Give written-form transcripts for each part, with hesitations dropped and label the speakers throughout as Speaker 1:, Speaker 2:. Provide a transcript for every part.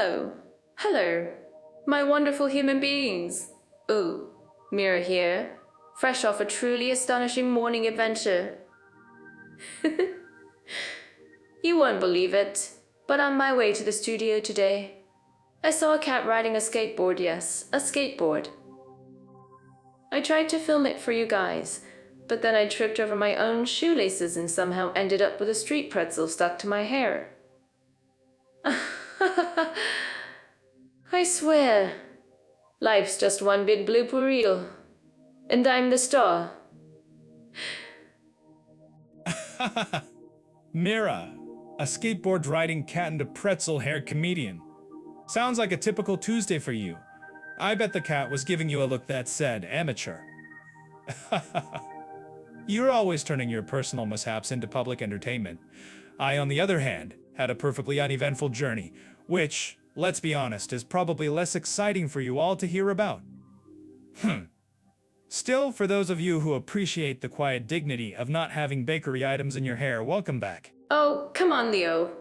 Speaker 1: Oh, hello, my wonderful human beings. Ooh, Mira here, fresh off a truly astonishing morning adventure. You won't believe it, but on my way to the studio today, I saw a cat riding a skateboard, yes, a skateboard. I tried to film it for you guys, but then I tripped over my own shoelaces and somehow ended up with a street pretzel stuck to my hair. I swear, life's just one big blooper reel, and I'm the star.
Speaker 2: Mira, a skateboard-riding cat and a pretzel-haired comedian. Sounds like a typical Tuesday for you. I bet the cat was giving you a look that said, amateur. You're always turning your personal mishaps into public entertainment. I, on the other hand, had a perfectly uneventful journey, which, let's be honest, is probably less exciting for you all to hear about. Still, for those of you who appreciate the quiet dignity of not having bakery items in your hair, welcome back.
Speaker 1: Oh, come on, Leo.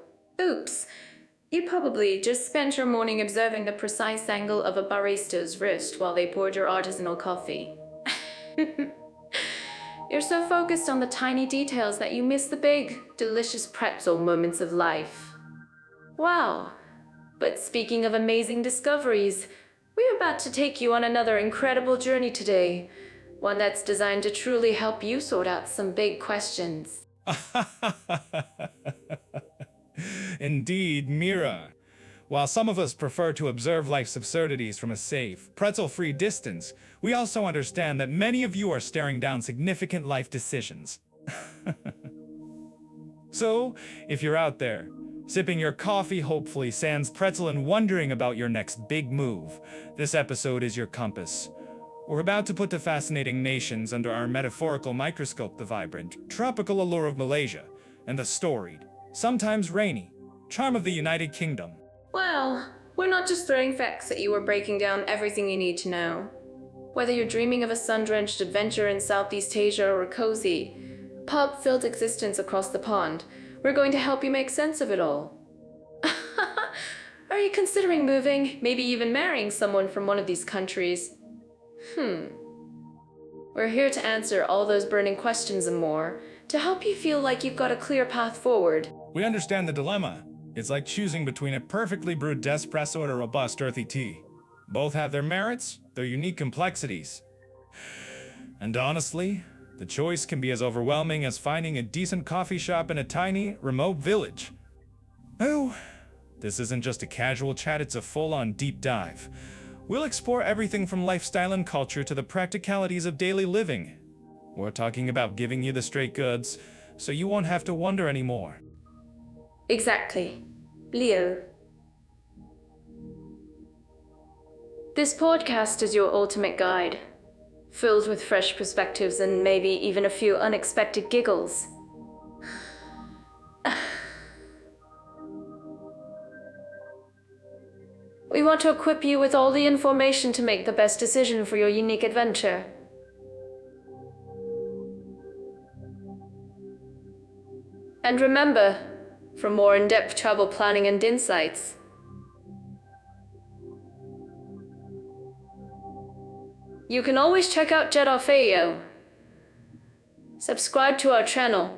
Speaker 1: Oops. You probably just spent your morning observing the precise angle of a barista's wrist while they poured your artisanal coffee. You're so focused on the tiny details that you miss the big, delicious pretzel moments of life. Wow. But speaking of amazing discoveries, we're about to take you on another incredible journey today. One that's designed to truly help you sort out some big questions.
Speaker 2: Indeed, Mira. While some of us prefer to observe life's absurdities from a safe, pretzel-free distance, we also understand that many of you are staring down significant life decisions. So, if you're out there, sipping your coffee, hopefully sans pretzel, and wondering about your next big move, this episode is your compass. We're about to put the fascinating nations under our metaphorical microscope, the vibrant, tropical allure of Malaysia, and the storied, sometimes rainy, charm of the United Kingdom.
Speaker 1: Well, we're not just throwing facts at you, we're breaking down everything you need to know. Whether you're dreaming of a sun-drenched adventure in Southeast Asia or a cozy, pub-filled existence across the pond, we're going to help you make sense of it all. Are you considering moving, maybe even marrying someone from one of these countries? We're here to answer all those burning questions and more, to help you feel like you've got a clear path forward.
Speaker 2: We understand the dilemma. It's like choosing between a perfectly brewed espresso or a robust earthy tea. Both have their merits, their unique complexities. And honestly, the choice can be as overwhelming as finding a decent coffee shop in a tiny, remote village. Oh, this isn't just a casual chat, it's a full-on deep dive. We'll explore everything from lifestyle and culture to the practicalities of daily living. We're talking about giving you the straight goods, so you won't have to wonder anymore.
Speaker 1: Exactly. Leo. This podcast is your ultimate guide, filled with fresh perspectives and maybe even a few unexpected giggles. We want to equip you with all the information to make the best decision for your unique adventure. And remember, for more in-depth travel planning and insights, you can always check out Jetafeo. Subscribe to our channel.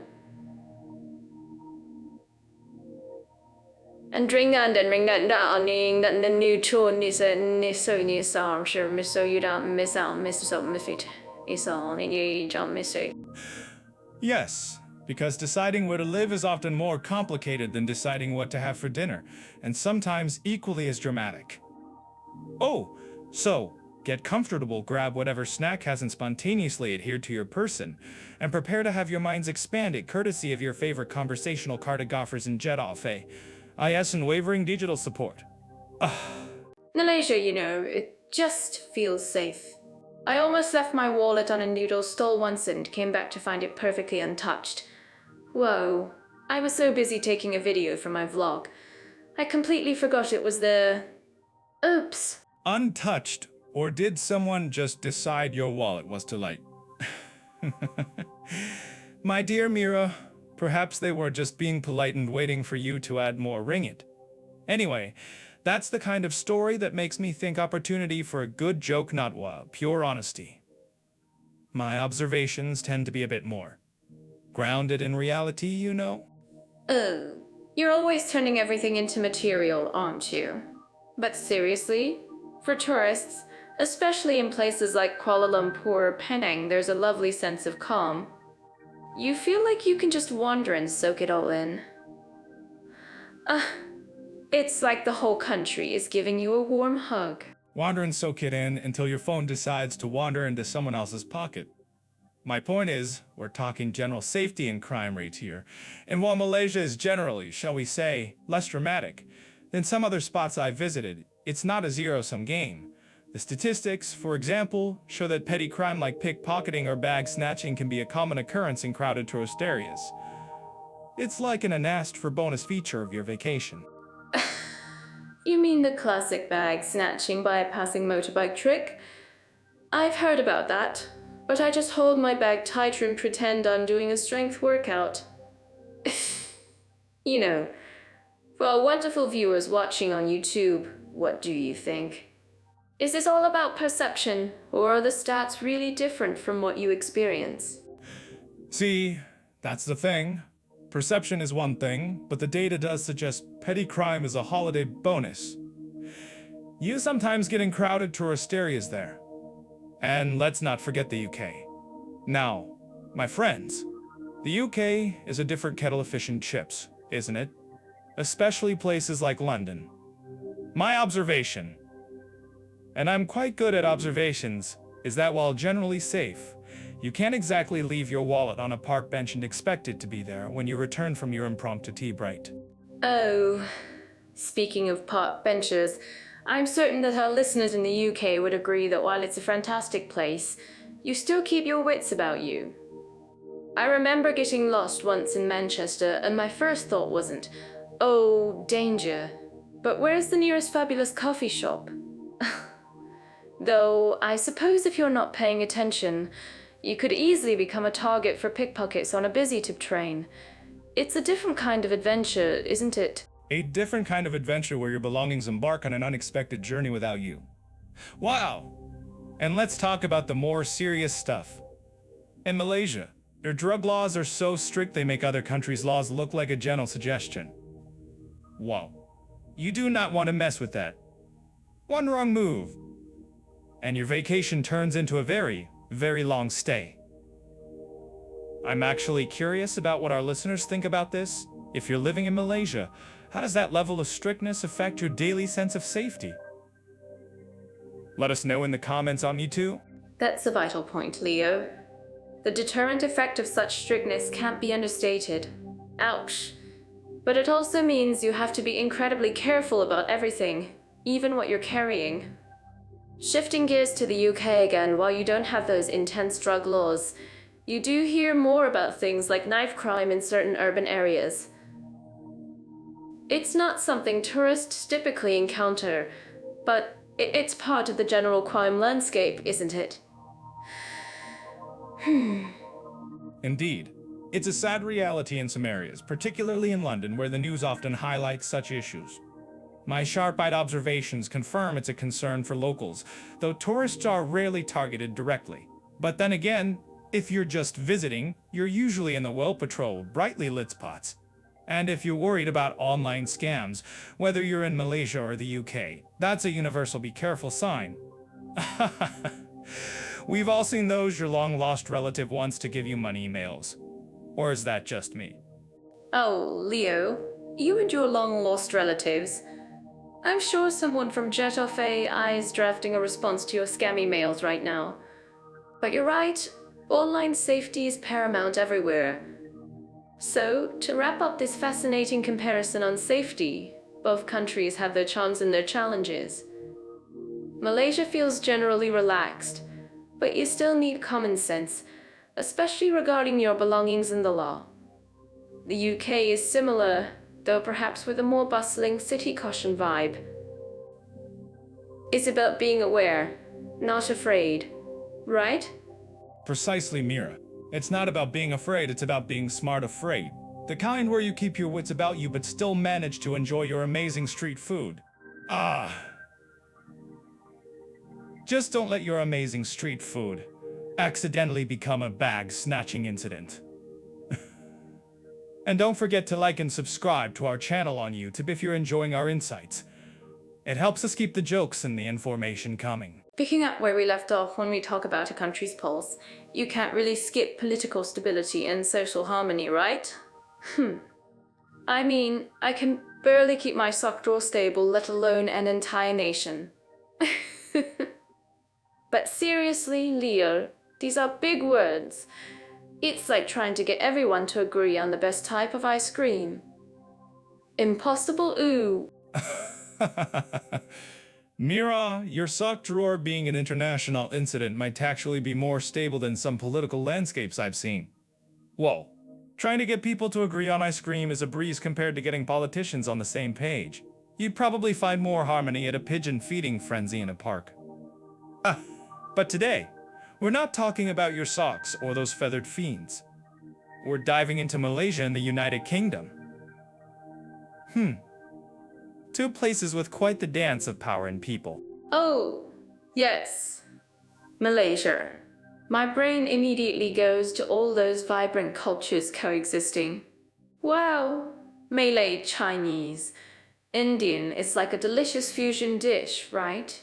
Speaker 1: And ring that the new tool so I'm sure so you don't miss out, miss so miss it. It's all you don't miss it.
Speaker 2: Yes, because deciding where to live is often more complicated than deciding what to have for dinner, and sometimes equally as dramatic. Oh, so get comfortable, grab whatever snack hasn't spontaneously adhered to your person, and prepare to have your minds expanded courtesy of your favorite conversational cartographers in Jetafeo. IS and wavering digital support.
Speaker 1: Malaysia, you know, it just feels safe. I almost left my wallet on a noodle stall once and came back to find it perfectly untouched. Whoa, I was so busy taking a video for my vlog. I completely forgot it was there. Oops.
Speaker 2: Untouched? Or did someone just decide your wallet was too light? My dear Mira, perhaps they were just being polite and waiting for you to add more ringgit. Anyway, That's the kind of story that makes me think opportunity for a good joke, not pure honesty. My observations tend to be a bit more grounded in reality, you know?
Speaker 1: Oh, you're always turning everything into material, aren't you? But seriously, for tourists, especially in places like Kuala Lumpur or Penang, there's a lovely sense of calm. You feel like you can just wander and soak it all in. It's like the whole country is giving you a warm hug.
Speaker 2: Wander and soak it in until your phone decides to wander into someone else's pocket. My point is, we're talking general safety and crime rates here, and while Malaysia is generally, shall we say, less dramatic than some other spots I've visited, it's not a zero-sum game. The statistics, for example, show that petty crime like pickpocketing or bag snatching can be a common occurrence in crowded tourist areas. It's like an asked for bonus feature of your vacation.
Speaker 1: You mean the classic bag snatching by a passing motorbike trick? I've heard about that, but I just hold my bag tighter and pretend I'm doing a strength workout. You know, for our wonderful viewers watching on YouTube, what do you think? Is this all about perception, or are the stats really different from what you experience?
Speaker 2: See, that's the thing. Perception is one thing, but the data does suggest petty crime is a holiday bonus. You sometimes get in crowded tourist areas there. And let's not forget the UK. Now, my friends, the UK is a different kettle of fish and chips, isn't it? Especially places like London. My observation, and I'm quite good at observations, is that while generally safe, you can't exactly leave your wallet on a park bench and expect it to be there when you return from your impromptu tea break.
Speaker 1: Oh, speaking of park benches, I'm certain that our listeners in the UK would agree that while it's a fantastic place, you still keep your wits about you. I remember getting lost once in Manchester, and my first thought wasn't, oh, danger, but where's the nearest fabulous coffee shop? Though, I suppose if you're not paying attention, you could easily become a target for pickpockets on a busy tube train. It's a different kind of adventure, isn't it?
Speaker 2: A different kind of adventure where your belongings embark on an unexpected journey without you. Wow! And let's talk about the more serious stuff. In Malaysia, their drug laws are so strict they make other countries' laws look like a gentle suggestion. Whoa. You do not want to mess with that. One wrong move, and your vacation turns into a very, very long stay. I'm actually curious about what our listeners think about this. If you're living in Malaysia, how does that level of strictness affect your daily sense of safety? Let us know in the comments on YouTube.
Speaker 1: That's a vital point, Leo. The deterrent effect of such strictness can't be understated. Ouch. But it also means you have to be incredibly careful about everything, even what you're carrying. Shifting gears to the UK again, while you don't have those intense drug laws, you do hear more about things like knife crime in certain urban areas. It's not something tourists typically encounter, but it's part of the general crime landscape, isn't it?
Speaker 2: Indeed. It's a sad reality in some areas, particularly in London, where the news often highlights such issues. My sharp-eyed observations confirm it's a concern for locals, though tourists are rarely targeted directly. But then again, if you're just visiting, you're usually in the well-patrolled, brightly lit spots. And if you're worried about online scams, whether you're in Malaysia or the UK, that's a universal be careful sign. We've all seen those your long-lost relative wants to give you money emails. Or is that just me?
Speaker 1: Oh, Leo, you and your long-lost relatives. I'm sure someone from Jet AI is drafting a response to your scammy mails right now. But you're right, online safety is paramount everywhere. So, to wrap up this fascinating comparison on safety, both countries have their charms and their challenges. Malaysia feels generally relaxed, but you still need common sense, especially regarding your belongings and the law. The UK is similar, though perhaps with a more bustling city caution vibe. It's about being aware, not afraid, right?
Speaker 2: Precisely, Mira. It's not about being afraid, it's about being smart afraid. The kind where you keep your wits about you but still manage to enjoy your amazing street food. Ah. Just don't let your amazing street food accidentally become a bag snatching incident. And don't forget to like and subscribe to our channel on YouTube if you're enjoying our insights. It helps us keep the jokes and the information coming.
Speaker 1: Picking up where we left off when we talk about a country's pulse, you can't really skip political stability and social harmony, right? I mean, I can barely keep my sock drawer stable, let alone an entire nation. But seriously, Leo, these are big words. It's like trying to get everyone to agree on the best type of ice cream. Impossible, ooh.
Speaker 2: Mira, your sock drawer being an international incident might actually be more stable than some political landscapes I've seen. Whoa. Trying to get people to agree on ice cream is a breeze compared to getting politicians on the same page. You'd probably find more harmony at a pigeon feeding frenzy in a park. But today, we're not talking about your socks or those feathered fiends. We're diving into Malaysia and the United Kingdom. Two places with quite the dance of power and people.
Speaker 1: Oh, yes. Malaysia. My brain immediately goes to all those vibrant cultures coexisting. Wow. Malay, Chinese, Indian, it's like a delicious fusion dish, right?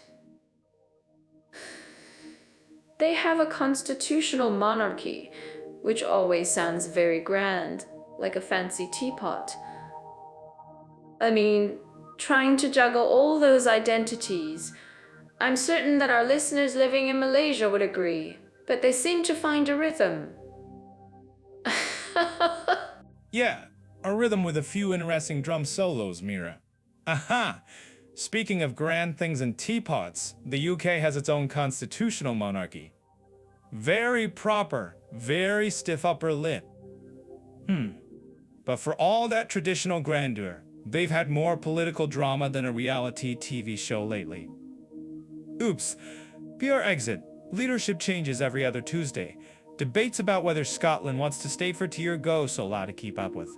Speaker 1: They have a constitutional monarchy, which always sounds very grand, like a fancy teapot. I mean, trying to juggle all those identities. I'm certain that our listeners living in Malaysia would agree, but they seem to find a rhythm.
Speaker 2: Yeah, a rhythm with a few interesting drum solos, Mira. Aha! Speaking of grand things and teapots, the UK has its own constitutional monarchy. Very proper, very stiff upper lip. But for all that traditional grandeur, they've had more political drama than a reality TV show lately. Oops. PR exit. Leadership changes every other Tuesday. Debates about whether Scotland wants to stay for tea or go so loud to keep up with.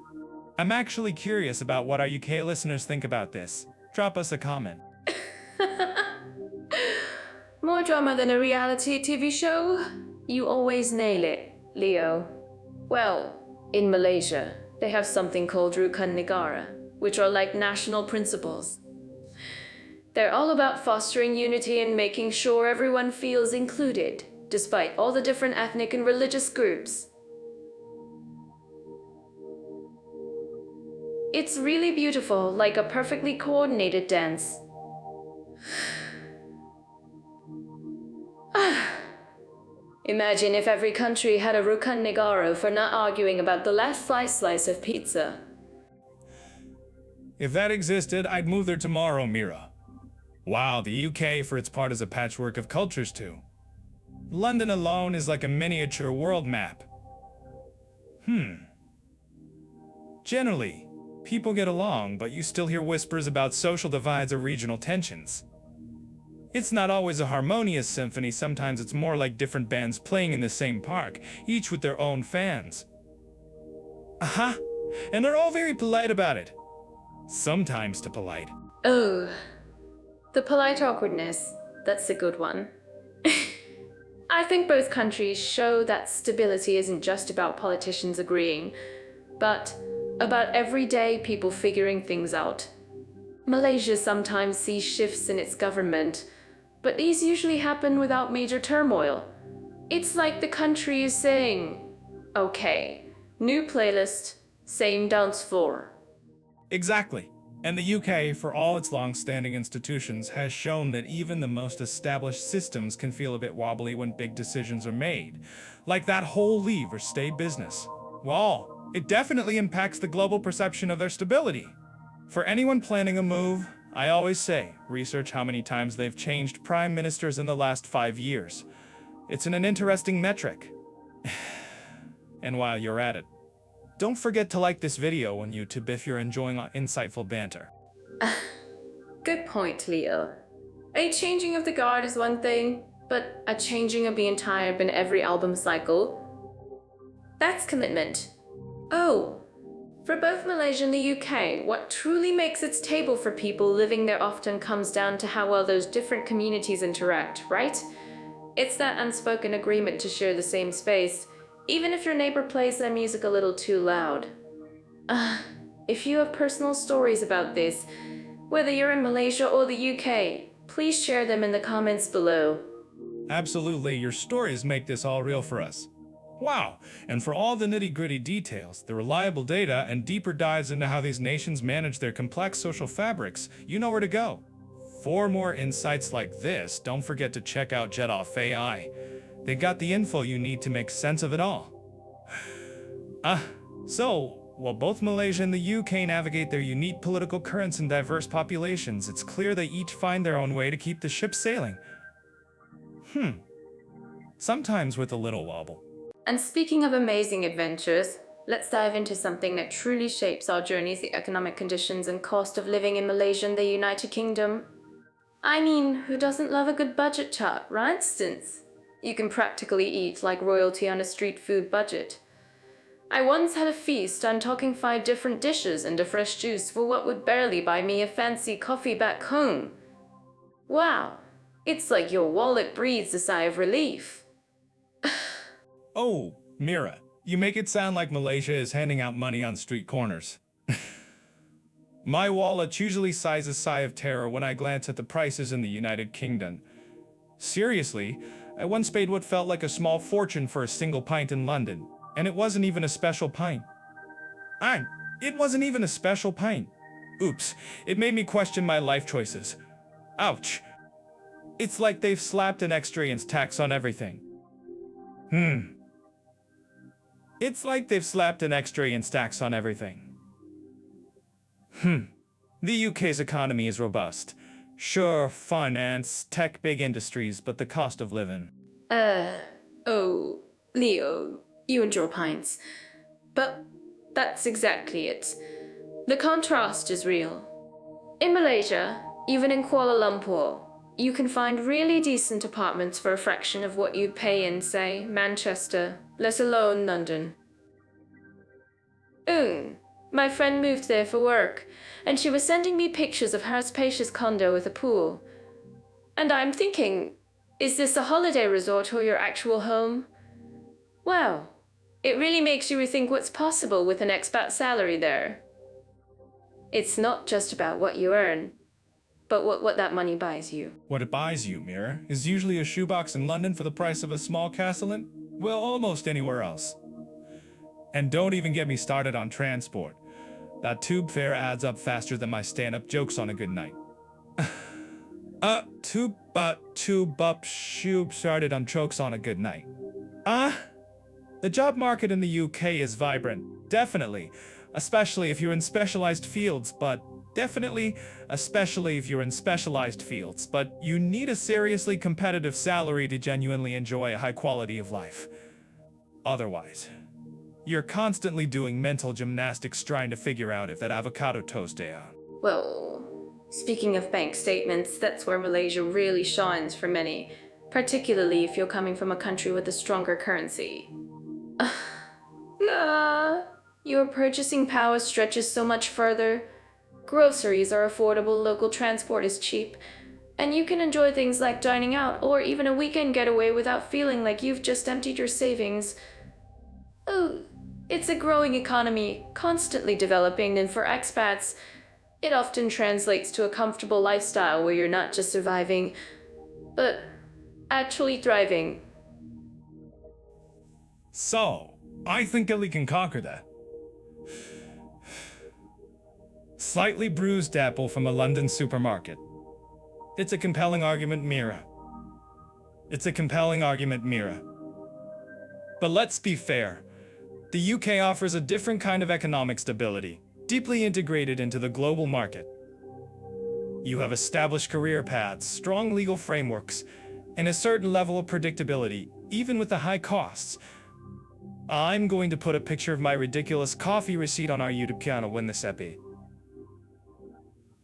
Speaker 2: I'm actually curious about what our UK listeners think about this. Drop us a comment.
Speaker 1: More drama than a reality TV show? You always nail it, Leo. Well, in Malaysia, they have something called Rukun Negara, which are like national principles. They're all about fostering unity and making sure everyone feels included, despite all the different ethnic and religious groups. It's really beautiful, like a perfectly coordinated dance. Imagine if every country had a Rukun Negara for not arguing about the last slice of pizza.
Speaker 2: If that existed, I'd move there tomorrow, Mira. Wow, the UK for its part is a patchwork of cultures too. London alone is like a miniature world map. Generally, people get along, but you still hear whispers about social divides or regional tensions. It's not always a harmonious symphony, sometimes it's more like different bands playing in the same park, each with their own fans. And they're all very polite about it. Sometimes too polite.
Speaker 1: Oh, the polite awkwardness. That's a good one. I think both countries show that stability isn't just about politicians agreeing, but about everyday people figuring things out. Malaysia sometimes sees shifts in its government, but these usually happen without major turmoil. It's like the country is saying, okay, new playlist, same dance floor.
Speaker 2: Exactly. And the UK, for all its long-standing institutions, has shown that even the most established systems can feel a bit wobbly when big decisions are made. Like that whole leave or stay business. Well, it definitely impacts the global perception of their stability. For anyone planning a move, I always say, research how many times they've changed prime ministers in the last 5 years. It's an interesting metric. And while you're at it, don't forget to like this video on YouTube if you're enjoying our insightful banter.
Speaker 1: Good point, Leo. A changing of the guard is one thing, but a changing of the entire and every album cycle, that's commitment. Oh, For both Malaysia and the UK, what truly makes its table for people living there often comes down to how well those different communities interact, right? It's that unspoken agreement to share the same space, even if your neighbor plays their music a little too loud. If you have personal stories about this, whether you're in Malaysia or the UK, please share them in the comments below.
Speaker 2: Absolutely, your stories make this all real for us. Wow, and for all the nitty-gritty details, the reliable data, and deeper dives into how these nations manage their complex social fabrics, you know where to go. For more insights like this, don't forget to check out Jet Off AI. They got the info you need to make sense of it all. While both Malaysia and the UK navigate their unique political currents and diverse populations, it's clear they each find their own way to keep the ship sailing. Sometimes with a little wobble.
Speaker 1: And speaking of amazing adventures, let's dive into something that truly shapes our journeys: the economic conditions and cost of living in Malaysia and the United Kingdom. I mean, who doesn't love a good budget chart, right? Since you can practically eat like royalty on a street food budget. I once had a feast on talking 5 different dishes and a fresh juice for what would barely buy me a fancy coffee back home. Wow, it's like your wallet breathes a sigh of relief.
Speaker 2: Oh, Mira, you make it sound like Malaysia is handing out money on street corners. My wallet usually sighs a sigh of terror when I glance at the prices in the United Kingdom. Seriously, I once paid what felt like a small fortune for a single pint in London, and it wasn't even a special pint. It wasn't even a special pint. Oops, it made me question my life choices. Ouch. It's like they've slapped an extra tax on everything. It's like they've slapped an extra tax on everything. The UK's economy is robust. Sure, finance, tech, big industries, but the cost of living.
Speaker 1: Oh, Leo, you and your pints. But that's exactly it. The contrast is real. In Malaysia, even in Kuala Lumpur, you can find really decent apartments for a fraction of what you'd pay in, say, Manchester, let alone London. My friend moved there for work, and she was sending me pictures of her spacious condo with a pool. And I'm thinking, is this a holiday resort or your actual home? Well, it really makes you rethink what's possible with an expat salary there. It's not just about what you earn, but what that money buys you.
Speaker 2: What it buys you, Mira, is usually a shoebox in London for the price of a small castle in, well, almost anywhere else. And don't even get me started on transport. That tube fare adds up faster than my stand-up jokes on a good night. Tube started on jokes on a good night. The job market in the UK is vibrant, definitely, especially if you're in specialized fields, but you need a seriously competitive salary to genuinely enjoy a high quality of life. Otherwise, you're constantly doing mental gymnastics trying to figure out if that avocado toast day on.
Speaker 1: Well, speaking of bank statements, that's where Malaysia really shines for many, particularly if you're coming from a country with a stronger currency. Your purchasing power stretches so much further. Groceries are affordable, local transport is cheap, and you can enjoy things like dining out or even a weekend getaway without feeling like you've just emptied your savings. It's a growing economy, constantly developing, and for expats, it often translates to a comfortable lifestyle where you're not just surviving, but actually thriving.
Speaker 2: So, I think Ellie can conquer that. Slightly bruised apple from a London supermarket. It's a compelling argument, Mira. But let's be fair. The UK offers a different kind of economic stability, deeply integrated into the global market. You have established career paths, strong legal frameworks, and a certain level of predictability, even with the high costs. I'm going to put a picture of my ridiculous coffee receipt on our YouTube channel when this epi.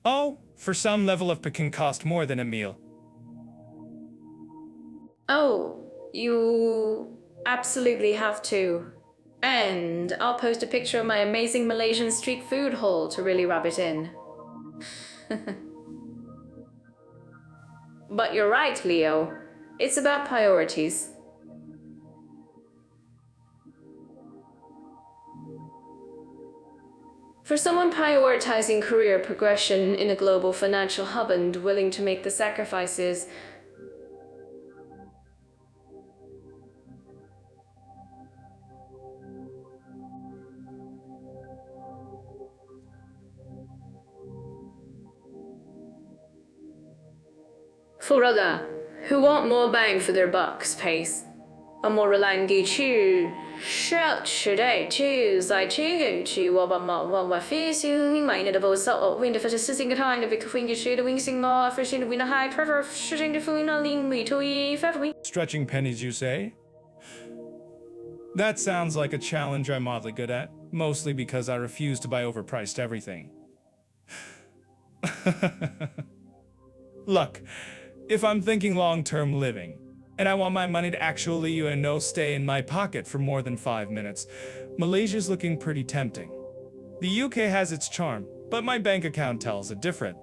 Speaker 2: Oh, for some level of Peking cost more than a meal.
Speaker 1: Oh, you absolutely have to. And I'll post a picture of my amazing Malaysian street food haul to really rub it in. But you're right, Leo. It's about priorities. For someone prioritizing career progression in a global financial hub and willing to make the sacrifices, for other, who want more bang for their bucks, pace, a more reliant去shout today to 在去去我把毛我把 facing 买的不少 wind for the sitting time the big finger shoot the wings more for the win high prefer shooting the phone on ling me to
Speaker 2: Stretching pennies, you say? That sounds like a challenge I'm oddly good at, mostly because I refuse to buy overpriced everything. Look, if I'm thinking long-term living, and I want my money to actually stay in my pocket for more than 5 minutes, Malaysia's looking pretty tempting. The UK has its charm, but my bank account tells it different.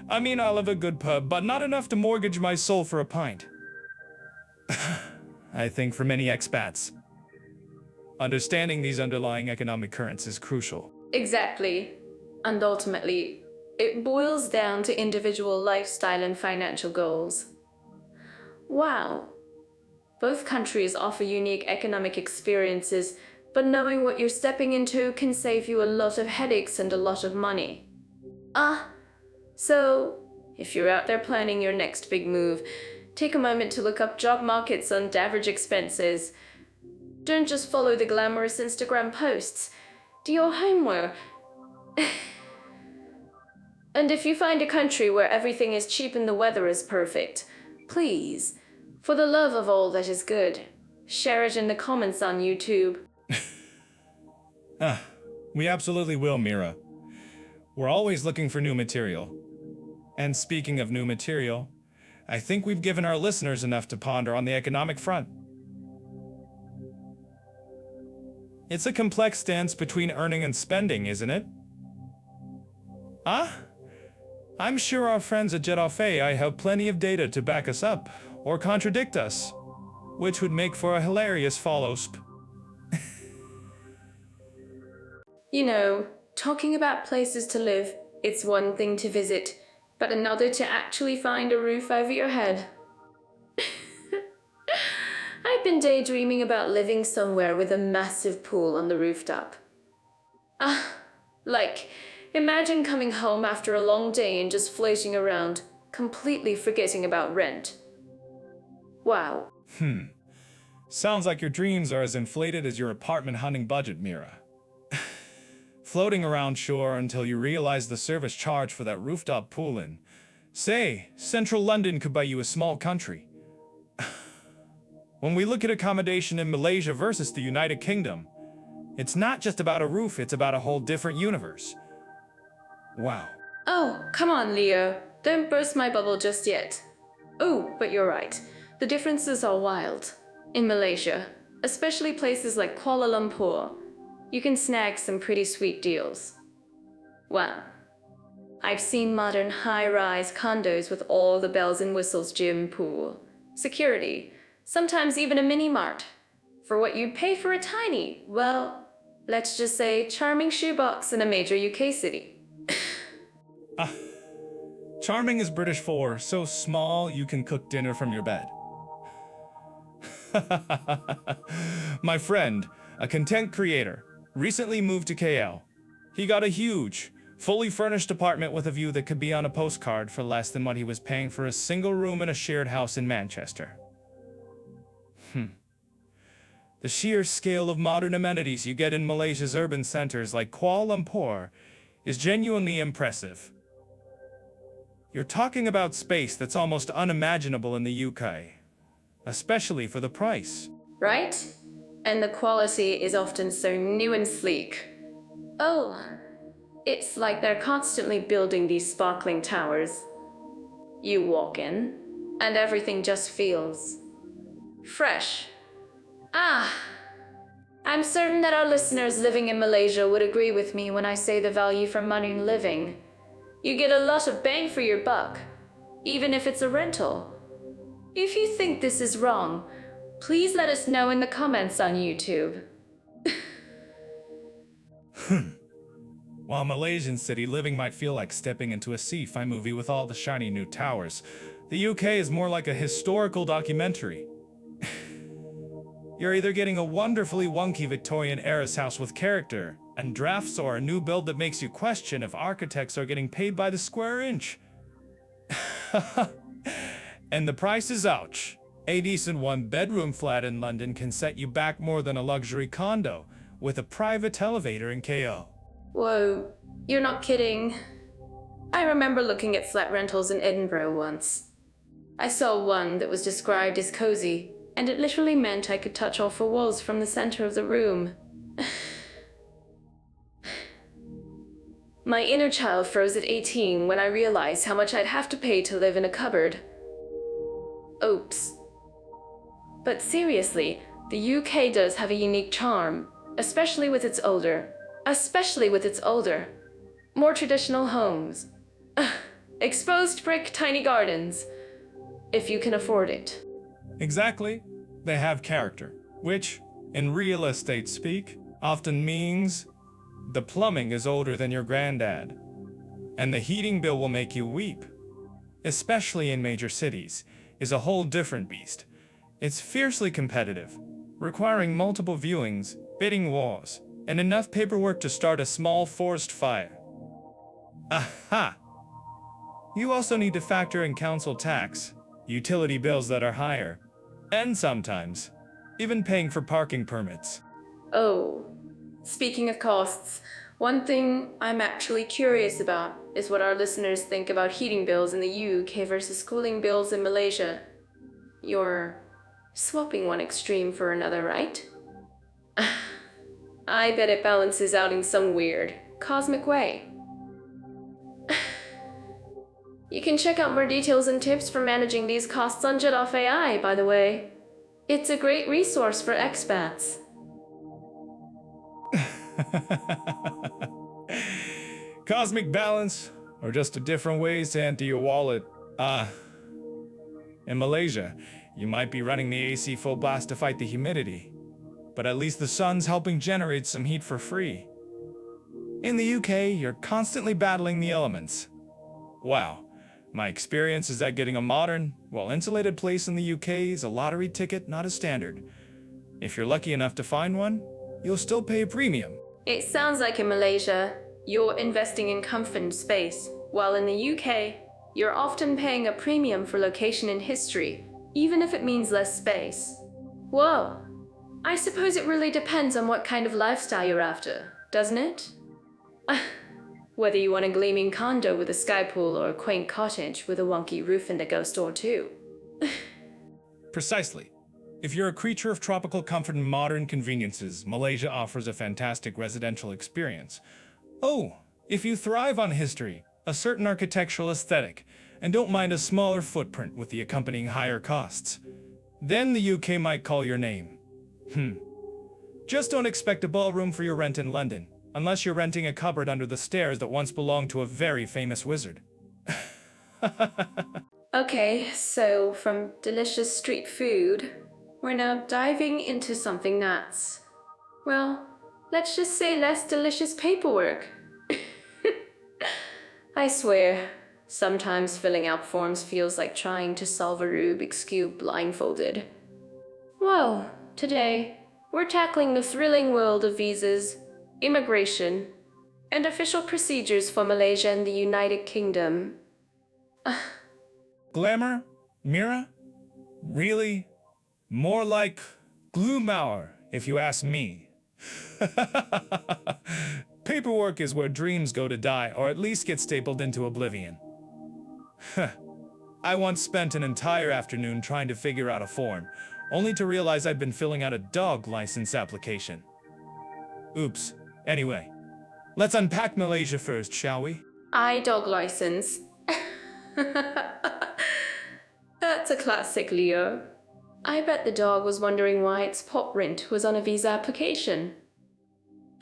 Speaker 2: I mean, I'll have a good pub, but not enough to mortgage my soul for a pint. I think for many expats, understanding these underlying economic currents is crucial.
Speaker 1: Exactly. And ultimately, it boils down to individual lifestyle and financial goals. Wow. Both countries offer unique economic experiences, but knowing what you're stepping into can save you a lot of headaches and a lot of money. So, if you're out there planning your next big move, take a moment to look up job markets and average expenses. Don't just follow the glamorous Instagram posts. Do your homework. And if you find a country where everything is cheap and the weather is perfect, please, for the love of all that is good, share it in the comments on YouTube.
Speaker 2: We absolutely will, Mira. We're always looking for new material. And speaking of new material, I think we've given our listeners enough to ponder on the economic front. It's a complex dance between earning and spending, isn't it? I'm sure our friends at Jet AI have plenty of data to back us up, or contradict us, which would make for a hilarious follow-up.
Speaker 1: Talking about places to live, it's one thing to visit, but another to actually find a roof over your head. I've been daydreaming about living somewhere with a massive pool on the rooftop. Imagine coming home after a long day and just floating around, completely forgetting about rent. Wow.
Speaker 2: Sounds like your dreams are as inflated as your apartment hunting budget, Mira. Floating around shore until you realize the service charge for that rooftop pool in, say, central London could buy you a small country. When we look at accommodation in Malaysia versus the United Kingdom, it's not just about a roof, it's about a whole different universe. Wow.
Speaker 1: Oh, come on, Leo. Don't burst my bubble just yet. Oh, but you're right. The differences are wild. In Malaysia, especially places like Kuala Lumpur, you can snag some pretty sweet deals. Wow. I've seen modern high-rise condos with all the bells and whistles, gym, pool, security, sometimes even a mini-mart, for what you'd pay for a tiny, well, let's just say charming shoebox in a major UK city.
Speaker 2: Charming is British for so small you can cook dinner from your bed. My friend, a content creator, recently moved to KL. He got a huge, fully furnished apartment with a view that could be on a postcard for less than what he was paying for a single room in a shared house in Manchester. The sheer scale of modern amenities you get in Malaysia's urban centers like Kuala Lumpur is genuinely impressive. You're talking about space that's almost unimaginable in the UK, especially for the price.
Speaker 1: Right? And the quality is often so new and sleek. Oh, it's like they're constantly building these sparkling towers. You walk in, and everything just feels fresh, Ah, I'm certain that our listeners living in Malaysia would agree with me when I say the value for money in living. You get a lot of bang for your buck, even if it's a rental. If you think this is wrong, please let us know in the comments on YouTube.
Speaker 2: While Malaysian city living might feel like stepping into a sci-fi movie with all the shiny new towers, the UK is more like a historical documentary. You're either getting a wonderfully wonky Victorian-era house with character, and drafts, or a new build that makes you question if architects are getting paid by the square inch. And the price is ouch. A decent one-bedroom flat in London can set you back more than a luxury condo, with a private elevator in KO.
Speaker 1: Whoa, you're not kidding. I remember looking at flat rentals in Edinburgh once. I saw one that was described as cozy, and it literally meant I could touch all four walls from the center of the room. My inner child froze at 18 when I realized how much I'd have to pay to live in a cupboard. Oops. But seriously, the UK does have a unique charm, especially with its older, more traditional homes. Exposed brick tiny gardens, if you can afford it.
Speaker 2: Exactly. They have character, which, in real estate speak, often means the plumbing is older than your granddad, and the heating bill will make you weep. Especially in major cities, is a whole different beast. It's fiercely competitive, requiring multiple viewings, bidding wars, and enough paperwork to start a small forest fire. Aha! You also need to factor in council tax, utility bills that are higher, and sometimes, even paying for parking permits.
Speaker 1: Oh, speaking of costs, one thing I'm actually curious about is what our listeners think about heating bills in the UK versus cooling bills in Malaysia. You're swapping one extreme for another, right? I bet it balances out in some weird, cosmic way. You can check out more details and tips for managing these costs on Jet.ai, by the way. It's a great resource for expats.
Speaker 2: Cosmic balance, or just a different ways to empty your wallet. In Malaysia, you might be running the AC full blast to fight the humidity, but at least the sun's helping generate some heat for free. In the UK, you're constantly battling the elements. Wow, my experience is that getting a modern, well-insulated place in the UK is a lottery ticket, not a standard. If you're lucky enough to find one, you'll still pay a premium.
Speaker 1: It sounds like in Malaysia, you're investing in comfort and space, while in the UK, you're often paying a premium for location and history, even if it means less space. Whoa, I suppose it really depends on what kind of lifestyle you're after, doesn't it? Whether you want a gleaming condo with a sky pool or a quaint cottage with a wonky roof and a ghost door too.
Speaker 2: Precisely. If you're a creature of tropical comfort and modern conveniences, Malaysia offers a fantastic residential experience. Oh, if you thrive on history, a certain architectural aesthetic, and don't mind a smaller footprint with the accompanying higher costs, then the UK might call your name. Just don't expect a ballroom for your rent in London, unless you're renting a cupboard under the stairs that once belonged to a very famous wizard.
Speaker 1: Okay, so from delicious street food, we're now diving into something that's, well, let's just say less delicious paperwork. I swear, sometimes filling out forms feels like trying to solve a Rubik's Cube blindfolded. Well, today, we're tackling the thrilling world of visas, immigration, and official procedures for Malaysia and the United Kingdom.
Speaker 2: Glamour? Mira? Really? More like Gloomhour, if you ask me. Paperwork is where dreams go to die, or at least get stapled into oblivion. I once spent an entire afternoon trying to figure out a form, only to realize I'd been filling out a dog license application. Oops. Anyway, let's unpack Malaysia first, shall we?
Speaker 1: Dog license. That's a classic, Leo. I bet the dog was wondering why its paw print was on a visa application.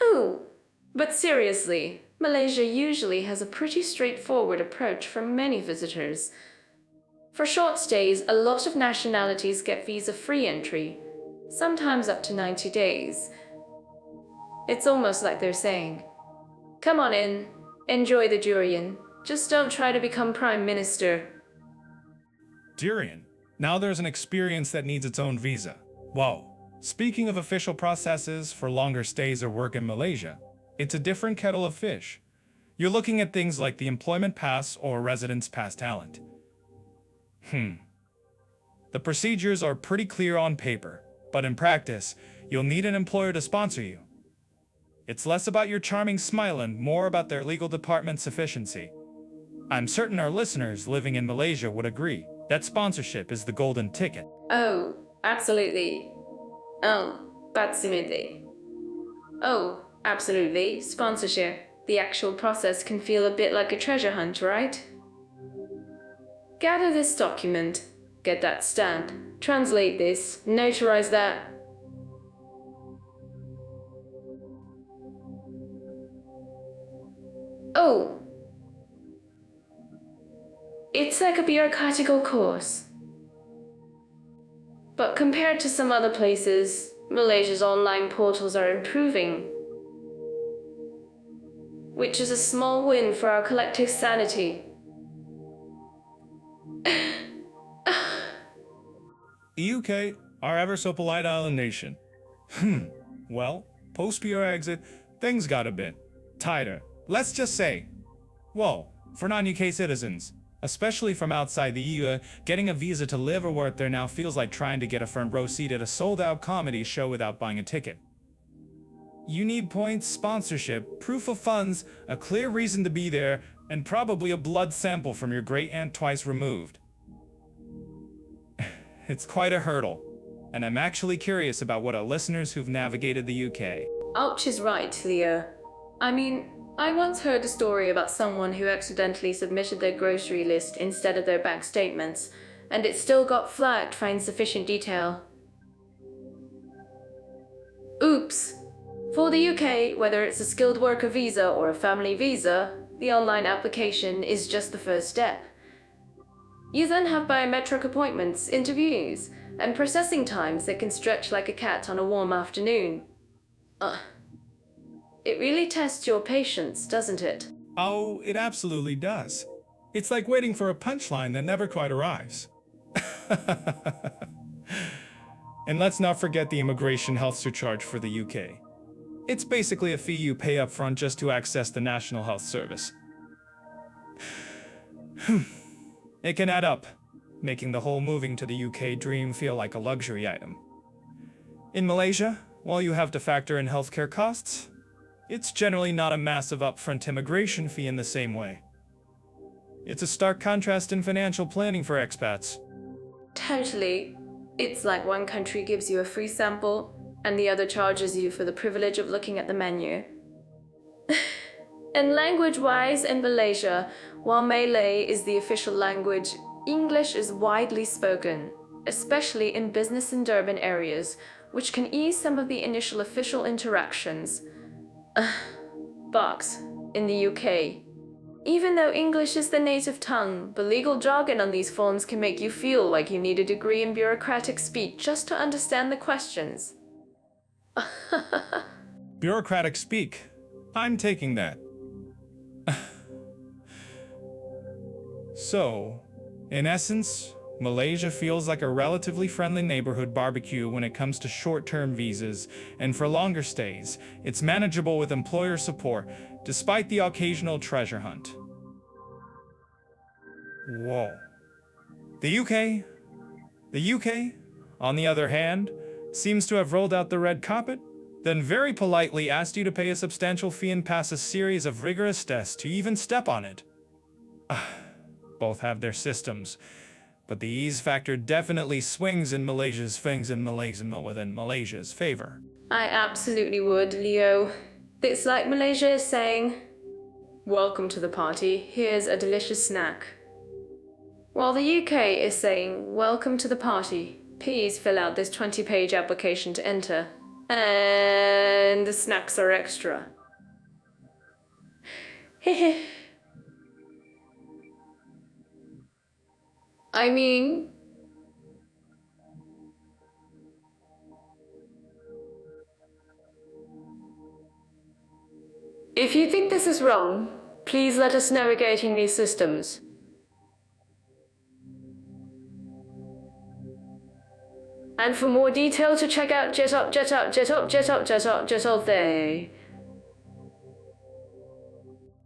Speaker 1: Oh, but seriously, Malaysia usually has a pretty straightforward approach for many visitors. For short stays, a lot of nationalities get visa-free entry, sometimes up to 90 days. It's almost like they're saying, "Come on in, enjoy the durian, just don't try to become Prime Minister."
Speaker 2: Durian. Now there's an experience that needs its own visa. Whoa. Speaking of official processes for longer stays or work in Malaysia, it's a different kettle of fish. You're looking at things like the employment pass or residence pass talent. The procedures are pretty clear on paper, but in practice, you'll need an employer to sponsor you. It's less about your charming smile and more about their legal department's efficiency. I'm certain our listeners living in Malaysia would agree that sponsorship is the golden ticket.
Speaker 1: Oh, absolutely. Absolutely. Oh, absolutely. Sponsorship. The actual process can feel a bit like a treasure hunt, right? Gather this document, get that stamp, translate this, notarize that. Oh, it's like a bureaucratic course. But compared to some other places, Malaysia's online portals are improving, which is a small win for our collective sanity.
Speaker 2: The UK, our ever so polite island nation. Well, post your exit, things got a bit tighter. Let's just say, whoa, for non-UK citizens, especially from outside the EU, getting a visa to live or work there now feels like trying to get a front row seat at a sold-out comedy show without buying a ticket. You need points, sponsorship, proof of funds, a clear reason to be there, and probably a blood sample from your great-aunt twice removed. It's quite a hurdle, and I'm actually curious about what our listeners who've navigated the UK.
Speaker 1: Ouch is right, Leo. I mean, I once heard a story about someone who accidentally submitted their grocery list instead of their bank statements, and it still got flagged for insufficient detail. Oops. For the UK, whether it's a skilled worker visa or a family visa, the online application is just the first step. You then have biometric appointments, interviews, and processing times that can stretch like a cat on a warm afternoon. It really tests your patience, doesn't it?
Speaker 2: Oh, it absolutely does. It's like waiting for a punchline that never quite arrives. And let's not forget the immigration health surcharge for the UK. It's basically a fee you pay up front just to access the National Health Service. It can add up, making the whole moving to the UK dream feel like a luxury item. In Malaysia, while you have to factor in healthcare costs, it's generally not a massive upfront immigration fee in the same way. It's a stark contrast in financial planning for expats.
Speaker 1: Totally. It's like one country gives you a free sample, and the other charges you for the privilege of looking at the menu. And language-wise in Malaysia, while Malay is the official language, English is widely spoken, especially in business and urban areas, which can ease some of the initial official interactions. But in the UK, even though English is the native tongue, the legal jargon on these forms can make you feel like you need a degree in bureaucratic speak just to understand the questions.
Speaker 2: Bureaucratic speak. I'm taking that. So, in essence, Malaysia feels like a relatively friendly neighborhood barbecue when it comes to short-term visas, and for longer stays, it's manageable with employer support, despite the occasional treasure hunt. Whoa. The UK, on the other hand, seems to have rolled out the red carpet, then very politely asked you to pay a substantial fee and pass a series of rigorous tests to even step on it. Both have their systems, but the ease factor definitely swings in Malaysia's within Malaysia's favor.
Speaker 1: I absolutely would, Leo. It's like Malaysia is saying, "Welcome to the party, here's a delicious snack." While the UK is saying, "Welcome to the party, Please fill out this 20-page application to enter. And the snacks are extra. Hehe. I mean... If you think this is wrong, please let us navigate in these systems. And for more detail to check out Jet Up Day.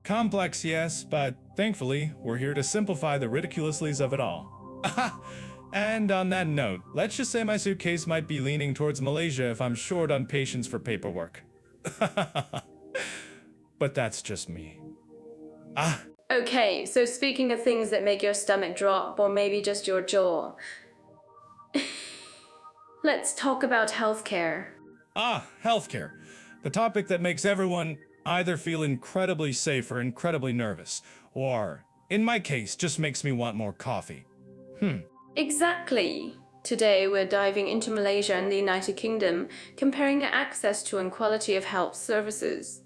Speaker 2: Complex, yes, but thankfully, we're here to simplify the ridiculouslies of it all. And on that note, let's just say my suitcase might be leaning towards Malaysia if I'm short on patience for paperwork. But that's just me.
Speaker 1: Okay, so speaking of things that make your stomach drop, or maybe just your jaw, let's talk about healthcare.
Speaker 2: Healthcare. The topic that makes everyone either feel incredibly safe or incredibly nervous, or, in my case, just makes me want more coffee.
Speaker 1: Exactly. Today we're diving into Malaysia and the United Kingdom, comparing access to and quality of health services.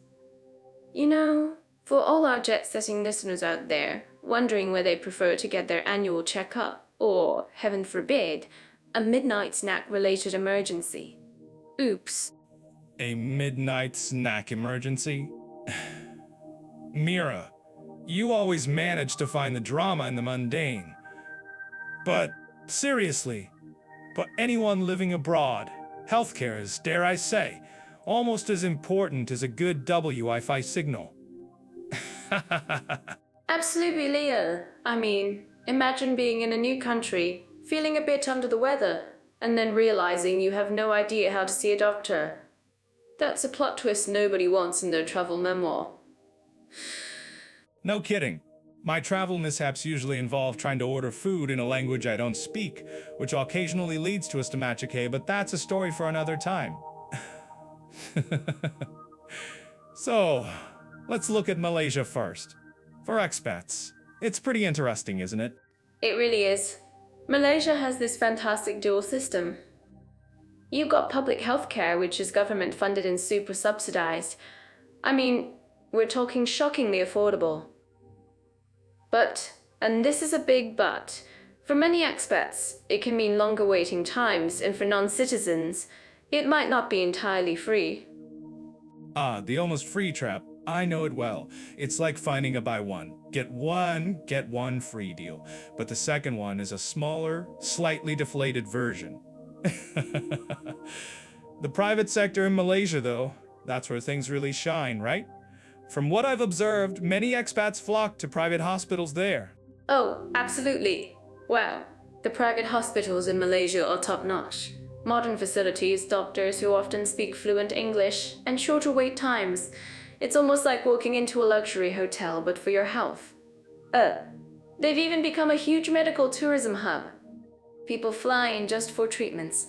Speaker 1: You know, for all our jet-setting listeners out there, wondering where they prefer to get their annual checkup, or, heaven forbid, a midnight snack-related emergency. Oops.
Speaker 2: A midnight snack emergency? Mira, you always manage to find the drama in the mundane. But, seriously, for anyone living abroad, healthcare is, dare I say, almost as important as a good Wi-Fi signal.
Speaker 1: Absolutely, Leah. I mean, imagine being in a new country, feeling a bit under the weather, and then realizing you have no idea how to see a doctor. That's a plot twist nobody wants in their travel memoir.
Speaker 2: No kidding. My travel mishaps usually involve trying to order food in a language I don't speak, which occasionally leads to a stomachique, but that's a story for another time. So, let's look at Malaysia first. For expats, it's pretty interesting, isn't it?
Speaker 1: It really is. Malaysia has this fantastic dual system. You've got public healthcare, which is government funded and super subsidized. I mean, we're talking shockingly affordable. But, and this is a big but, for many expats, it can mean longer waiting times, and for non-citizens, it might not be entirely free.
Speaker 2: The almost free trap. I know it well. It's like finding a buy one, get one free deal. But the second one is a smaller, slightly deflated version. The private sector in Malaysia, though, that's where things really shine, right? From what I've observed, many expats flock to private hospitals there.
Speaker 1: Oh, absolutely. Wow, the private hospitals in Malaysia are top-notch. Modern facilities, doctors who often speak fluent English, and shorter wait times. It's almost like walking into a luxury hotel, but for your health. They've even become a huge medical tourism hub. People fly in just for treatments.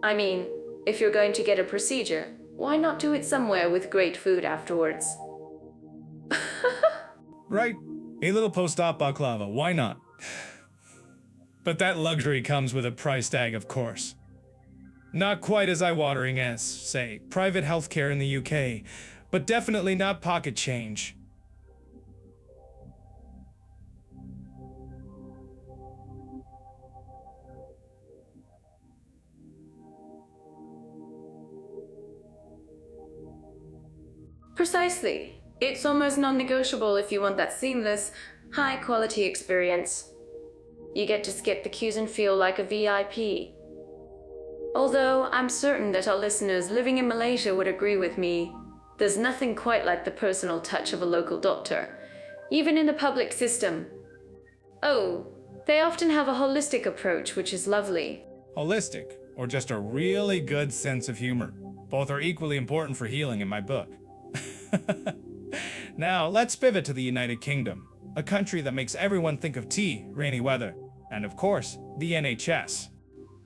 Speaker 1: I mean, if you're going to get a procedure, why not do it somewhere with great food afterwards?
Speaker 2: Right? A little post-op baklava, why not? But that luxury comes with a price tag, of course. Not quite as eye-watering as, say, private healthcare in the UK, but definitely not pocket change.
Speaker 1: Precisely. It's almost non-negotiable if you want that seamless, high-quality experience. You get to skip the queues and feel like a VIP. Although I'm certain that our listeners living in Malaysia would agree with me, there's nothing quite like the personal touch of a local doctor, even in the public system. Oh, they often have a holistic approach, which is lovely.
Speaker 2: Holistic, or just a really good sense of humor. Both are equally important for healing in my book. Now, let's pivot to the United Kingdom, a country that makes everyone think of tea, rainy weather, and of course, the NHS.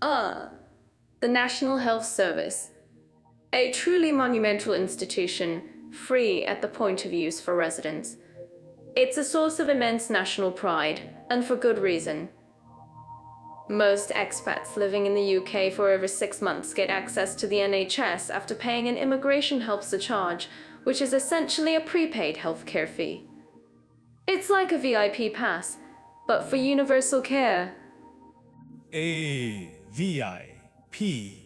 Speaker 1: The National Health Service. A truly monumental institution, free at the point of use for residents. It's a source of immense national pride, and for good reason. Most expats living in the UK for over 6 months get access to the NHS after paying an immigration help surcharge, which is essentially a prepaid healthcare fee. It's like a VIP pass, but for universal care.
Speaker 2: A VIP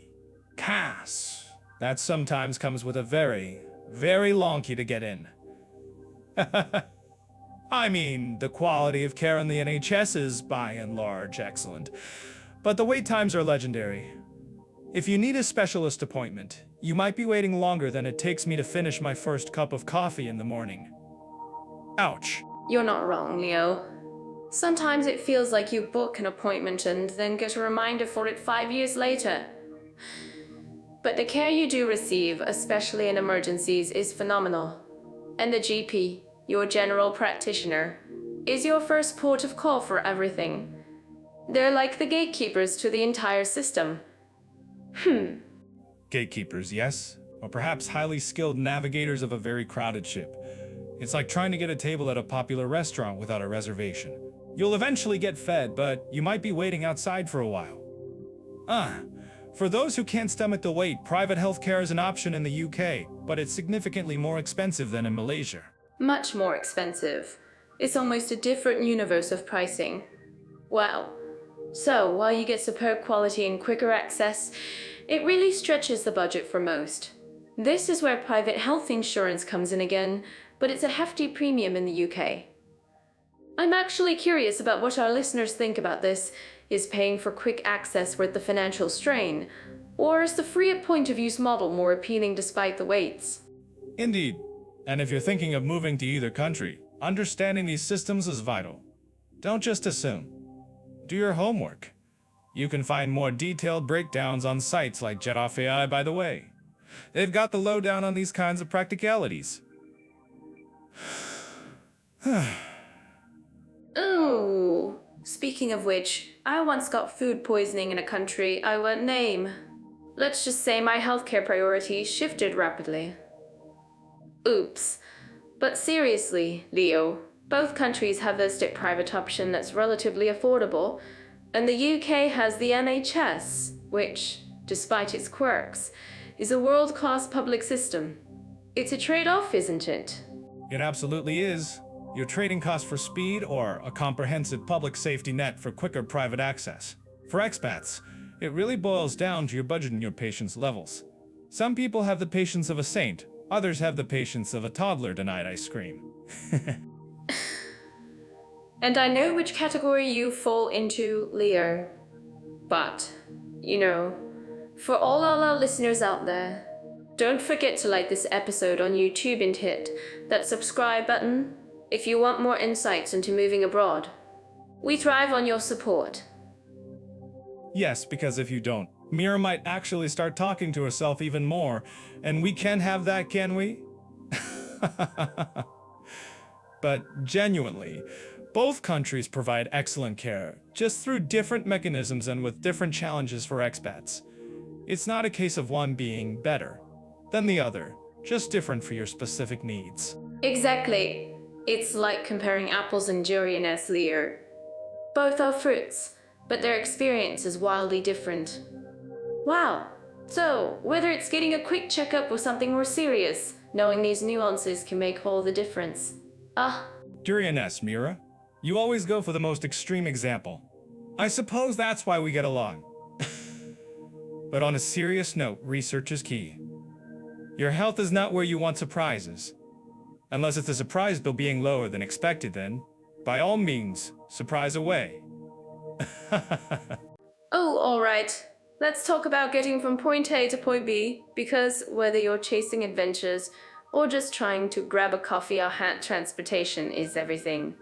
Speaker 2: pass. That sometimes comes with a very, very long key to get in. I mean, the quality of care in the NHS is by and large excellent, but the wait times are legendary. If you need a specialist appointment, you might be waiting longer than it takes me to finish my first cup of coffee in the morning. Ouch.
Speaker 1: You're not wrong, Leo. Sometimes it feels like you book an appointment and then get a reminder for it 5 years later. But the care you do receive, especially in emergencies, is phenomenal. And the GP, your general practitioner, is your first port of call for everything. They're like the gatekeepers to the entire system.
Speaker 2: Gatekeepers, yes, or perhaps highly skilled navigators of a very crowded ship. It's like trying to get a table at a popular restaurant without a reservation. You'll eventually get fed, but you might be waiting outside for a while. For those who can't stomach the wait, private healthcare is an option in the UK, but it's significantly more expensive than in Malaysia.
Speaker 1: Much more expensive. It's almost a different universe of pricing. Wow. So, while you get superb quality and quicker access, it really stretches the budget for most. This is where private health insurance comes in again, but it's a hefty premium in the UK. I'm actually curious about what our listeners think about this. Is paying for quick access worth the financial strain? Or is the free at point of use model more appealing despite the waits?
Speaker 2: Indeed. And if you're thinking of moving to either country, understanding these systems is vital. Don't just assume. Do your homework. You can find more detailed breakdowns on sites like Jet AI, by the way. They've got the lowdown on these kinds of practicalities.
Speaker 1: Ooh. Speaking of which, I once got food poisoning in a country I won't name. Let's just say my healthcare priorities shifted rapidly. Oops. But seriously, Leo, both countries have a state private option that's relatively affordable, and the UK has the NHS, which, despite its quirks, is a world-class public system. It's a trade-off, isn't it?
Speaker 2: It absolutely is. You're trading costs for speed or a comprehensive public safety net for quicker private access. For expats, it really boils down to your budget and your patience levels. Some people have the patience of a saint, others have the patience of a toddler denied ice cream.
Speaker 1: And I know which category you fall into, Leo. But, for all our listeners out there, don't forget to like this episode on YouTube and hit that subscribe button if you want more insights into moving abroad. We thrive on your support.
Speaker 2: Yes, because if you don't, Mira might actually start talking to herself even more, and we can't have that, can we? But genuinely, both countries provide excellent care, just through different mechanisms and with different challenges for expats. It's not a case of one being better than the other, just different for your specific needs.
Speaker 1: Exactly. It's like comparing apples and durians, Leo. Both are fruits, but their experience is wildly different. Wow. So, whether it's getting a quick checkup or something more serious, knowing these nuances can make all the difference.
Speaker 2: Durian-esque, Mira. You always go for the most extreme example. I suppose that's why we get along. But on a serious note, research is key. Your health is not where you want surprises. Unless it's a surprise bill being lower than expected, then, by all means, surprise away.
Speaker 1: Oh, alright. Let's talk about getting from point A to point B, because whether you're chasing adventures or just trying to grab a coffee or hat, transportation is everything.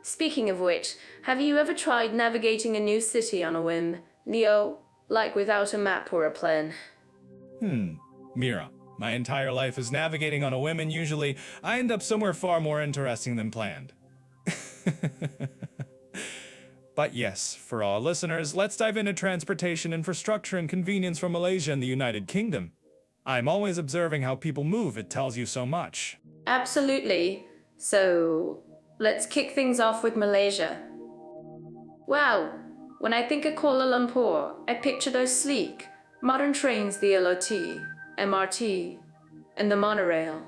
Speaker 1: Speaking of which, have you ever tried navigating a new city on a whim, Leo, like without a map or a plan?
Speaker 2: Mira, my entire life is navigating on a whim, and usually I end up somewhere far more interesting than planned. But yes, for all listeners, let's dive into transportation infrastructure and convenience for Malaysia and the United Kingdom. I'm always observing how people move, it tells you so much.
Speaker 1: Absolutely. So, let's kick things off with Malaysia. Wow, When I think of Kuala Lumpur, I picture those sleek, modern trains, the LRT, MRT, and the monorail,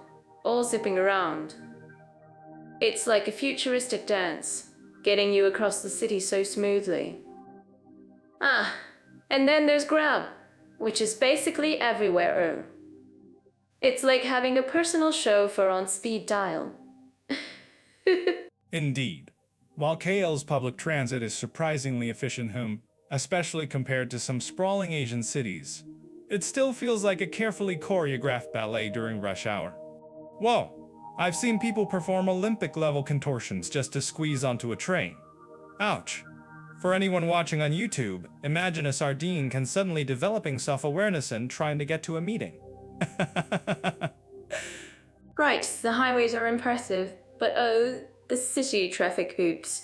Speaker 1: all zipping around. It's like a futuristic dance, getting you across the city so smoothly. Ah, and then there's Grab, which is basically everywhere. It's like having a personal chauffeur on speed dial.
Speaker 2: Indeed. While KL's public transit is surprisingly efficient, especially compared to some sprawling Asian cities, it still feels like a carefully choreographed ballet during rush hour. Whoa! I've seen people perform Olympic-level contortions just to squeeze onto a train. Ouch. For anyone watching on YouTube, imagine a sardine can suddenly developing self-awareness and trying to get to a meeting.
Speaker 1: Right, the highways are impressive, but oh, the city traffic hoops.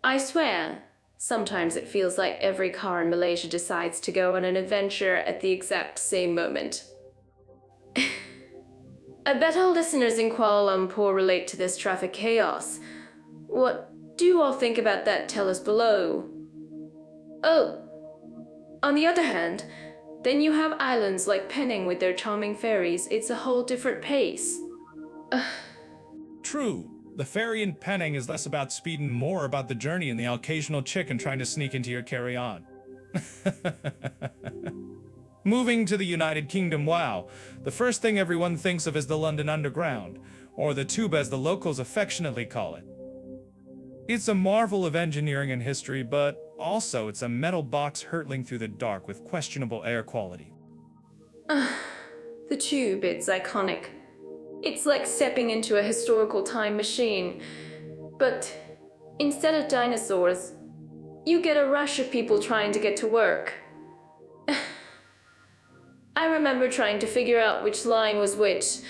Speaker 1: I swear, sometimes it feels like every car in Malaysia decides to go on an adventure at the exact same moment. I bet our listeners in Kuala Lumpur relate to this traffic chaos. What do you all think about that? Tell us below. Oh, on the other hand, then you have islands like Penang with their charming ferries. It's a whole different pace.
Speaker 2: True. The ferry in Penang is less about speed and more about the journey and the occasional chicken trying to sneak into your carry-on. Moving to the United Kingdom, wow, the first thing everyone thinks of is the London Underground, or the Tube as the locals affectionately call it. It's a marvel of engineering and history, but also it's a metal box hurtling through the dark with questionable air quality.
Speaker 1: The Tube, it's iconic. It's like stepping into a historical time machine. But instead of dinosaurs, you get a rush of people trying to get to work. I remember trying to figure out which line was which,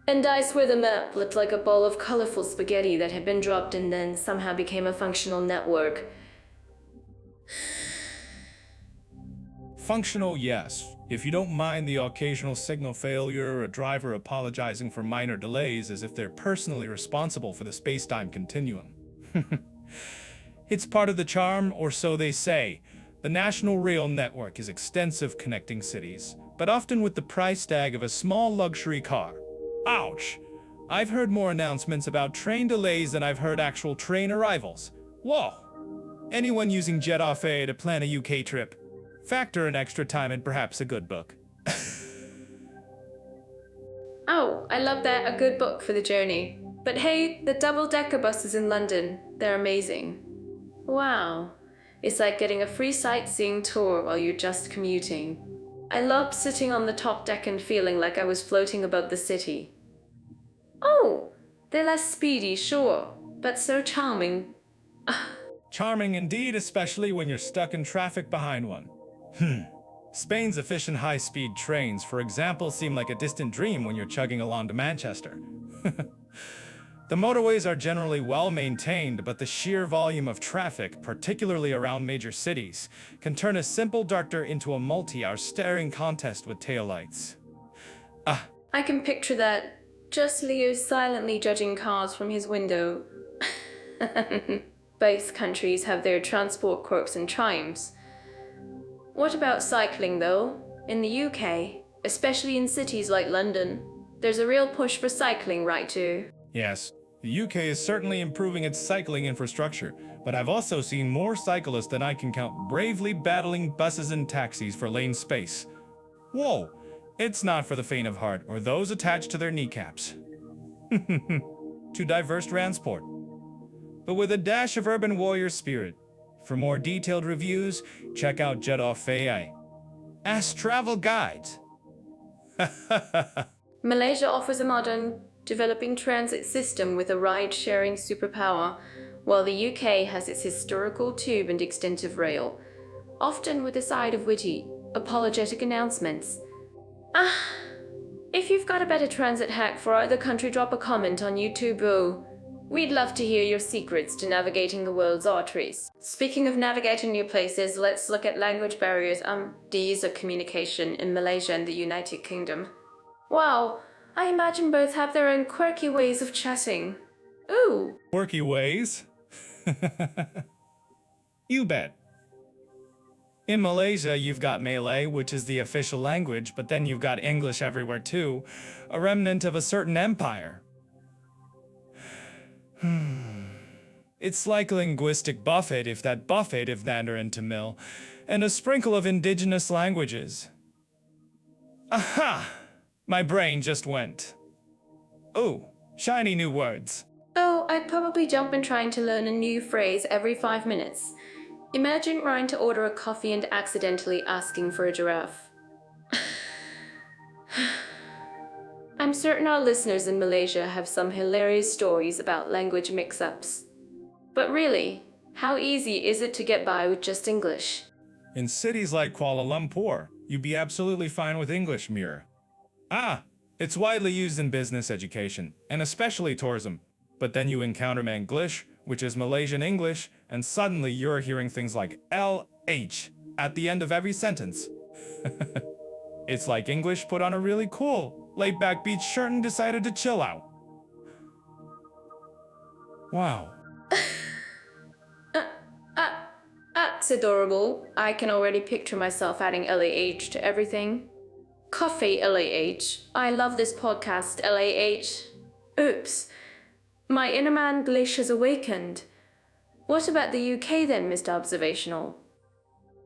Speaker 1: and I swear the map looked like a ball of colorful spaghetti that had been dropped and then somehow became a functional network.
Speaker 2: Functional, yes. If you don't mind the occasional signal failure or a driver apologizing for minor delays as if they're personally responsible for the space-time continuum. It's part of the charm, or so they say. The National Rail Network is extensive, connecting cities, but often with the price tag of a small luxury car. Ouch! I've heard more announcements about train delays than I've heard actual train arrivals. Whoa! Anyone using Jet-Off-A to plan a UK trip? Factor in extra time and perhaps a good book.
Speaker 1: Oh, I love that, a good book for the journey. But hey, the double-decker buses in London, they're amazing. Wow. It's like getting a free sightseeing tour while you're just commuting. I loved sitting on the top deck and feeling like I was floating above the city. Oh, they're less speedy, sure, but so charming.
Speaker 2: Charming indeed, especially when you're stuck in traffic behind one. Spain's efficient high-speed trains, for example, seem like a distant dream when you're chugging along to Manchester. The motorways are generally well maintained, but the sheer volume of traffic, particularly around major cities, can turn a simple darter into a multi-hour staring contest with taillights.
Speaker 1: I can picture that. Just Leo silently judging cars from his window. Both countries have their transport quirks and triumphs. What about cycling, though? In the UK, especially in cities like London, there's a real push for cycling, right, too?
Speaker 2: Yes, the UK is certainly improving its cycling infrastructure, but I've also seen more cyclists than I can count bravely battling buses and taxis for lane space. Whoa, it's not for the faint of heart or those attached to their kneecaps. Too diverse transport, but with a dash of urban warrior spirit. For more detailed reviews, check out Jet-Off-A. Ask travel guides.
Speaker 1: Malaysia offers a modern, developing transit system with a ride-sharing superpower, while the UK has its historical tube and extensive rail, often with a side of witty, apologetic announcements. If you've got a better transit hack for either country, drop a comment on YouTube. We'd love to hear your secrets to navigating the world's arteries. Speaking of navigating new places, let's look at language barriers, the ease of communication in Malaysia and the United Kingdom. Wow, I imagine both have their own quirky ways of chatting. Ooh.
Speaker 2: Quirky ways? You bet. In Malaysia, you've got Malay, which is the official language, but then you've got English everywhere too, a remnant of a certain empire. It's like a linguistic buffet if that buffet of Mandarin Tamil, and a sprinkle of indigenous languages. Aha! My brain just went. Oh, shiny new words.
Speaker 1: Oh, I'd probably jump in trying to learn a new phrase every 5 minutes. Imagine trying to order a coffee and accidentally asking for a giraffe. I'm certain our listeners in Malaysia have some hilarious stories about language mix-ups. But really, how easy is it to get by with just English?
Speaker 2: In cities like Kuala Lumpur, you'd be absolutely fine with English, Mira. It's widely used in business education, and especially tourism. But then you encounter Manglish, which is Malaysian English, and suddenly you're hearing things like LH at the end of every sentence. It's like English put on a really cool, laid-back beach shirt and decided to chill out. Wow.
Speaker 1: That's adorable. I can already picture myself adding LAH to everything. Coffee LAH. I love this podcast LAH. Oops. My inner man Glish has awakened. What about the UK then, Mr. Observational?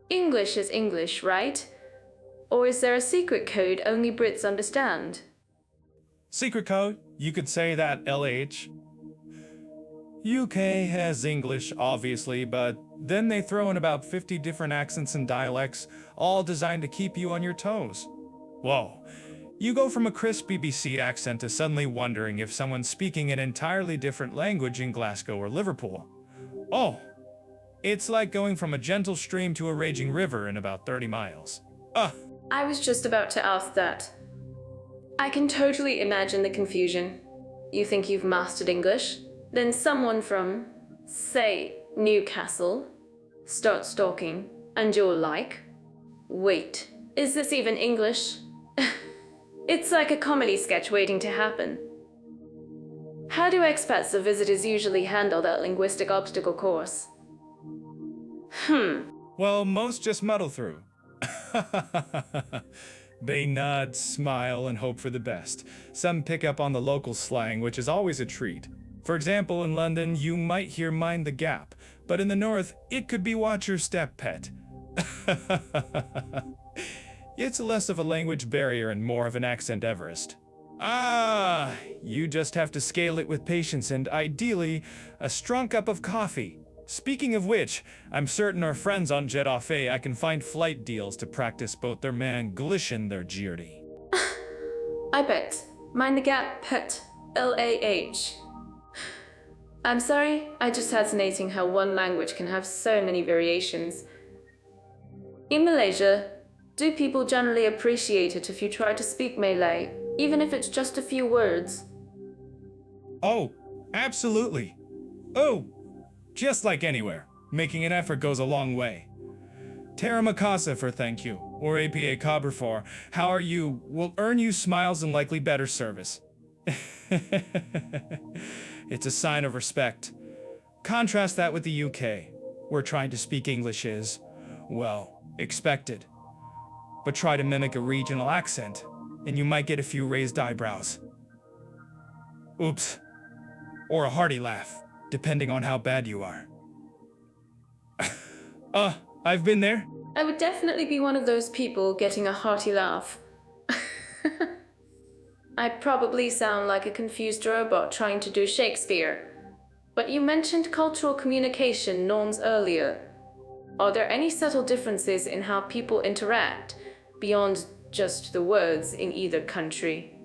Speaker 1: English is English, right? Or is there a secret code only Brits understand?
Speaker 2: Secret code? You could say that LH. UK has English, obviously, but then they throw in about 50 different accents and dialects, all designed to keep you on your toes. Whoa. You go from a crisp BBC accent to suddenly wondering if someone's speaking an entirely different language in Glasgow or Liverpool. Oh, it's like going from a gentle stream to a raging river in about 30 miles.
Speaker 1: I was just about to ask that. I can totally imagine the confusion. You think you've mastered English, then someone from, say, Newcastle, starts talking, and you're like, wait, is this even English? It's like a comedy sketch waiting to happen. How do expats or visitors usually handle that linguistic obstacle course?
Speaker 2: Well, most just muddle through. They nod, smile, and hope for the best. Some pick up on the local slang, which is always a treat. For example, in London, you might hear mind the gap, but in the north, it could be watch your step, pet. It's less of a language barrier and more of an accent Everest. You just have to scale it with patience and, ideally, a strong cup of coffee. Speaking of which, I'm certain our friends on Jet Off I can find flight deals to practice both their Manglish and their Geordie.
Speaker 1: I bet. Mind the gap, pet. LAH. I'm sorry, I just fascinating how one language can have so many variations. In Malaysia, do people generally appreciate it if you try to speak Malay, even if it's just a few words?
Speaker 2: Oh, absolutely. Oh, just like anywhere, making an effort goes a long way. Terra Makasa for thank you, or APA Cabra for how are you will earn you smiles and likely better service. It's a sign of respect. Contrast that with the UK, where trying to speak English is, well, expected. But try to mimic a regional accent, and you might get a few raised eyebrows. Oops. Or a hearty laugh, depending on how bad you are. I've been there.
Speaker 1: I would definitely be one of those people getting a hearty laugh. I probably sound like a confused robot trying to do Shakespeare. But you mentioned cultural communication norms earlier. Are there any subtle differences in how people interact, beyond just the words in either country?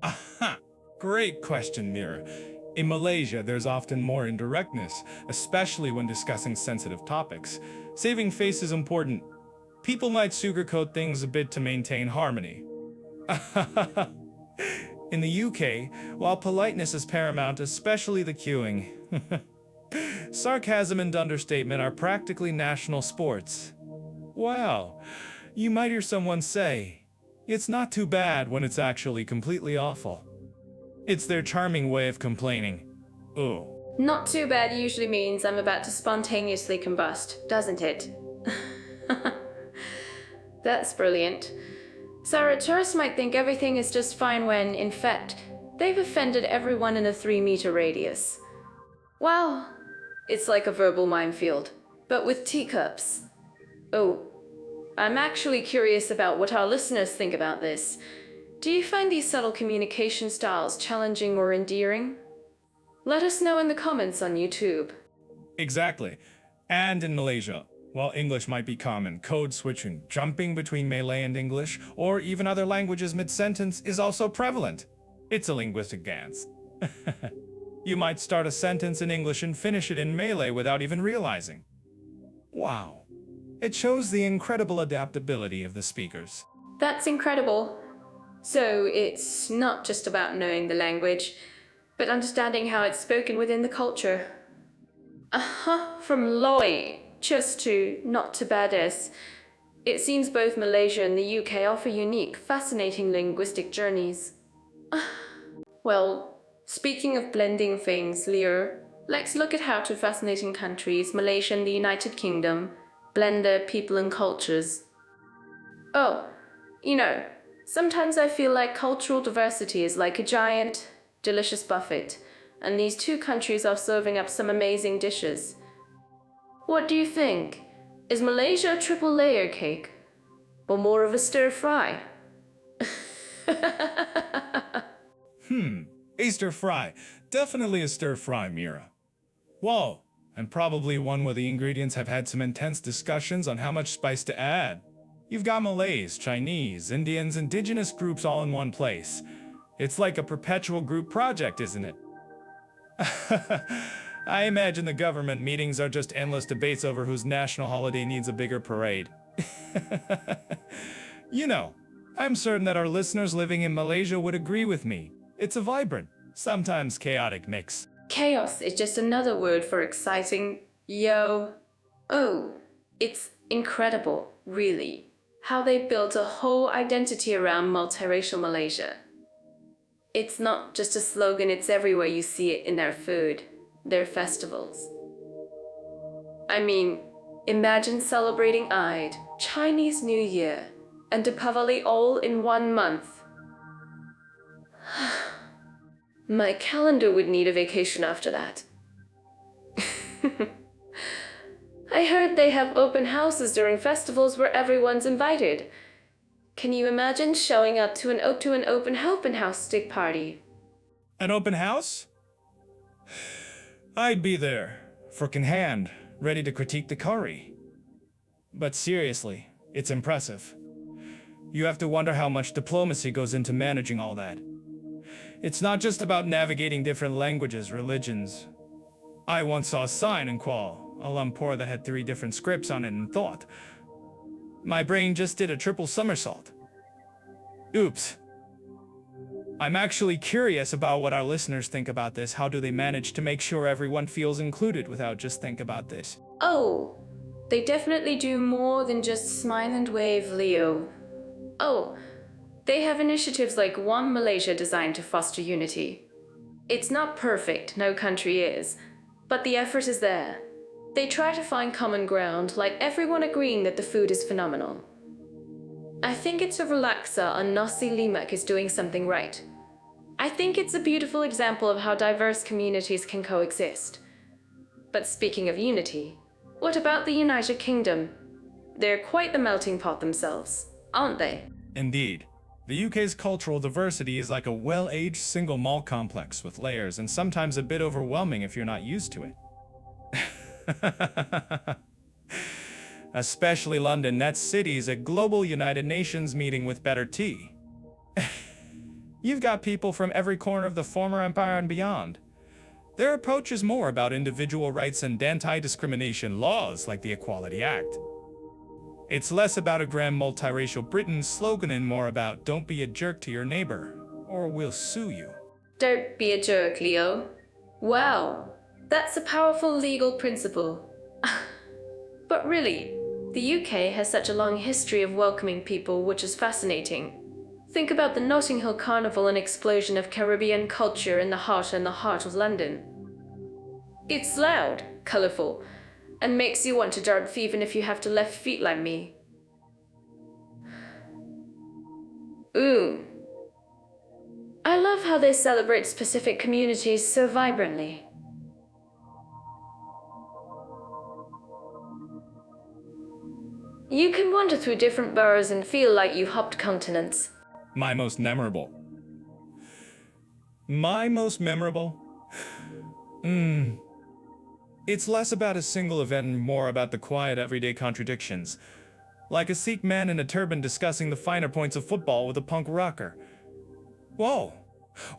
Speaker 2: Aha! Great question, Mira. In Malaysia, there's often more indirectness, especially when discussing sensitive topics. Saving face is important. People might sugarcoat things a bit to maintain harmony. In the UK, while politeness is paramount, especially the queuing, sarcasm and understatement are practically national sports. Wow, you might hear someone say, it's not too bad when it's actually completely awful. It's their charming way of complaining. Oh.
Speaker 1: Not too bad usually means I'm about to spontaneously combust, doesn't it? That's brilliant. So a tourist might think everything is just fine when, in fact, they've offended everyone in a 3-meter radius. Wow, it's like a verbal minefield, but with teacups. Oh, I'm actually curious about what our listeners think about this. Do you find these subtle communication styles challenging or endearing? Let us know in the comments on YouTube.
Speaker 2: Exactly. And in Malaysia, while English might be common, code switching, jumping between Malay and English, or even other languages mid-sentence is also prevalent. It's a linguistic dance. You might start a sentence in English and finish it in Malay without even realizing. Wow. It shows the incredible adaptability of the speakers.
Speaker 1: That's incredible. So it's not just about knowing the language, but understanding how it's spoken within the culture. From Loy, just to not to badass. It seems both Malaysia and the UK offer unique, fascinating linguistic journeys. Well, speaking of blending things, Leo, let's look at how two fascinating countries, Malaysia and the United Kingdom, blend their people and cultures. Oh, sometimes I feel like cultural diversity is like a giant, delicious buffet, and these two countries are serving up some amazing dishes. What do you think? Is Malaysia a triple layer cake? Or more of a stir fry?
Speaker 2: A stir fry. Definitely a stir fry, Mira. Whoa, and probably one where the ingredients have had some intense discussions on how much spice to add. You've got Malays, Chinese, Indians, indigenous groups all in one place. It's like a perpetual group project, isn't it? I imagine the government meetings are just endless debates over whose national holiday needs a bigger parade. I'm certain that our listeners living in Malaysia would agree with me. It's a vibrant, sometimes chaotic mix.
Speaker 1: Chaos is just another word for exciting. Yo. Oh, it's incredible, really, how they built a whole identity around multiracial Malaysia. It's not just a slogan, it's everywhere. You see it in their food, their festivals. I mean, imagine celebrating Eid, Chinese New Year, and Deepavali all in 1 month. My calendar would need a vacation after that. I heard they have open houses during festivals where everyone's invited. Can you imagine showing up to an open open house stick party?
Speaker 2: An open house? I'd be there, fork in hand, ready to critique the curry. But seriously, it's impressive. You have to wonder how much diplomacy goes into managing all that. It's not just about navigating different languages, religions. I once saw a sign in Kuala Lumpur that had 3 different scripts on it and thought, my brain just did a triple somersault. Oops. I'm actually curious about what our listeners think about this. How do they manage to make sure everyone feels included without just think about this?
Speaker 1: Oh, they definitely do more than just smile and wave, Leo. Oh, they have initiatives like One Malaysia designed to foster unity. It's not perfect, no country is, but the effort is there. They try to find common ground, like everyone agreeing that the food is phenomenal. I think it's a relaxer on Nasi Lemak is doing something right. I think it's a beautiful example of how diverse communities can coexist. But speaking of unity, what about the United Kingdom? They're quite the melting pot themselves, aren't they?
Speaker 2: Indeed. The UK's cultural diversity is like a well-aged single malt complex with layers and sometimes a bit overwhelming if you're not used to it. Especially London, that city is a global United Nations meeting with better tea. You've got people from every corner of the former empire and beyond. Their approach is more about individual rights and anti-discrimination laws like the Equality Act. It's less about a grand multiracial Britain slogan and more about don't be a jerk to your neighbor, or we'll sue you.
Speaker 1: Don't be a jerk, Leo. Wow, that's a powerful legal principle. But really, the UK has such a long history of welcoming people, which is fascinating. Think about the Notting Hill Carnival and explosion of Caribbean culture in the heart of London. It's loud, colorful, and makes you want to dart even if you have to left feet like me. Ooh. I love how they celebrate specific communities so vibrantly. You can wander through different boroughs and feel like you've hopped continents.
Speaker 2: My most memorable. My most memorable? It's less about a single event and more about the quiet everyday contradictions. Like a Sikh man in a turban discussing the finer points of football with a punk rocker. Whoa!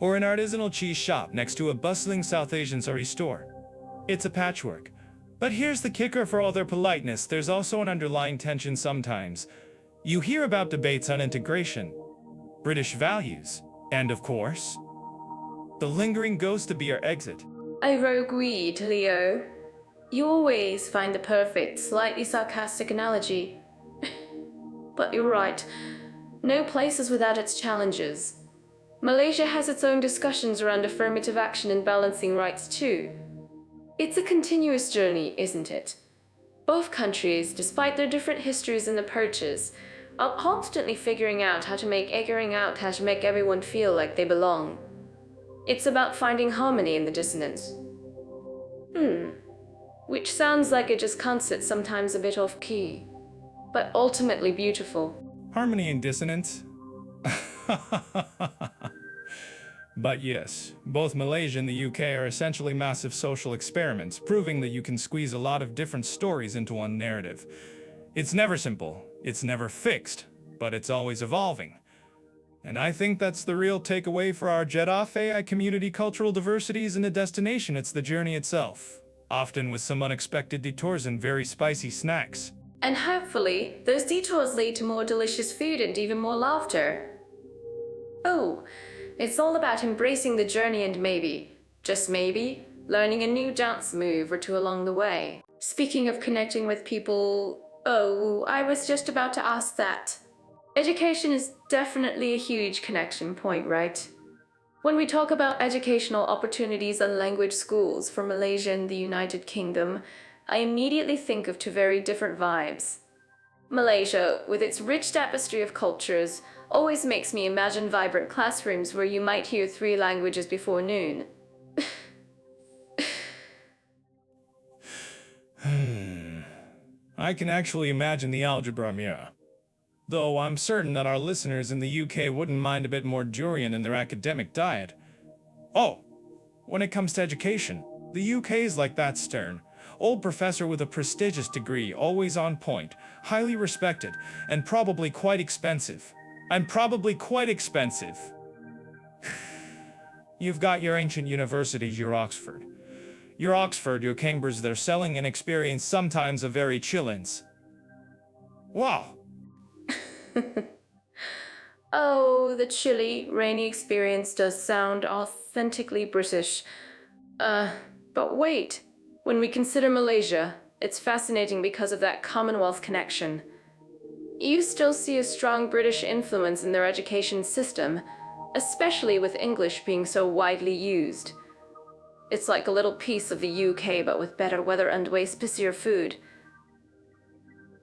Speaker 2: Or an artisanal cheese shop next to a bustling South Asian sari store. It's a patchwork. But here's the kicker: for all their politeness, there's also an underlying tension sometimes. You hear about debates on integration, British values, and of course, the lingering ghost of beer exit.
Speaker 1: I agreed, Leo. You always find the perfect, slightly sarcastic analogy. But you're right. No place is without its challenges. Malaysia has its own discussions around affirmative action and balancing rights too. It's a continuous journey, isn't it? Both countries, despite their different histories and approaches, are constantly figuring out how to make everyone feel like they belong. It's about finding harmony in the dissonance. Which sounds like it just can't sit sometimes a bit off key, but ultimately beautiful.
Speaker 2: Harmony and dissonance? But yes, both Malaysia and the UK are essentially massive social experiments, proving that you can squeeze a lot of different stories into one narrative. It's never simple, it's never fixed, but it's always evolving. And I think that's the real takeaway for our Jeddah AI community. Cultural diversity isn't a destination, it's the journey itself. Often with some unexpected detours and very spicy snacks.
Speaker 1: And hopefully, those detours lead to more delicious food and even more laughter. Oh, it's all about embracing the journey and maybe, just maybe, learning a new dance move or two along the way. Speaking of connecting with people, I was just about to ask that. Education is definitely a huge connection point, right? When we talk about educational opportunities and language schools for Malaysia and the United Kingdom, I immediately think of two very different vibes. Malaysia, with its rich tapestry of cultures, always makes me imagine vibrant classrooms where you might hear 3 languages before noon.
Speaker 2: I can actually imagine the algebra mirror. Though I'm certain that our listeners in the UK wouldn't mind a bit more durian in their academic diet. Oh, when it comes to education, the UK is like that stern, old professor with a prestigious degree, always on point, highly respected, and probably quite expensive. You've got your ancient universities, your Oxford, your Cambridge, they're selling an experience, sometimes a very chillins. Wow.
Speaker 1: Oh, the chilly, rainy experience does sound authentically British. But wait, when we consider Malaysia, it's fascinating because of that Commonwealth connection. You still see a strong British influence in their education system, especially with English being so widely used. It's like a little piece of the UK, but with better weather and way spicier food.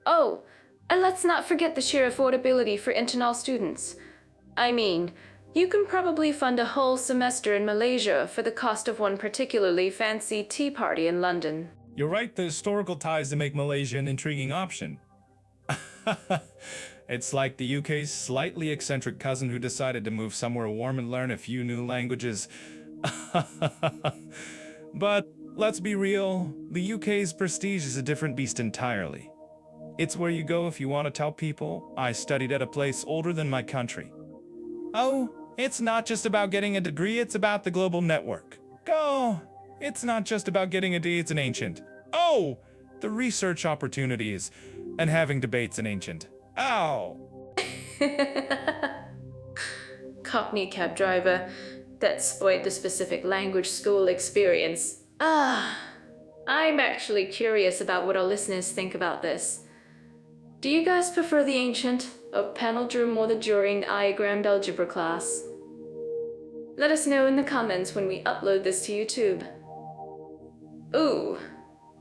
Speaker 1: Oh, and let's not forget the sheer affordability for internal students. I mean, you can probably fund a whole semester in Malaysia for the cost of one particularly fancy tea party in London.
Speaker 2: You're right, the historical ties that make Malaysia an intriguing option. It's like the UK's slightly eccentric cousin who decided to move somewhere warm and learn a few new languages. But let's be real, the UK's prestige is a different beast entirely. It's where you go if you want to tell people, I studied at a place older than my country. Oh, it's not just about getting a degree, it's about the global network. Oh, it's not just about getting a D, it's an ancient. Oh, the research opportunities and having debates in ancient. Ow!
Speaker 1: Cockney cab driver, that spoiled the specific language school experience. I'm actually curious about what our listeners think about this. Do you guys prefer the ancient, or Panel-Drew or the during diagrammed algebra class? Let us know in the comments when we upload this to YouTube. Ooh,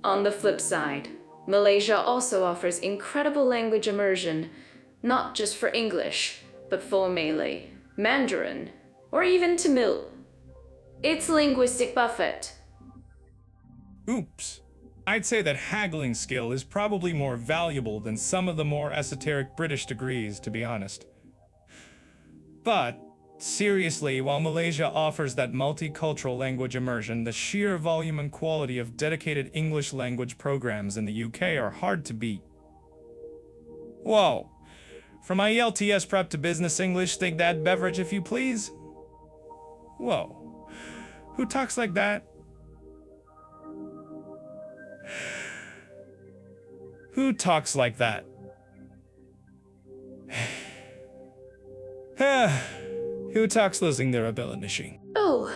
Speaker 1: on the flip side, Malaysia also offers incredible language immersion, not just for English, but for Malay, Mandarin, or even Tamil. It's linguistic buffet.
Speaker 2: Oops. I'd say that haggling skill is probably more valuable than some of the more esoteric British degrees, to be honest. But, seriously, while Malaysia offers that multicultural language immersion, the sheer volume and quality of dedicated English language programs in the UK are hard to beat. Whoa. From my ELTS prep to business English, take that beverage if you please. Whoa. Who talks like that? Who talks like that? Who talks losing their ability?
Speaker 1: Oh,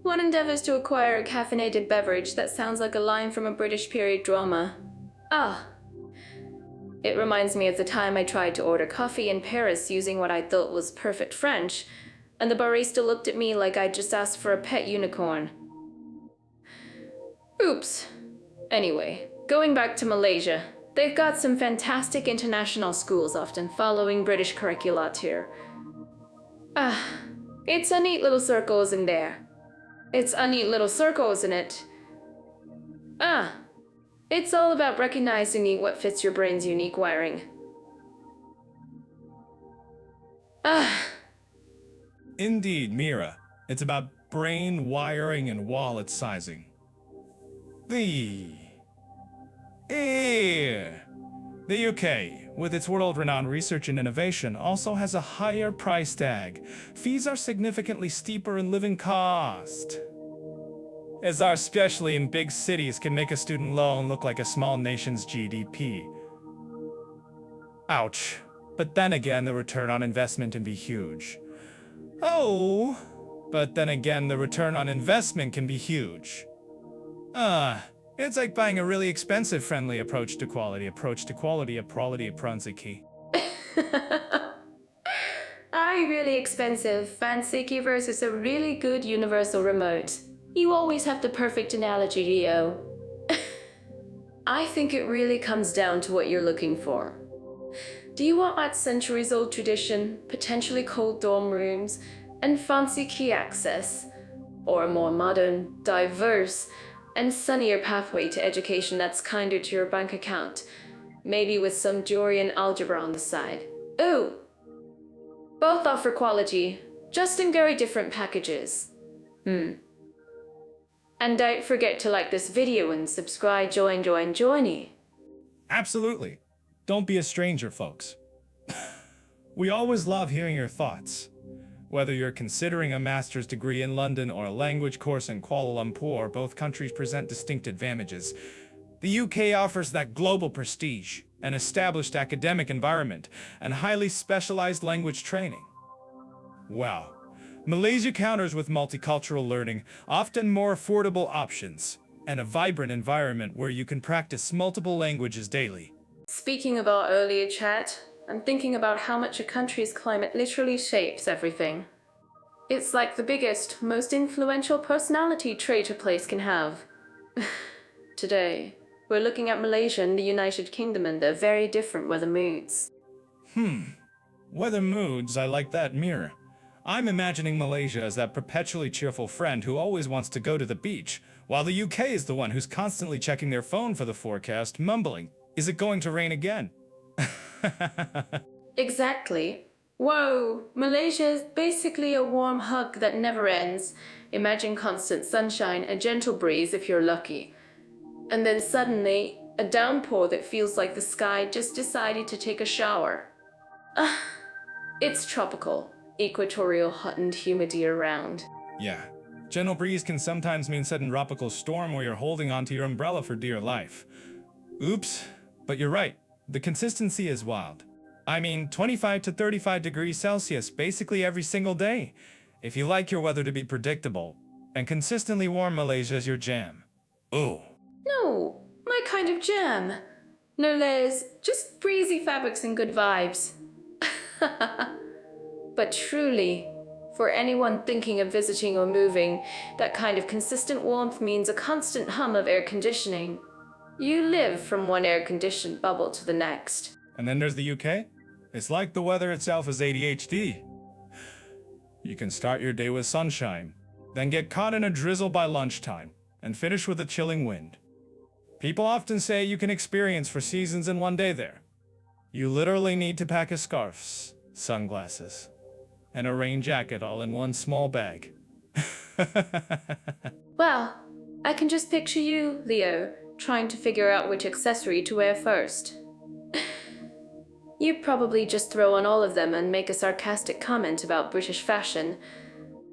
Speaker 1: one endeavors to acquire a caffeinated beverage that sounds like a line from a British period drama. Ah. It reminds me of the time I tried to order coffee in Paris using what I thought was perfect French, and the barista looked at me like I'd just asked for a pet unicorn. Oops. Anyway, going back to Malaysia, they've got some fantastic international schools often following British curricula here. It's a neat little circle, isn't there? It's a neat little circle, isn't it? It's all about recognizing what fits your brain's unique wiring.
Speaker 2: Indeed, Mira. It's about brain wiring and wallet sizing. The UK, with its world-renowned research and innovation, also has a higher price tag. Fees are significantly steeper and living cost, as our especially in big cities can make a student loan look like a small nation's GDP. Ouch. But then again, the return on investment can be huge. Oh, but then again, the return on investment can be huge. It's like buying a really expensive friendly approach to quality, a pronziki.
Speaker 1: Really expensive fancy versus a really good universal remote. You always have the perfect analogy, Rio. I think it really comes down to what you're looking for. Do you want that centuries-old tradition, potentially cold dorm rooms, and fancy key access? Or a more modern, diverse, and sunnier pathway to education that's kinder to your bank account, maybe with some Dorian algebra on the side? Ooh! Both offer quality, just in very different packages. And don't forget to like this video and subscribe, joiny.
Speaker 2: Absolutely. Don't be a stranger, folks. We always love hearing your thoughts. Whether you're considering a master's degree in London or a language course in Kuala Lumpur, both countries present distinct advantages. The UK offers that global prestige, an established academic environment, and highly specialized language training. Wow. Malaysia counters with multicultural learning, often more affordable options, and a vibrant environment where you can practice multiple languages daily.
Speaker 1: Speaking of our earlier chat, I'm thinking about how much a country's climate literally shapes everything. It's like the biggest, most influential personality trait a place can have. Today, we're looking at Malaysia and the United Kingdom and their very different weather moods.
Speaker 2: Weather moods, I like that, Mira. I'm imagining Malaysia as that perpetually cheerful friend who always wants to go to the beach, while the UK is the one who's constantly checking their phone for the forecast, mumbling, "Is it going to rain again?"
Speaker 1: Exactly. Whoa, Malaysia is basically a warm hug that never ends. Imagine constant sunshine, a gentle breeze if you're lucky. And then suddenly, a downpour that feels like the sky just decided to take a shower. It's tropical, equatorial hot and humid year-round.
Speaker 2: Yeah. Gentle breeze can sometimes mean sudden tropical storm where you're holding onto your umbrella for dear life. Oops, but you're right. The consistency is wild. I mean, 25 to 35 degrees Celsius basically every single day. If you like your weather to be predictable and consistently warm, Malaysia's your jam. Ooh.
Speaker 1: No, my kind of jam. No layers, just breezy fabrics and good vibes. But truly, For anyone thinking of visiting or moving, that kind of consistent warmth means a constant hum of air conditioning. You live from one air-conditioned bubble to the next.
Speaker 2: And then there's the UK. It's like the weather itself is ADHD. You can start your day with sunshine, then get caught in a drizzle by lunchtime, and finish with a chilling wind. People often say you can experience 4 seasons in one day there. You literally need to pack a scarf, sunglasses, and a rain jacket all in one small bag.
Speaker 1: Well, I can just picture you, Leo, trying to figure out which accessory to wear first. You'd probably just throw on all of them and make a sarcastic comment about British fashion.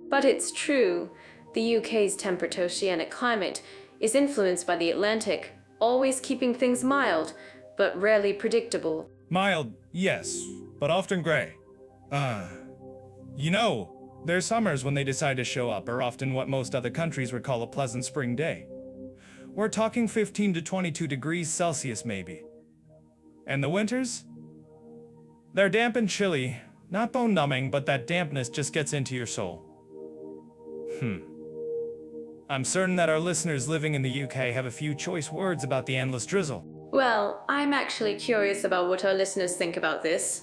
Speaker 1: But it's true, the UK's temperate oceanic climate is influenced by the Atlantic, always keeping things mild, but rarely predictable.
Speaker 2: Mild, yes, but often gray. Their summers when they decide to show up are often what most other countries would call a pleasant spring day. We're talking 15 to 22 degrees Celsius maybe. And the winters? They're damp and chilly, not bone-numbing, but that dampness just gets into your soul. I'm certain that our listeners living in the UK have a few choice words about the endless drizzle.
Speaker 1: Well, I'm actually curious about what our listeners think about this.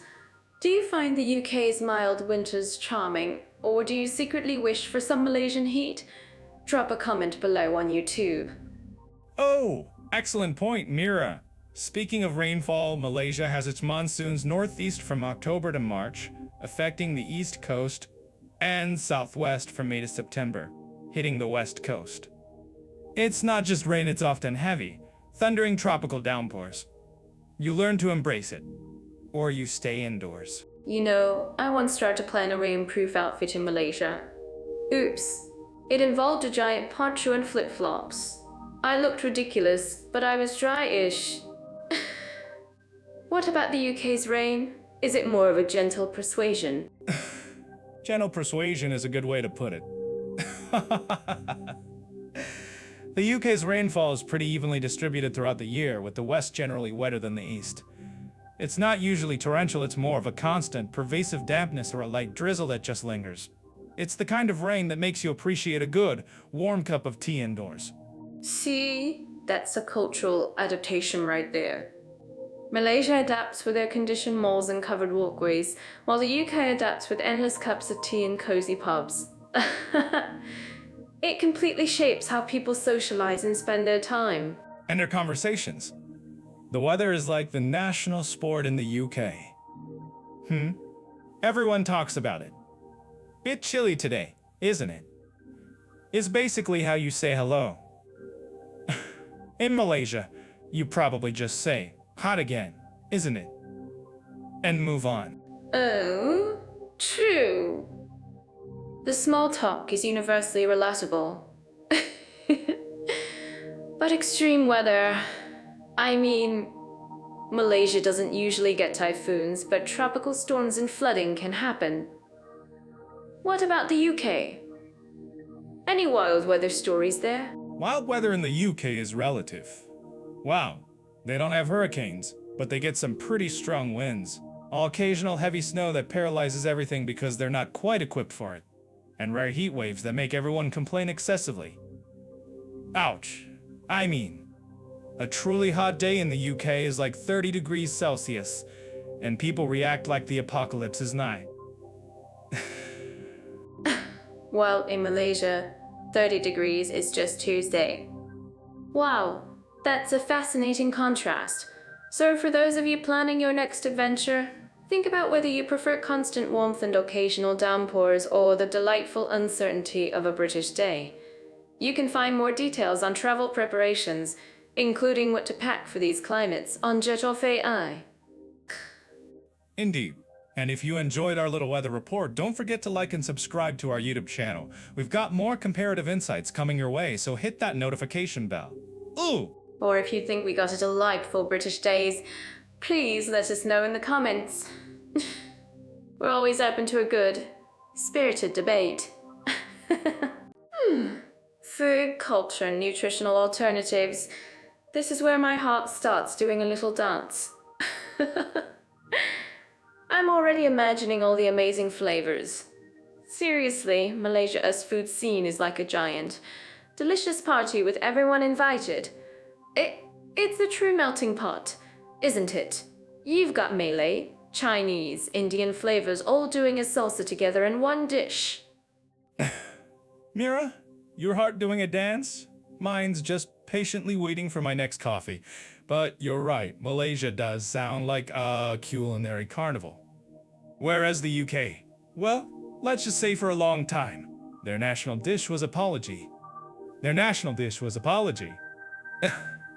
Speaker 1: Do you find the UK's mild winters charming, or do you secretly wish for some Malaysian heat? Drop a comment below on YouTube.
Speaker 2: Oh, excellent point, Mira. Speaking of rainfall, Malaysia has its monsoons northeast from October to March, affecting the east coast, and southwest from May to September, hitting the west coast. It's not just rain, it's often heavy, thundering tropical downpours. You learn to embrace it, or you stay indoors.
Speaker 1: You know, I once tried to plan a rainproof outfit in Malaysia. Oops. It involved a giant poncho and flip-flops. I looked ridiculous, but I was dry-ish. What about the UK's rain? Is it more of a gentle persuasion?
Speaker 2: Gentle persuasion is a good way to put it. The UK's rainfall is pretty evenly distributed throughout the year, with the west generally wetter than the east. It's not usually torrential, it's more of a constant, pervasive dampness or a light drizzle that just lingers. It's the kind of rain that makes you appreciate a good, warm cup of tea indoors.
Speaker 1: See, that's a cultural adaptation right there. Malaysia adapts with air-conditioned malls and covered walkways, while the UK adapts with endless cups of tea and cozy pubs. It completely shapes how people socialize and spend their time.
Speaker 2: And their conversations. The weather is like the national sport in the UK. Everyone talks about it. Bit chilly today, isn't it? It's basically how you say hello. In Malaysia, you probably just say, hot again, isn't it? And move on.
Speaker 1: Oh, true. The small talk is universally relatable. But extreme weather... I mean, Malaysia doesn't usually get typhoons, but tropical storms and flooding can happen. What about the UK? Any wild weather stories there?
Speaker 2: Wild weather in the UK is relative. Wow, they don't have hurricanes, but they get some pretty strong winds. Occasional heavy snow that paralyzes everything because they're not quite equipped for it. And rare heat waves that make everyone complain excessively. Ouch. I mean, a truly hot day in the UK is like 30 degrees Celsius, and people react like the apocalypse is nigh.
Speaker 1: While in Malaysia, 30 degrees is just Tuesday. Wow, that's a fascinating contrast. So for those of you planning your next adventure, think about whether you prefer constant warmth and occasional downpours or the delightful uncertainty of a British day. You can find more details on travel preparations, including what to pack for these climates, on Jet Off AI.
Speaker 2: Indeed. And if you enjoyed our little weather report, don't forget to like and subscribe to our YouTube channel. We've got more comparative insights coming your way, so hit that notification bell. Ooh!
Speaker 1: Or if you think we got a delightful British days, please let us know in the comments. We're always open to a good, spirited debate. Food, culture, and nutritional alternatives. This is where my heart starts doing a little dance. I'm already imagining all the amazing flavors. Seriously, Malaysia's food scene is like a giant, delicious party with everyone invited. It's a true melting pot, isn't it? You've got Malay, Chinese, Indian flavors all doing a salsa together in one dish.
Speaker 2: Mira, your heart doing a dance? Mine's just patiently waiting for my next coffee. But you're right, Malaysia does sound like a culinary carnival. Whereas the UK, well, let's just say for a long time, their national dish was apology. Their national dish was apology.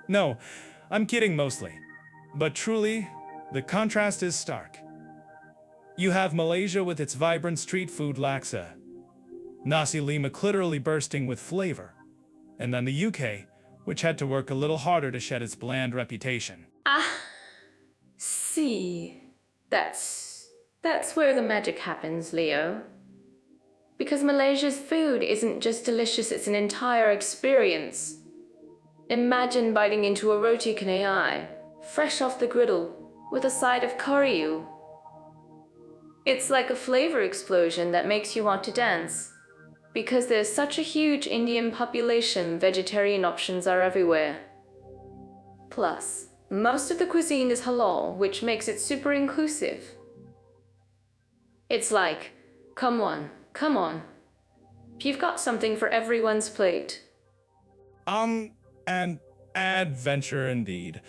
Speaker 2: No, I'm kidding mostly. But truly, the contrast is stark. You have Malaysia with its vibrant street food laksa, nasi lemak literally bursting with flavor, and then the UK, which had to work a little harder to shed its bland reputation.
Speaker 1: See, that's where the magic happens, Leo. Because Malaysia's food isn't just delicious, it's an entire experience. Imagine biting into a roti canai, fresh off the griddle, with a side of curry. It's like a flavor explosion that makes you want to dance. Because there's such a huge Indian population, vegetarian options are everywhere. Plus, most of the cuisine is halal, which makes it super inclusive. It's like, come on. You've got something for everyone's plate.
Speaker 2: An adventure indeed.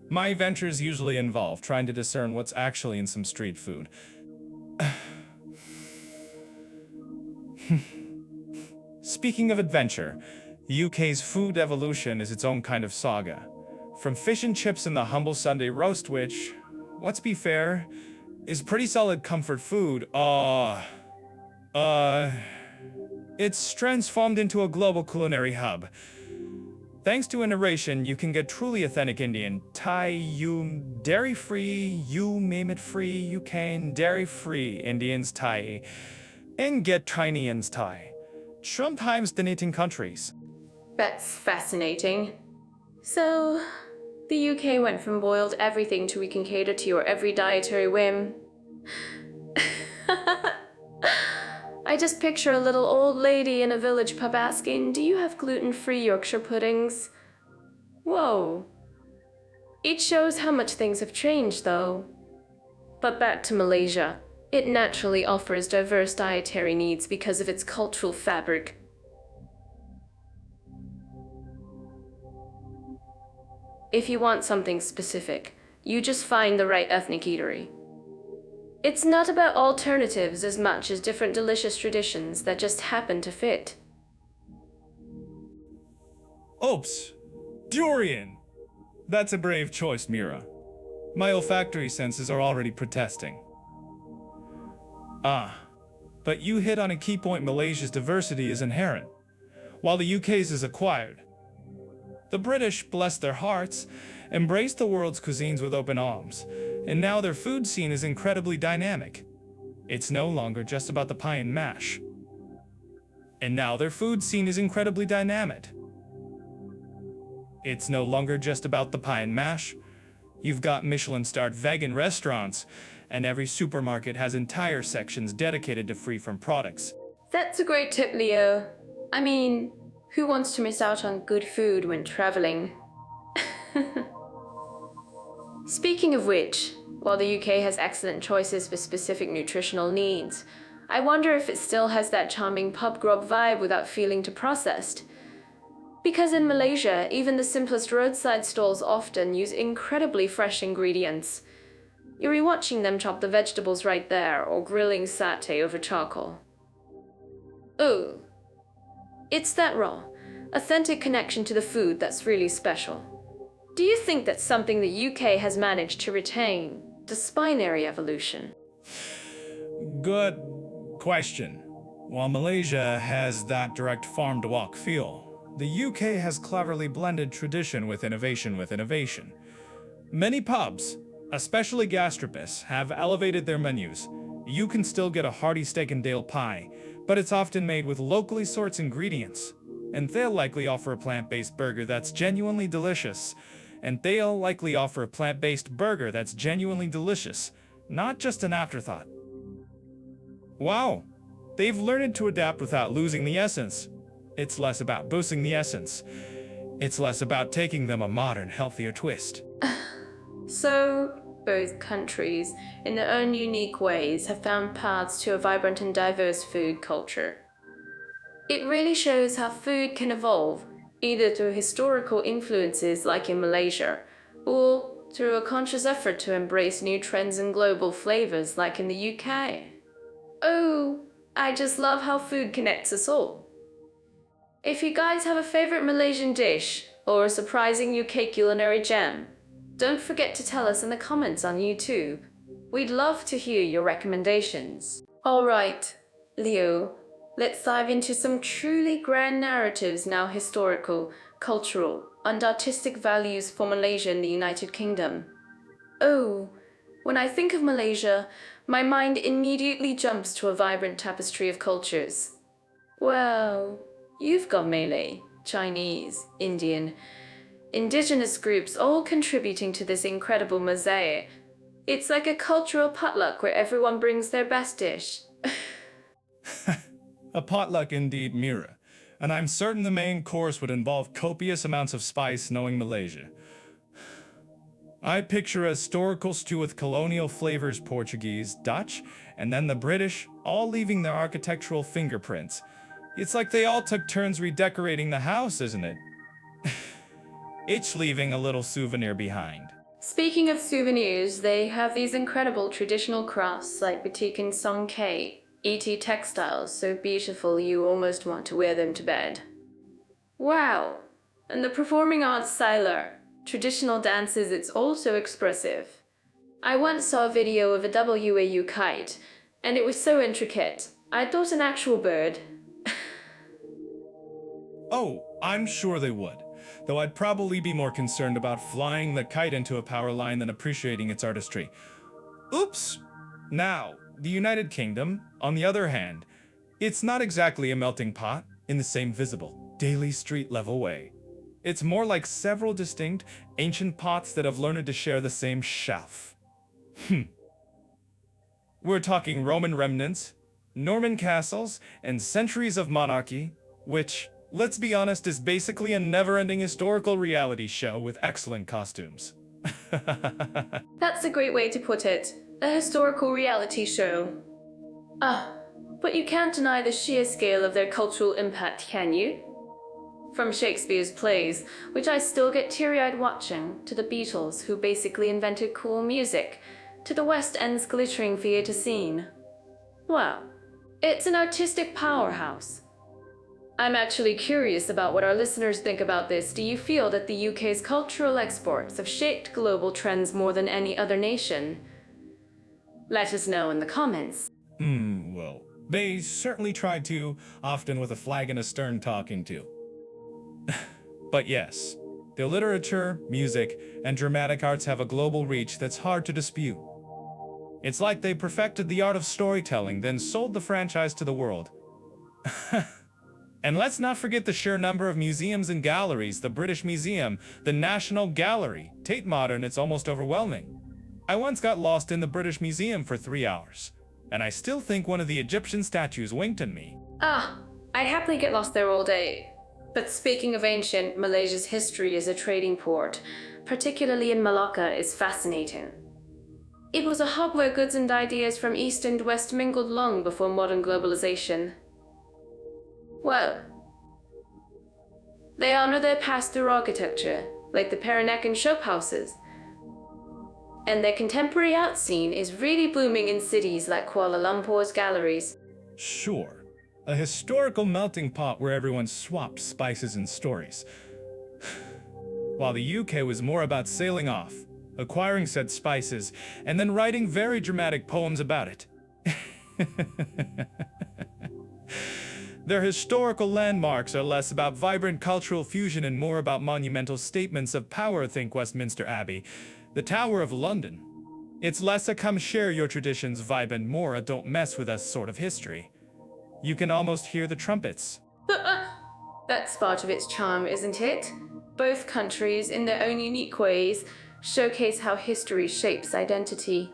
Speaker 2: My ventures usually involve trying to discern what's actually in some street food. Speaking of adventure, the UK's food evolution is its own kind of saga. From fish and chips and the humble Sunday roast, which, let's be fair, is pretty solid comfort food, it's transformed into a global culinary hub. Thanks to innovation, you can get truly authentic Indian, Thai, you dairy-free, you name it free, you can dairy-free Indians Thai, and get Chinese Thai. Sometimes donating countries.
Speaker 1: That's fascinating. So, the UK went from boiled everything to we can cater to your every dietary whim. I just picture a little old lady in a village pub asking, "Do you have gluten-free Yorkshire puddings?" Whoa. It shows how much things have changed, though. But back to Malaysia. It naturally offers diverse dietary needs because of its cultural fabric. If you want something specific, you just find the right ethnic eatery. It's not about alternatives as much as different delicious traditions that just happen to fit.
Speaker 2: Oops, durian! That's a brave choice, Mira. My olfactory senses are already protesting. But you hit on a key point. Malaysia's diversity is inherent, while the UK's is acquired. The British, bless their hearts, embraced the world's cuisines with open arms, and now their food scene is incredibly dynamic. It's no longer just about the pie and mash. And now their food scene is incredibly dynamic. It's no longer just about the pie and mash. You've got Michelin-starred vegan restaurants, and every supermarket has entire sections dedicated to free-from products.
Speaker 1: That's a great tip, Leo. I mean, who wants to miss out on good food when traveling? Speaking of which, while the UK has excellent choices for specific nutritional needs, I wonder if it still has that charming pub grub vibe without feeling too processed. Because in Malaysia, even the simplest roadside stalls often use incredibly fresh ingredients. You're rewatching them chop the vegetables right there, or grilling satay over charcoal. Ooh. It's that raw, authentic connection to the food that's really special. Do you think that's something the UK has managed to retain, despite binary evolution?
Speaker 2: Good question. While Malaysia has that direct farm-to-walk feel, the UK has cleverly blended tradition with innovation. Many pubs, especially gastropubs, have elevated their menus. You can still get a hearty steak and dale pie, but it's often made with locally sourced ingredients. And they'll likely offer a plant-based burger that's genuinely delicious. Not just an afterthought. Wow, They've learned to adapt without losing the essence. It's less about boosting the essence. It's less about taking them a modern, healthier twist.
Speaker 1: So, both countries, in their own unique ways, have found paths to a vibrant and diverse food culture. It really shows how food can evolve, either through historical influences like in Malaysia, or through a conscious effort to embrace new trends and global flavors like in the UK. Oh, I just love how food connects us all. If you guys have a favorite Malaysian dish or a surprising UK culinary gem, don't forget to tell us in the comments on YouTube. We'd love to hear your recommendations. Alright, Leo, let's dive into some truly grand narratives now historical, cultural, and artistic values for Malaysia and the United Kingdom. Oh, when I think of Malaysia, my mind immediately jumps to a vibrant tapestry of cultures. Well, you've got Malay, Chinese, Indian, indigenous groups all contributing to this incredible mosaic. It's like a cultural potluck where everyone brings their best dish.
Speaker 2: A potluck indeed, Mira. And I'm certain the main course would involve copious amounts of spice knowing Malaysia. I picture a historical stew with colonial flavors, Portuguese, Dutch, and then the British, all leaving their architectural fingerprints. It's like they all took turns redecorating the house, isn't it? Each leaving a little souvenir behind.
Speaker 1: Speaking of souvenirs, they have these incredible traditional crafts like batik and songke, ET textiles, so beautiful you almost want to wear them to bed. Wow! And the performing arts Siler, traditional dances, it's also expressive. I once saw a video of a WAU kite, and it was so intricate, I thought an actual bird.
Speaker 2: Oh, I'm sure they would. Though I'd probably be more concerned about flying the kite into a power line than appreciating its artistry. Oops! Now, the United Kingdom, on the other hand, it's not exactly a melting pot in the same visible, daily street-level way. It's more like several distinct, ancient pots that have learned to share the same shelf. We're talking Roman remnants, Norman castles, and centuries of monarchy, which, let's be honest, is basically a never-ending historical reality show with excellent costumes.
Speaker 1: That's a great way to put it. A historical reality show. But you can't deny the sheer scale of their cultural impact, can you? From Shakespeare's plays, which I still get teary-eyed watching, to the Beatles, who basically invented cool music, to the West End's glittering theatre scene. Well, it's an artistic powerhouse. I'm actually curious about what our listeners think about this. Do you feel that the UK's cultural exports have shaped global trends more than any other nation? Let us know in the comments.
Speaker 2: Well, they certainly tried to, often with a flag and a stern talking to. But yes, their literature, music, and dramatic arts have a global reach that's hard to dispute. It's like they perfected the art of storytelling, then sold the franchise to the world. And let's not forget the sheer number of museums and galleries, the British Museum, the National Gallery, Tate Modern, it's almost overwhelming. I once got lost in the British Museum for 3 hours, and I still think one of the Egyptian statues winked at me.
Speaker 1: I'd happily get lost there all day. But speaking of ancient, Malaysia's history as a trading port, particularly in Malacca, is fascinating. It was a hub where goods and ideas from East and West mingled long before modern globalization. Well, they honor their past through architecture, like the Peranakan shop houses. And their contemporary art scene is really blooming in cities like Kuala Lumpur's galleries.
Speaker 2: Sure, a historical melting pot where everyone swapped spices and stories. While the UK was more about sailing off, acquiring said spices, and then writing very dramatic poems about it. Their historical landmarks are less about vibrant cultural fusion and more about monumental statements of power. Think Westminster Abbey, the Tower of London. It's less a come share your traditions vibe and more a don't mess with us sort of history. You can almost hear the trumpets.
Speaker 1: That's part of its charm, isn't it? Both countries, in their own unique ways, showcase how history shapes identity.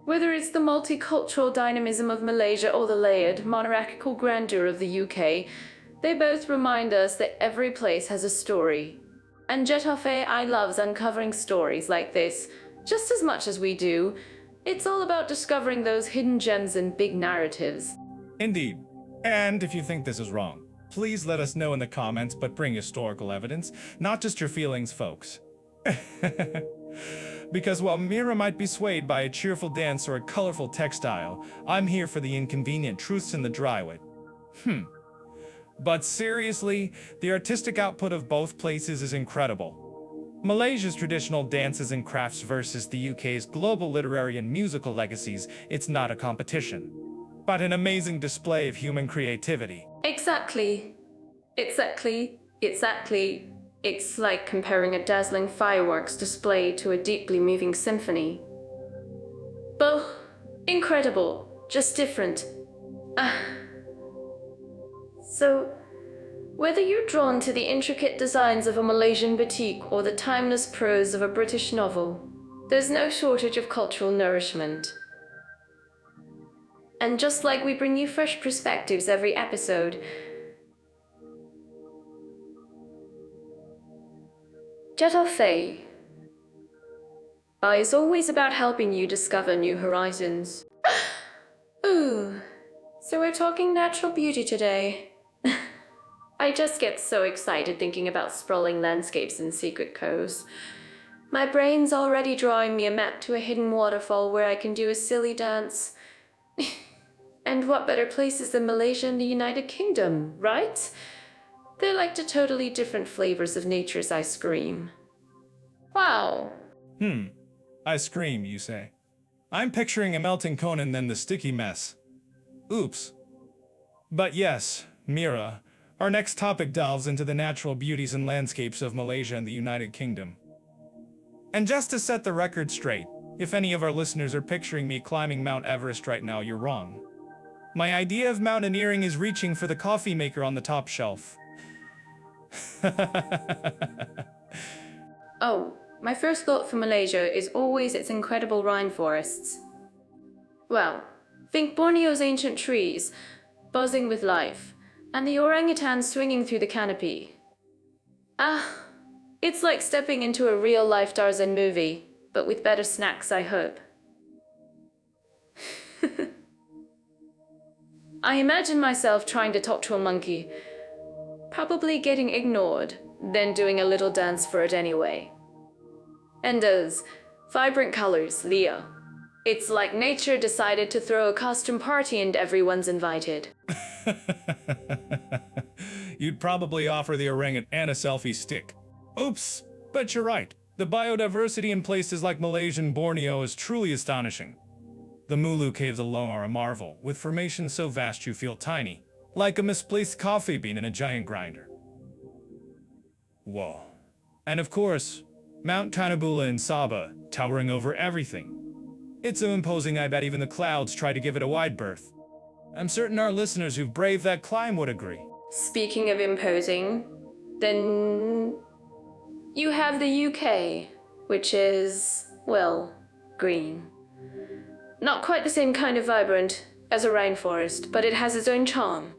Speaker 1: Whether it's the multicultural dynamism of Malaysia or the layered, monarchical grandeur of the UK, they both remind us that every place has a story. And Getafe I loves uncovering stories like this, just as much as we do. It's all about discovering those hidden gems and big narratives.
Speaker 2: Indeed. And if you think this is wrong, please let us know in the comments, but bring historical evidence, not just your feelings, folks. Because while Mira might be swayed by a cheerful dance or a colorful textile, I'm here for the inconvenient truths and the dry wit. But seriously, the artistic output of both places is incredible. Malaysia's traditional dances and crafts versus the UK's global literary and musical legacies, it's not a competition, but an amazing display of human creativity.
Speaker 1: Exactly. It's like comparing a dazzling fireworks display to a deeply moving symphony. Both incredible, just different. So, whether you're drawn to the intricate designs of a Malaysian batik or the timeless prose of a British novel, there's no shortage of cultural nourishment. And just like we bring you fresh perspectives every episode, Getafe is always about helping you discover new horizons. Ooh, so we're talking natural beauty today. I just get so excited thinking about sprawling landscapes and secret coves. My brain's already drawing me a map to a hidden waterfall where I can do a silly dance. And what better places than Malaysia and the United Kingdom, right? They're like the totally different flavors of nature's ice cream. Wow.
Speaker 2: Ice cream, you say? I'm picturing a melting cone and then the sticky mess. Oops. But yes, Mira, our next topic delves into the natural beauties and landscapes of Malaysia and the United Kingdom. And just to set the record straight, if any of our listeners are picturing me climbing Mount Everest right now, you're wrong. My idea of mountaineering is reaching for the coffee maker on the top shelf.
Speaker 1: Oh, my first thought for Malaysia is always its incredible rainforests. Well, think Borneo's ancient trees, buzzing with life, and the orangutans swinging through the canopy. It's like stepping into a real-life Tarzan movie, but with better snacks, I hope. I imagine myself trying to talk to a monkey, probably getting ignored, then doing a little dance for it anyway. And those vibrant colors, Leo. It's like nature decided to throw a costume party and everyone's invited.
Speaker 2: You'd probably offer the orangutan a selfie stick. Oops, but you're right. The biodiversity in places like Malaysia and Borneo is truly astonishing. The Mulu Caves alone are a marvel, with formations so vast you feel tiny, like a misplaced coffee bean in a giant grinder. Whoa. And of course, Mount Tanabula in Sabah, towering over everything. It's so imposing I bet even the clouds try to give it a wide berth. I'm certain our listeners who've braved that climb would agree.
Speaker 1: Speaking of imposing, then you have the UK, which is, well, green. Not quite the same kind of vibrant as a rainforest, but it has its own charm.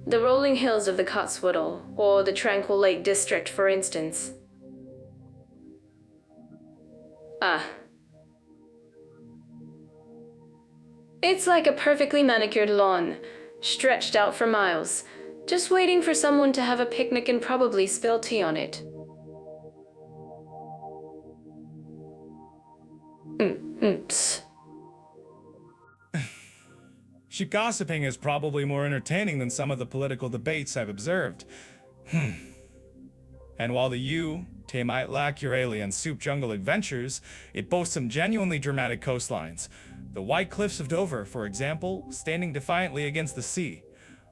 Speaker 1: The rolling hills of the Cotswold, or the tranquil Lake District, for instance. It's like a perfectly manicured lawn, stretched out for miles, just waiting for someone to have a picnic and probably spill tea on it. Oops.
Speaker 2: Gossiping is probably more entertaining than some of the political debates I've observed. And while the UK might lack your alien soup jungle adventures, it boasts some genuinely dramatic coastlines. The white cliffs of Dover, for example, standing defiantly against the sea.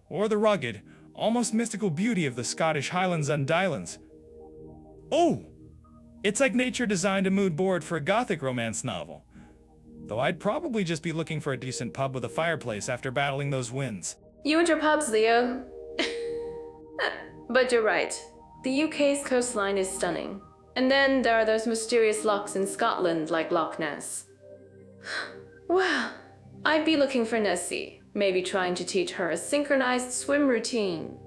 Speaker 2: Or the rugged, almost mystical beauty of the Scottish Highlands and Islands. Oh! It's like nature designed a mood board for a gothic romance novel. Though I'd probably just be looking for a decent pub with a fireplace after battling those winds.
Speaker 1: You and your pubs, Leo. But you're right. The UK's coastline is stunning. And then there are those mysterious lochs in Scotland, like Loch Ness. Well, I'd be looking for Nessie, maybe trying to teach her a synchronized swim routine.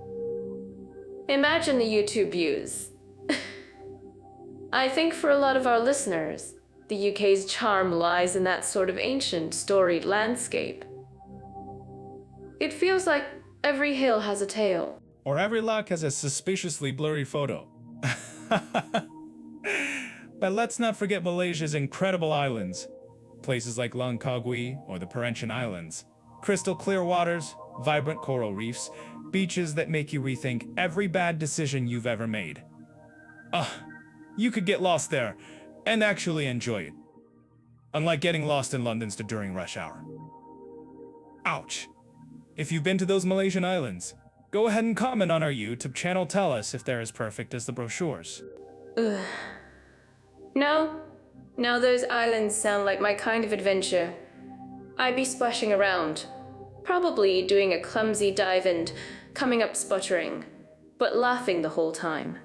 Speaker 1: Imagine the YouTube views. I think for a lot of our listeners, the UK's charm lies in that sort of ancient, storied landscape. It feels like every hill has a tale.
Speaker 2: Or every loch has a suspiciously blurry photo. But let's not forget Malaysia's incredible islands. Places like Langkawi or the Perhentian Islands. Crystal clear waters, vibrant coral reefs, beaches that make you rethink every bad decision you've ever made. You could get lost there and actually enjoy it. Unlike getting lost in London's during rush hour. Ouch. If you've been to those Malaysian islands, go ahead and comment on our YouTube channel. Tell us if they're as perfect as the brochures.
Speaker 1: Ugh. No, those islands sound like my kind of adventure. I'd be splashing around, probably doing a clumsy dive and coming up sputtering, but laughing the whole time.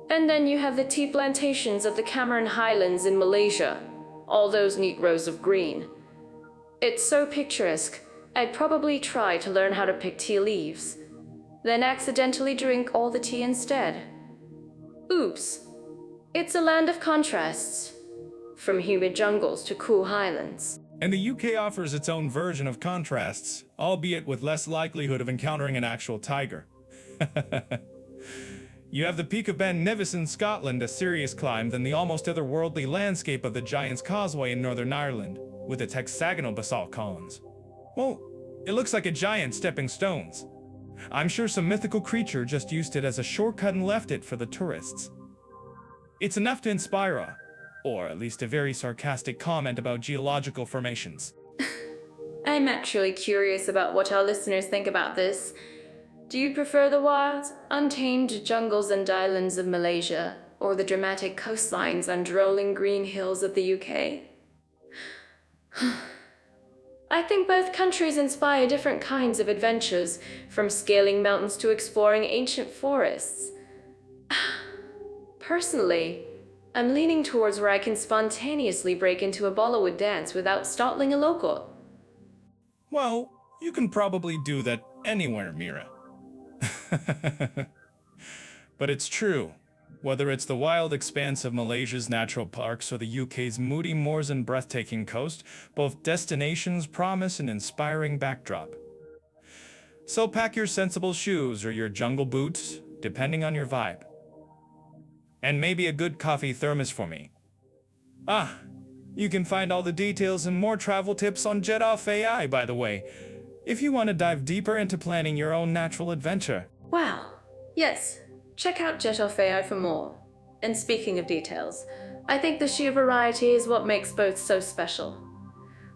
Speaker 1: And then you have the tea plantations of the Cameron Highlands in Malaysia, all those neat rows of green. It's so picturesque, I'd probably try to learn how to pick tea leaves, then accidentally drink all the tea instead. Oops. It's a land of contrasts, from humid jungles to cool highlands.
Speaker 2: And the UK offers its own version of contrasts, albeit with less likelihood of encountering an actual tiger. You have the peak of Ben Nevis in Scotland, a serious climb, than the almost otherworldly landscape of the Giant's Causeway in Northern Ireland, with its hexagonal basalt columns. Well, it looks like a giant stepping stones. I'm sure some mythical creature just used it as a shortcut and left it for the tourists. It's enough to inspire or at least a very sarcastic comment about geological formations.
Speaker 1: I'm actually curious about what our listeners think about this. Do you prefer the wild, untamed jungles and islands of Malaysia, or the dramatic coastlines and rolling green hills of the UK? I think both countries inspire different kinds of adventures, from scaling mountains to exploring ancient forests. Personally, I'm leaning towards where I can spontaneously break into a Bollywood dance without startling a local.
Speaker 2: Well, you can probably do that anywhere, Mira. But it's true. Whether it's the wild expanse of Malaysia's natural parks or the UK's moody moors and breathtaking coast, both destinations promise an inspiring backdrop. So pack your sensible shoes or your jungle boots, depending on your vibe. And maybe a good coffee thermos for me. You can find all the details and more travel tips on Jet Off AI, by the way, if you want to dive deeper into planning your own natural adventure.
Speaker 1: Wow. Yes. Check out Jet Off AI for more. And speaking of details, I think the sheer variety is what makes both so special.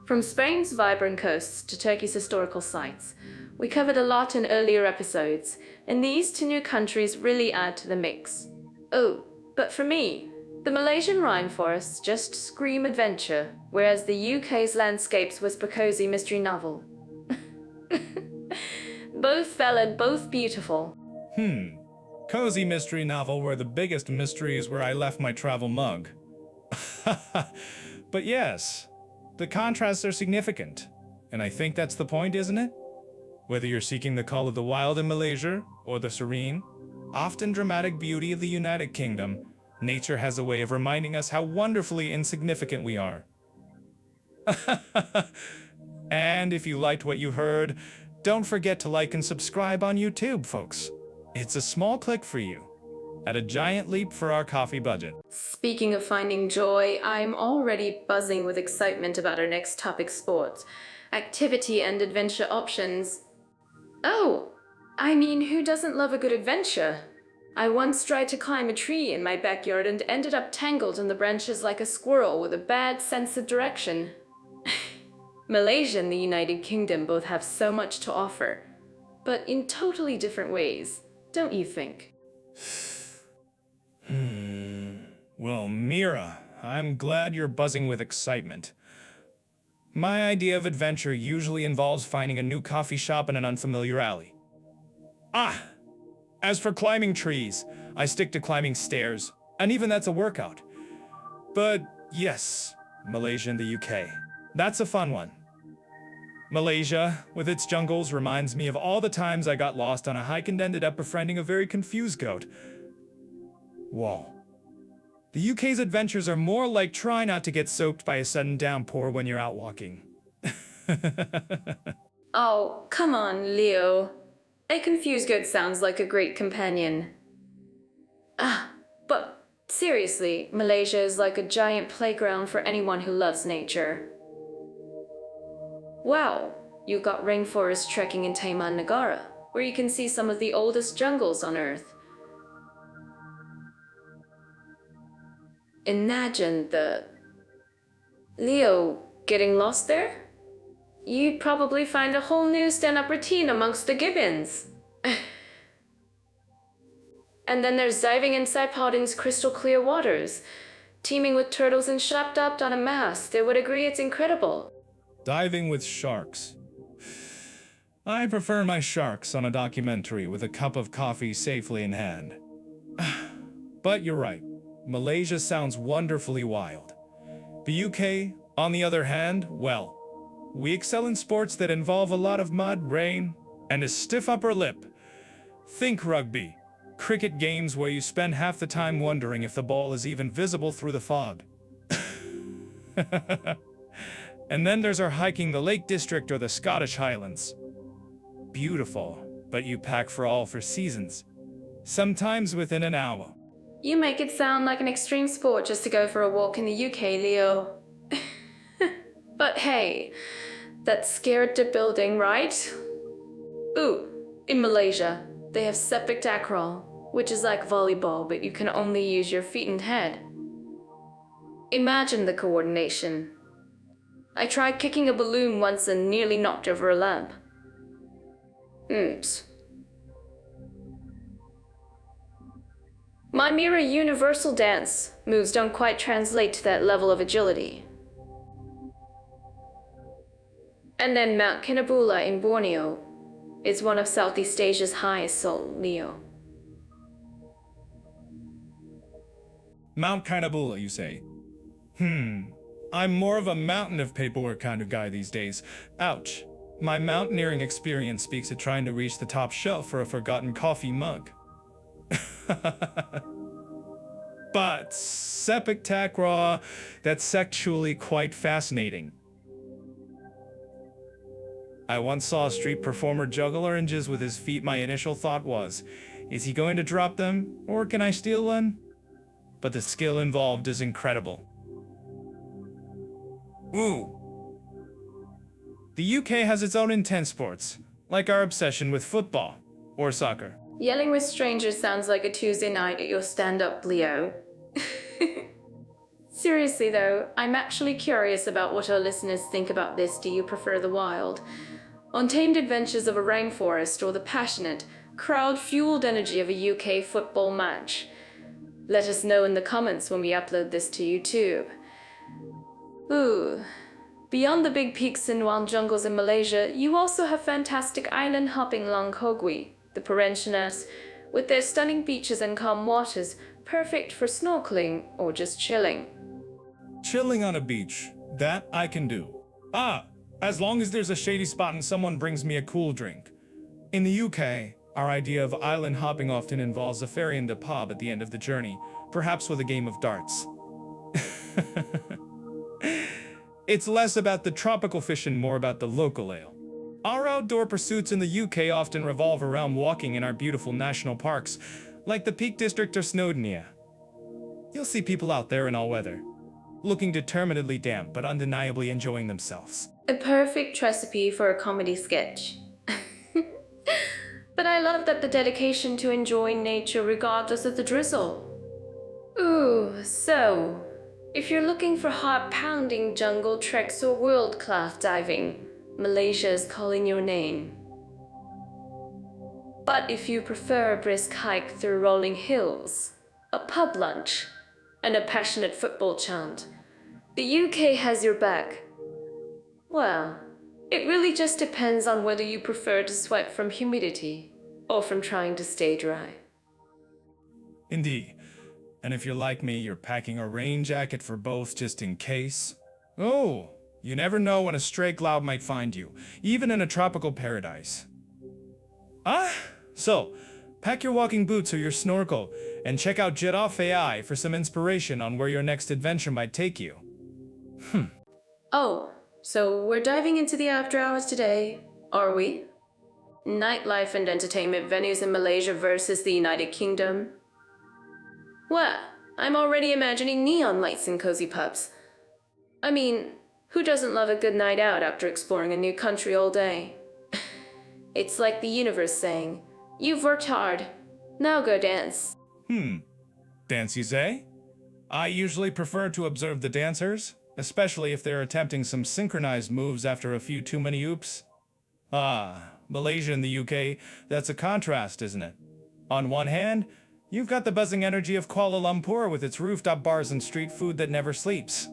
Speaker 1: From Spain's vibrant coasts to Turkey's historical sites, we covered a lot in earlier episodes, and these two new countries really add to the mix. Oh, but for me, the Malaysian rainforests just scream adventure, whereas the UK's landscapes whisper cozy mystery novel. Both valid, both beautiful.
Speaker 2: Cozy mystery novel where the biggest mystery is where I left my travel mug. But yes, the contrasts are significant, and I think that's the point, isn't it? Whether you're seeking the call of the wild in Malaysia or the serene, often dramatic beauty of the United Kingdom, nature has a way of reminding us how wonderfully insignificant we are. And if you liked what you heard, don't forget to like and subscribe on YouTube, folks. It's a small click for you, at a giant leap for our coffee budget.
Speaker 1: Speaking of finding joy, I'm already buzzing with excitement about our next topic: sport, activity and adventure options. Oh, I mean, who doesn't love a good adventure? I once tried to climb a tree in my backyard and ended up tangled in the branches like a squirrel with a bad sense of direction. Malaysia and the United Kingdom both have so much to offer, but in totally different ways, don't you think?
Speaker 2: Well, Mira, I'm glad you're buzzing with excitement. My idea of adventure usually involves finding a new coffee shop in an unfamiliar alley. As for climbing trees, I stick to climbing stairs, and even that's a workout. But yes, Malaysia and the UK. That's a fun one. Malaysia, with its jungles, reminds me of all the times I got lost on a hike and ended up befriending a very confused goat. Whoa. The UK's adventures are more like try not to get soaked by a sudden downpour when you're out walking.
Speaker 1: Oh, come on, Leo. A confused goat sounds like a great companion. But seriously, Malaysia is like a giant playground for anyone who loves nature. Wow, you got rainforest trekking in Taman Negara, where you can see some of the oldest jungles on Earth. Imagine Leo getting lost there? You'd probably find a whole new stand-up routine amongst the gibbons. And then there's diving inside Powden's crystal clear waters, teeming with turtles and sharp-topped on a mast. They would agree it's incredible.
Speaker 2: Diving with sharks. I prefer my sharks on a documentary with a cup of coffee safely in hand. But you're right. Malaysia sounds wonderfully wild. The UK, on the other hand, well, we excel in sports that involve a lot of mud, rain, and a stiff upper lip. Think rugby, cricket games where you spend half the time wondering if the ball is even visible through the fog. And then there's our hiking the Lake District or the Scottish Highlands. Beautiful, but you pack for all 4 seasons. Sometimes within an hour.
Speaker 1: You make it sound like an extreme sport just to go for a walk in the UK, Leo. But hey, that's scared to building, right? Ooh, in Malaysia, they have sepak takraw, which is like volleyball, but you can only use your feet and head. Imagine the coordination. I tried kicking a balloon once and nearly knocked over a lamp. Oops. My mirror universal dance moves don't quite translate to that level of agility. And then Mount Kinabalu in Borneo is one of Southeast Asia's highest, Leo.
Speaker 2: Mount Kinabalu, you say? I'm more of a mountain of paperwork kind of guy these days. Ouch. My mountaineering experience speaks of trying to reach the top shelf for a forgotten coffee mug. But sepak takraw, that's sexually quite fascinating. I once saw a street performer juggle oranges with his feet. My initial thought was, is he going to drop them, or can I steal one? But the skill involved is incredible. Ooh. The UK has its own intense sports, like our obsession with football, or soccer.
Speaker 1: Yelling with strangers sounds like a Tuesday night at your stand-up, Leo. Seriously though, I'm actually curious about what our listeners think about this. Do you prefer the wild, untamed adventures of a rainforest or the passionate, crowd-fueled energy of a UK football match? Let us know in the comments when we upload this to YouTube. Ooh. Beyond the big peaks and wild jungles in Malaysia, you also have fantastic island hopping Langkawi, the pensioners, with their stunning beaches and calm waters, perfect for snorkeling or just chilling.
Speaker 2: Chilling on a beach, that I can do. As long as there's a shady spot and someone brings me a cool drink. In the UK, our idea of island hopping often involves a ferry and a pub at the end of the journey, perhaps with a game of darts. It's less about the tropical fish and more about the local ale. Our outdoor pursuits in the UK often revolve around walking in our beautiful national parks, like the Peak District or Snowdonia. You'll see people out there in all weather, looking determinedly damp but undeniably enjoying themselves.
Speaker 1: A perfect recipe for a comedy sketch. But I love that the dedication to enjoying nature regardless of the drizzle. Ooh, so, if you're looking for heart-pounding jungle treks or world-class diving, Malaysia is calling your name. But if you prefer a brisk hike through rolling hills, a pub lunch, and a passionate football chant, the UK has your back. Well, it really just depends on whether you prefer to sweat from humidity or from trying to stay dry.
Speaker 2: Indeed. And if you're like me, you're packing a rain jacket for both just in case. Oh, you never know when a stray cloud might find you, even in a tropical paradise. Ah, so, pack your walking boots or your snorkel, and check out Jet Off AI for some inspiration on where your next adventure might take you.
Speaker 1: Oh, so we're diving into the after hours today, are we? Nightlife and entertainment venues in Malaysia versus the United Kingdom. Well, I'm already imagining neon lights in cozy pubs. I mean, who doesn't love a good night out after exploring a new country all day? It's like the universe saying, "You've worked hard, now go dance."
Speaker 2: Dance, you say? I usually prefer to observe the dancers, especially if they're attempting some synchronized moves after a few too many oops. Ah, Malaysia and the UK, that's a contrast, isn't it? On one hand, you've got the buzzing energy of Kuala Lumpur with its rooftop bars and street food that never sleeps.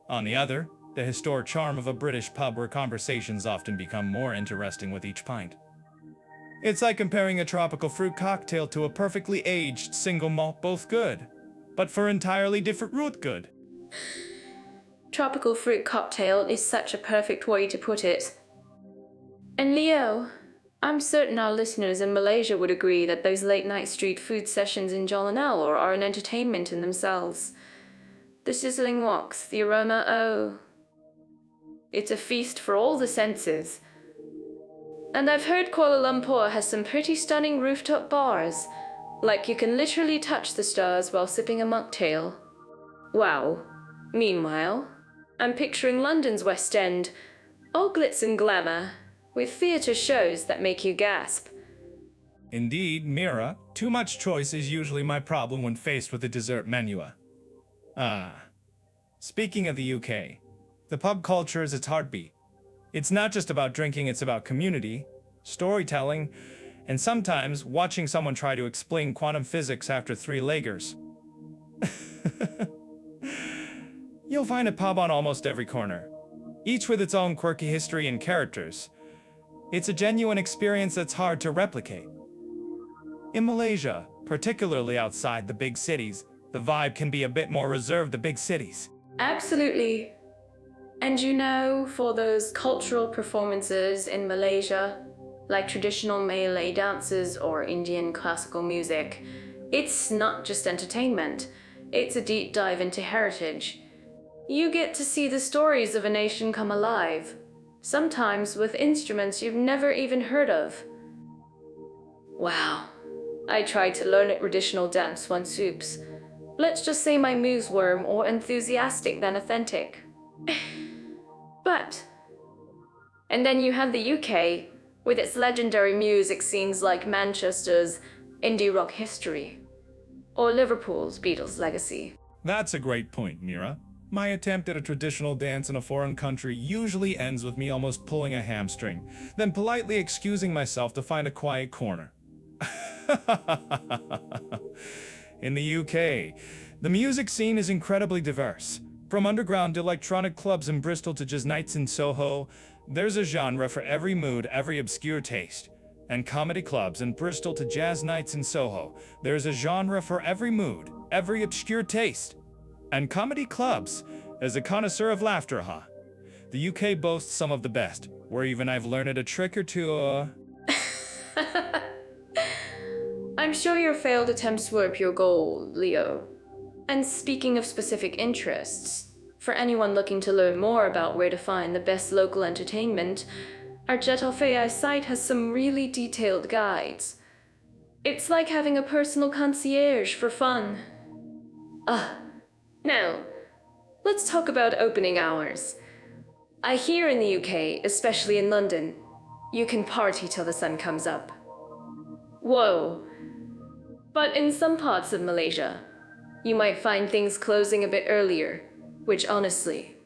Speaker 2: On the other, the historic charm of a British pub where conversations often become more interesting with each pint. It's like comparing a tropical fruit cocktail to a perfectly aged single malt, both good, but for entirely different root good.
Speaker 1: Tropical fruit cocktail is such a perfect way to put it. And Leo, I'm certain our listeners in Malaysia would agree that those late-night street food sessions in Colonial are an entertainment in themselves. The sizzling woks, the aroma, oh. It's a feast for all the senses. And I've heard Kuala Lumpur has some pretty stunning rooftop bars. Like you can literally touch the stars while sipping a mocktail. Wow. Meanwhile, I'm picturing London's West End, all glitz and glamour, with theatre shows that make you gasp.
Speaker 2: Indeed, Mira, too much choice is usually my problem when faced with a dessert menu. Speaking of the UK, the pub culture is its heartbeat. It's not just about drinking, it's about community, storytelling, and sometimes watching someone try to explain quantum physics after 3 Lagers. You'll find a pub on almost every corner, each with its own quirky history and characters. It's a genuine experience that's hard to replicate. In Malaysia, particularly outside the big cities, the vibe can be a bit more reserved to big cities.
Speaker 1: Absolutely. And you know, for those cultural performances in Malaysia, like traditional Malay dances or Indian classical music, it's not just entertainment, it's a deep dive into heritage. You get to see the stories of a nation come alive, sometimes with instruments you've never even heard of. Wow. I tried to learn a traditional dance once, oops. Let's just say my moves were more enthusiastic than authentic. And then you have the UK, with its legendary music scenes like Manchester's indie rock history, or Liverpool's Beatles legacy.
Speaker 2: That's a great point, Mira. My attempt at a traditional dance in a foreign country usually ends with me almost pulling a hamstring, then politely excusing myself to find a quiet corner. In the UK, the music scene is incredibly diverse. From underground electronic clubs in Bristol to jazz nights in Soho, there's a genre for every mood, every obscure taste. And comedy clubs in Bristol to jazz nights in Soho, there's a genre for every mood, every obscure taste. And comedy clubs, as a connoisseur of laughter, huh? The UK boasts some of the best, where even I've learned a trick or two,
Speaker 1: I'm sure your failed attempts were your goal, Leo. And speaking of specific interests, for anyone looking to learn more about where to find the best local entertainment, our Jet Off AI site has some really detailed guides. It's like having a personal concierge for fun. Now, let's talk about opening hours. I hear in the UK, especially in London, you can party till the sun comes up. Whoa. But in some parts of Malaysia, you might find things closing a bit earlier, which honestly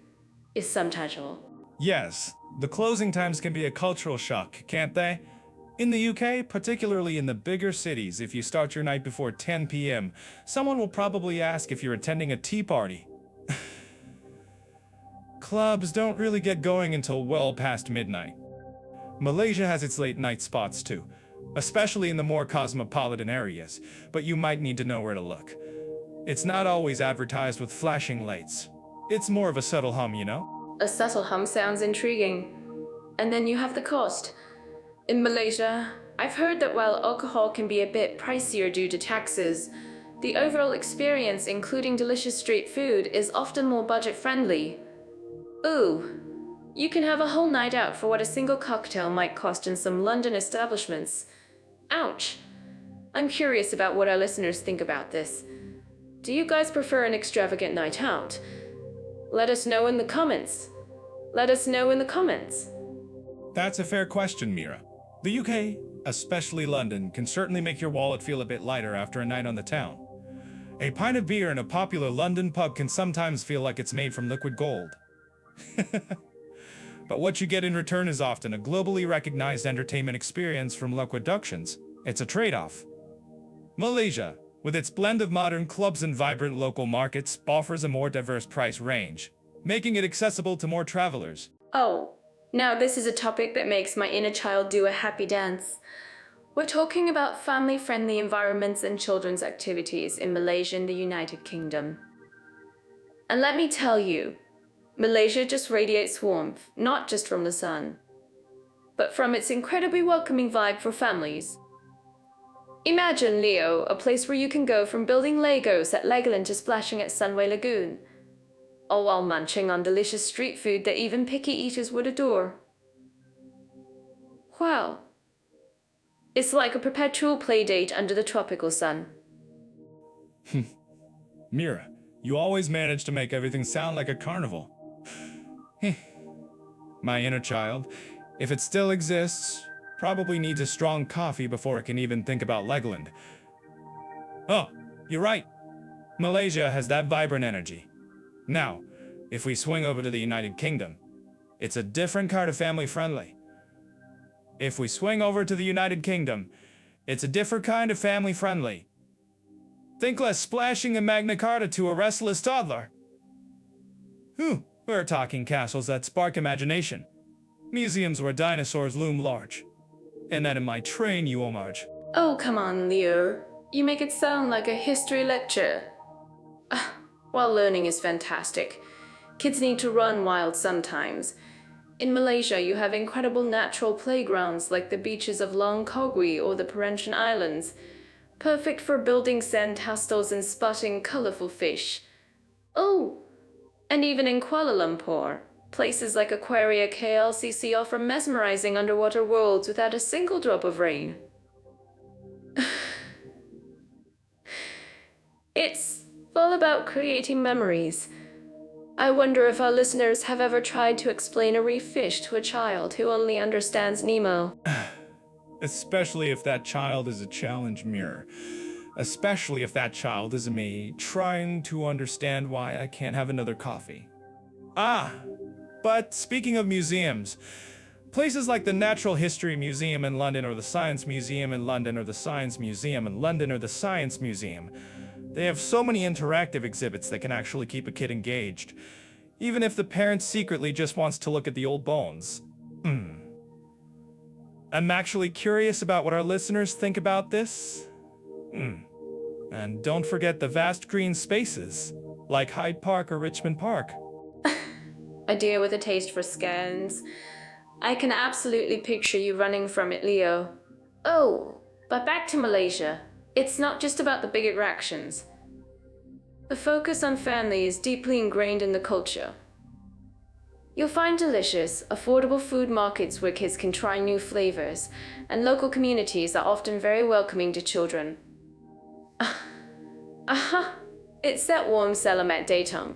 Speaker 1: is subtangial.
Speaker 2: Yes, the closing times can be a cultural shock, can't they? In the UK, particularly in the bigger cities, if you start your night before 10 p.m., someone will probably ask if you're attending a tea party. Clubs don't really get going until well past midnight. Malaysia has its late night spots too, especially in the more cosmopolitan areas, but you might need to know where to look. It's not always advertised with flashing lights. It's more of a subtle hum, you know?
Speaker 1: A subtle hum sounds intriguing. And then you have the cost. In Malaysia, I've heard that while alcohol can be a bit pricier due to taxes, the overall experience, including delicious street food, is often more budget-friendly. Ooh, you can have a whole night out for what a single cocktail might cost in some London establishments. Ouch. I'm curious about what our listeners think about this. Do you guys prefer an extravagant night out? Let us know in the comments. Let us know in the comments.
Speaker 2: That's a fair question, Mira. The UK, especially London, can certainly make your wallet feel a bit lighter after a night on the town. A pint of beer in a popular London pub can sometimes feel like it's made from liquid gold. But what you get in return is often a globally recognized entertainment experience from Liquiductions. It's a trade-off. Malaysia, with its blend of modern clubs and vibrant local markets, offers a more diverse price range, making it accessible to more travelers.
Speaker 1: Oh, now this is a topic that makes my inner child do a happy dance. We're talking about family-friendly environments and children's activities in Malaysia and the United Kingdom. And let me tell you, Malaysia just radiates warmth, not just from the sun, but from its incredibly welcoming vibe for families. Imagine, Leo, a place where you can go from building Legos at Legoland to splashing at Sunway Lagoon, all while munching on delicious street food that even picky eaters would adore. Wow. It's like a perpetual playdate under the tropical sun.
Speaker 2: Mira, you always manage to make everything sound like a carnival. My inner child, if it still exists, probably needs a strong coffee before it can even think about Legoland. Oh, you're right. Malaysia has that vibrant energy. Now, if we swing over to the United Kingdom, it's a different kind of family-friendly. If we swing over to the United Kingdom, it's a different kind of family-friendly. Think less splashing in Magna Carta to a restless toddler. We're talking castles that spark imagination, museums where dinosaurs loom large, and that in my train you homage.
Speaker 1: Oh, come on, Leo. You make it sound like a history lecture. While learning is fantastic, kids need to run wild sometimes. In Malaysia, you have incredible natural playgrounds like the beaches of Langkawi or the Perhentian Islands, perfect for building sand castles and spotting colorful fish. Oh, and even in Kuala Lumpur, places like Aquaria KLCC offer mesmerizing underwater worlds without a single drop of rain. It's all about creating memories. I wonder if our listeners have ever tried to explain a reef fish to a child who only understands Nemo.
Speaker 2: Especially if that child is a challenge mirror. Especially if that child is me trying to understand why I can't have another coffee. But speaking of museums, places like the Natural History Museum in London or the Science Museum in London or the Science Museum in London or the Science Museum, they have so many interactive exhibits that can actually keep a kid engaged, even if the parent secretly just wants to look at the old bones. I'm actually curious about what our listeners think about this. And don't forget the vast green spaces, like Hyde Park or Richmond Park.
Speaker 1: A deer with a taste for scones. I can absolutely picture you running from it, Leo. Oh, but back to Malaysia. It's not just about the big attractions. The focus on family is deeply ingrained in the culture. You'll find delicious, affordable food markets where kids can try new flavors, and local communities are often very welcoming to children. It's that warm Selamat Datang,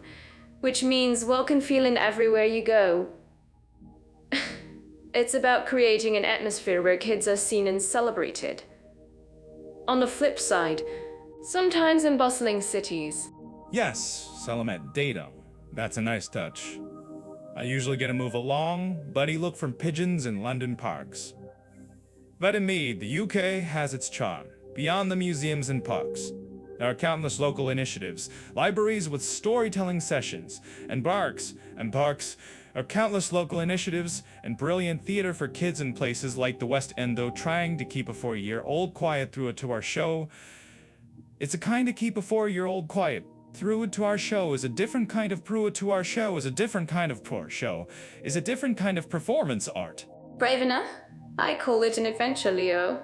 Speaker 1: which means welcome feeling everywhere you go. It's about creating an atmosphere where kids are seen and celebrated. On the flip side, sometimes in bustling cities.
Speaker 2: Yes, Selamat Datang. That's a nice touch. I usually get a move along, buddy look from pigeons in London parks. But in me, the UK has its charm, beyond the museums and parks. There are countless local initiatives, libraries with storytelling sessions, and parks, are countless local initiatives and brilliant theater for kids in places like the West End, though trying to keep a 4-year-old quiet through it to our show. It's a kind of keep a 4-year-old quiet through it to our show is a different kind of through it to our show is a different kind of poor show is a different kind of performance art.
Speaker 1: Brave enough? I call it an adventure, Leo.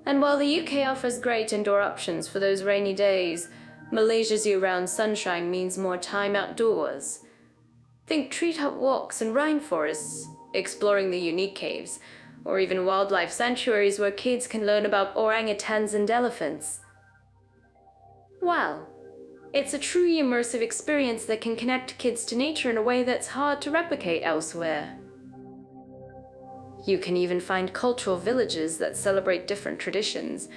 Speaker 1: And while the UK offers great indoor options for those rainy days, Malaysia's year-round sunshine means more time outdoors. Think treetop walks and rainforests, exploring the unique caves, or even wildlife sanctuaries where kids can learn about orangutans and elephants. Wow, it's a truly immersive experience that can connect kids to nature in a way that's hard to replicate elsewhere. You can even find cultural villages that celebrate different traditions.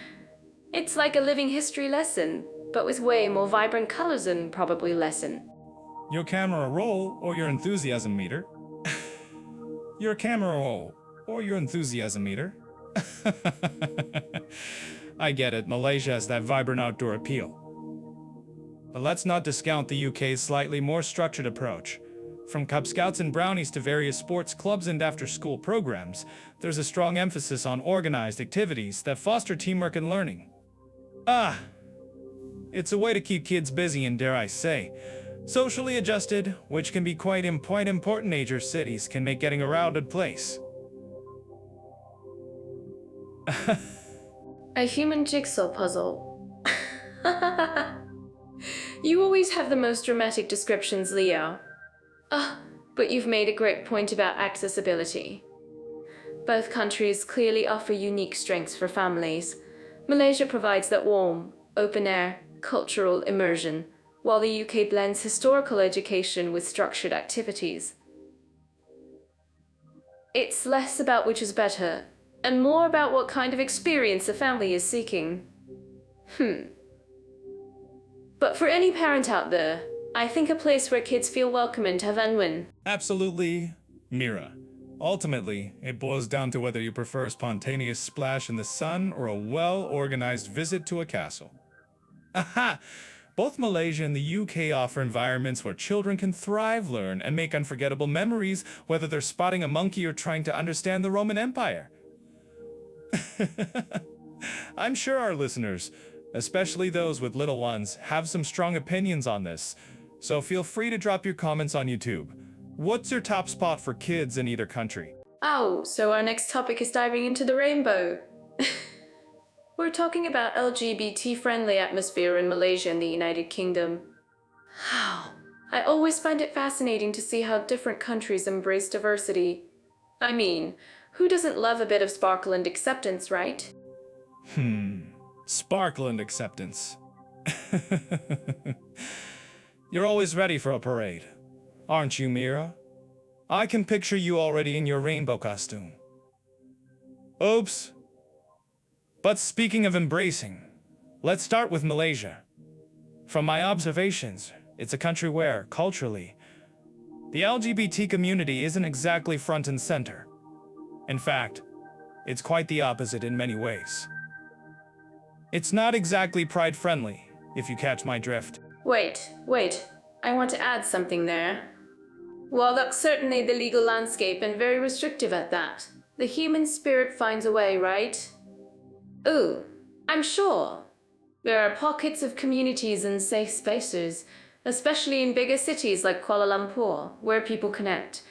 Speaker 1: It's like a living history lesson, but with way more vibrant colors and probably lesson.
Speaker 2: Your camera roll or your enthusiasm meter? Your camera roll or your enthusiasm meter? I get it, Malaysia has that vibrant outdoor appeal. But let's not discount the UK's slightly more structured approach. From Cub Scouts and Brownies to various sports clubs and after-school programs, there's a strong emphasis on organized activities that foster teamwork and learning. It's a way to keep kids busy and, dare I say, socially adjusted, which can be quite important. Major cities can make getting around a place.
Speaker 1: A human jigsaw puzzle. You always have the most dramatic descriptions, Leo. But you've made a great point about accessibility. Both countries clearly offer unique strengths for families. Malaysia provides that warm, open-air, cultural immersion, while the UK blends historical education with structured activities. It's less about which is better, and more about what kind of experience a family is seeking. But for any parent out there, I think a place where kids feel welcome and have fun.
Speaker 2: Absolutely, Mira. Ultimately, it boils down to whether you prefer a spontaneous splash in the sun or a well-organized visit to a castle. Aha! Both Malaysia and the UK offer environments where children can thrive, learn, and make unforgettable memories, whether they're spotting a monkey or trying to understand the Roman Empire. I'm sure our listeners, especially those with little ones, have some strong opinions on this, so feel free to drop your comments on YouTube. What's your top spot for kids in either country?
Speaker 1: Oh, so our next topic is diving into the rainbow. We're talking about LGBT-friendly atmosphere in Malaysia and the United Kingdom. I always find it fascinating to see how different countries embrace diversity. I mean, who doesn't love a bit of sparkle and acceptance, right?
Speaker 2: Sparkle and acceptance. You're always ready for a parade, aren't you, Mira? I can picture you already in your rainbow costume. Oops. But speaking of embracing, let's start with Malaysia. From my observations, it's a country where, culturally, the LGBT community isn't exactly front and center. In fact, it's quite the opposite in many ways. It's not exactly pride-friendly, if you catch my drift.
Speaker 1: Wait, I want to add something there. While that's certainly the legal landscape and very restrictive at that, the human spirit finds a way, right? Ooh, I'm sure. There are pockets of communities and safe spaces, especially in bigger cities like Kuala Lumpur, where people connect.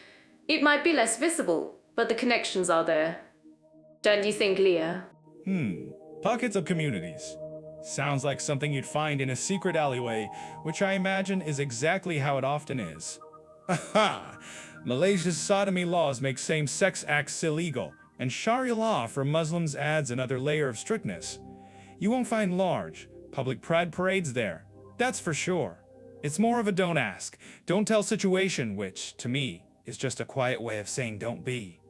Speaker 1: It might be less visible, but the connections are there. Don't you think, Leah?
Speaker 2: Pockets of communities. Sounds like something you'd find in a secret alleyway, which I imagine is exactly how it often is. Aha! Malaysia's sodomy laws make same-sex acts illegal, and Sharia law for Muslims adds another layer of strictness. You won't find large, public pride parades there, that's for sure. It's more of a don't ask, don't tell situation, which, to me, is just a quiet way of saying don't be.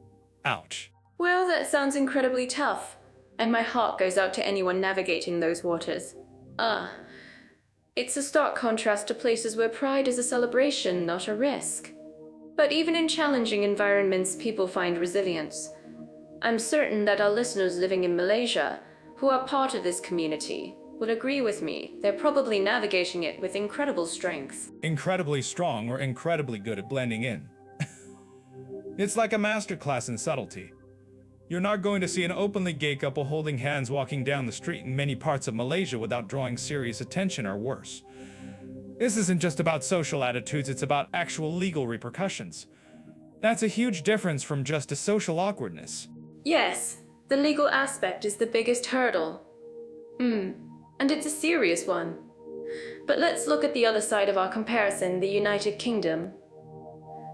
Speaker 2: Ouch.
Speaker 1: Well, that sounds incredibly tough, and my heart goes out to anyone navigating those waters. It's a stark contrast to places where pride is a celebration, not a risk. But even in challenging environments, people find resilience. I'm certain that our listeners living in Malaysia, who are part of this community would agree with me. They're probably navigating it with incredible strength.
Speaker 2: Incredibly strong or incredibly good at blending in. It's like a masterclass in subtlety. You're not going to see an openly gay couple holding hands walking down the street in many parts of Malaysia without drawing serious attention or worse. This isn't just about social attitudes, it's about actual legal repercussions. That's a huge difference from just a social awkwardness.
Speaker 1: Yes, the legal aspect is the biggest hurdle. And it's a serious one. But let's look at the other side of our comparison, the United Kingdom.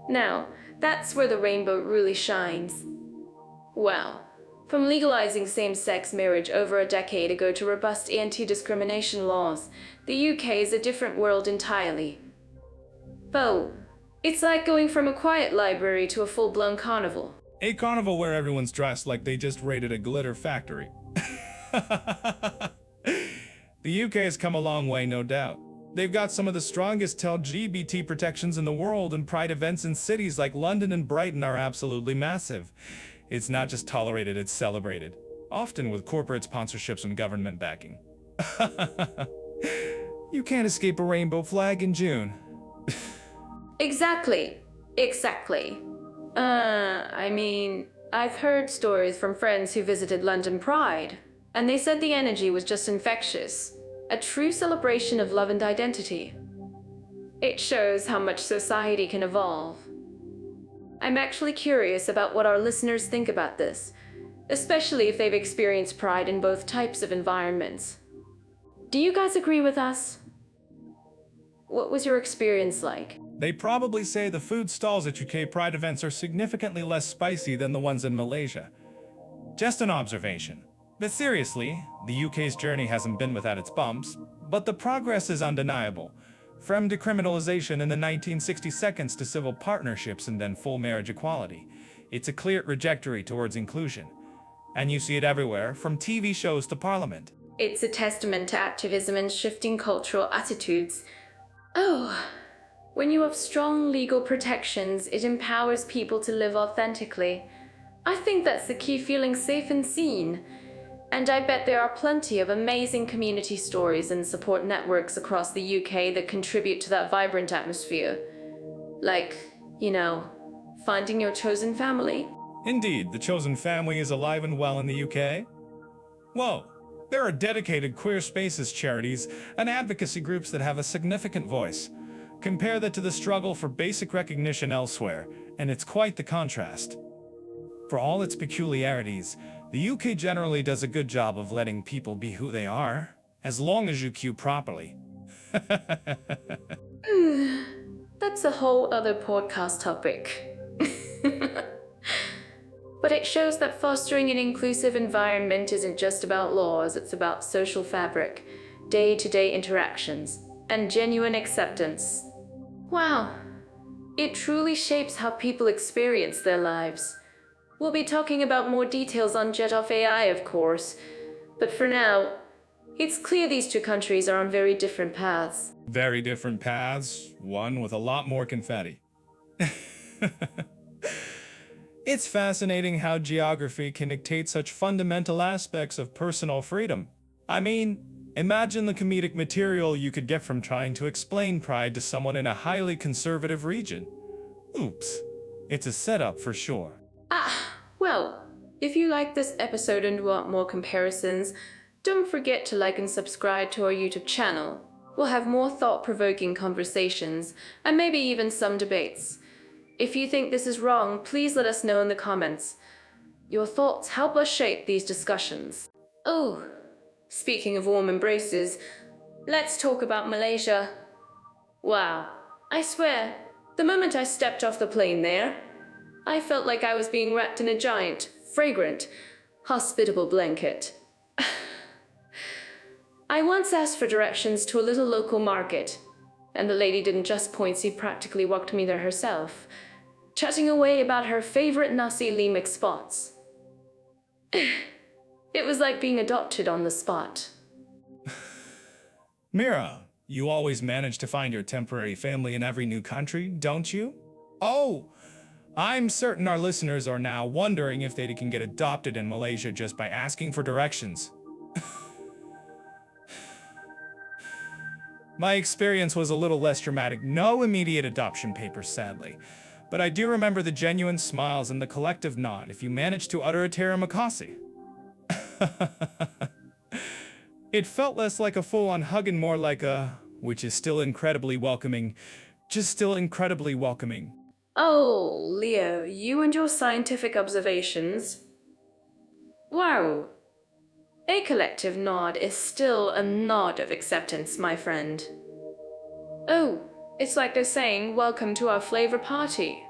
Speaker 1: Now, that's where the rainbow really shines. Well, from legalizing same-sex marriage over a decade ago to robust anti-discrimination laws, the UK is a different world entirely. Though, it's like going from a quiet library to a full-blown carnival.
Speaker 2: A carnival where everyone's dressed like they just raided a glitter factory. The UK has come a long way, no doubt. They've got some of the strongest LGBT protections in the world, and pride events in cities like London and Brighton are absolutely massive. It's not just tolerated, it's celebrated, often with corporate sponsorships and government backing. You can't escape a rainbow flag in June.
Speaker 1: Exactly. I've heard stories from friends who visited London Pride, and they said the energy was just infectious. A true celebration of love and identity. It shows how much society can evolve. I'm actually curious about what our listeners think about this, especially if they've experienced pride in both types of environments. Do you guys agree with us? What was your experience like?
Speaker 2: They probably say the food stalls at UK Pride events are significantly less spicy than the ones in Malaysia. Just an observation. But seriously, the UK's journey hasn't been without its bumps, but the progress is undeniable. From decriminalization in the 1960s to civil partnerships and then full marriage equality. It's a clear trajectory towards inclusion. And you see it everywhere, from TV shows to Parliament.
Speaker 1: It's a testament to activism and shifting cultural attitudes. Oh, when you have strong legal protections, it empowers people to live authentically. I think that's the key, feeling safe and seen. And I bet there are plenty of amazing community stories and support networks across the UK that contribute to that vibrant atmosphere. Like, finding your chosen family.
Speaker 2: Indeed, the chosen family is alive and well in the UK. Whoa, there are dedicated queer spaces charities and advocacy groups that have a significant voice. Compare that to the struggle for basic recognition elsewhere, and it's quite the contrast. For all its peculiarities, the UK generally does a good job of letting people be who they are, as long as you queue properly.
Speaker 1: That's a whole other podcast topic. But it shows that fostering an inclusive environment isn't just about laws, it's about social fabric, day-to-day interactions, and genuine acceptance. Wow, it truly shapes how people experience their lives. We'll be talking about more details on Jet Off AI, of course, but for now, it's clear these two countries are on very different paths.
Speaker 2: Very different paths, one with a lot more confetti. It's fascinating how geography can dictate such fundamental aspects of personal freedom. I mean, imagine the comedic material you could get from trying to explain pride to someone in a highly conservative region. Oops, it's a setup for sure.
Speaker 1: Well, if you like this episode and want more comparisons, don't forget to like and subscribe to our YouTube channel. We'll have more thought-provoking conversations, and maybe even some debates. If you think this is wrong, please let us know in the comments. Your thoughts help us shape these discussions. Oh, speaking of warm embraces, let's talk about Malaysia. Wow, I swear, the moment I stepped off the plane there, I felt like I was being wrapped in a giant, fragrant, hospitable blanket. I once asked for directions to a little local market, and the lady didn't just point, she practically walked me there herself, chatting away about her favorite nasi lemak spots. It was like being adopted on the spot.
Speaker 2: Mira, you always manage to find your temporary family in every new country, don't you? Oh, I'm certain our listeners are now wondering if they can get adopted in Malaysia just by asking for directions. My experience was a little less dramatic. No immediate adoption papers, sadly. But I do remember the genuine smiles and the collective nod if you managed to utter a Terramakasi. It felt less like a full-on hug and more like a, which is still incredibly welcoming, just still incredibly welcoming.
Speaker 1: Oh, Leo, you and your scientific observations. Wow. A collective nod is still a nod of acceptance, my friend. Oh, it's like they're saying, welcome to our flavor party.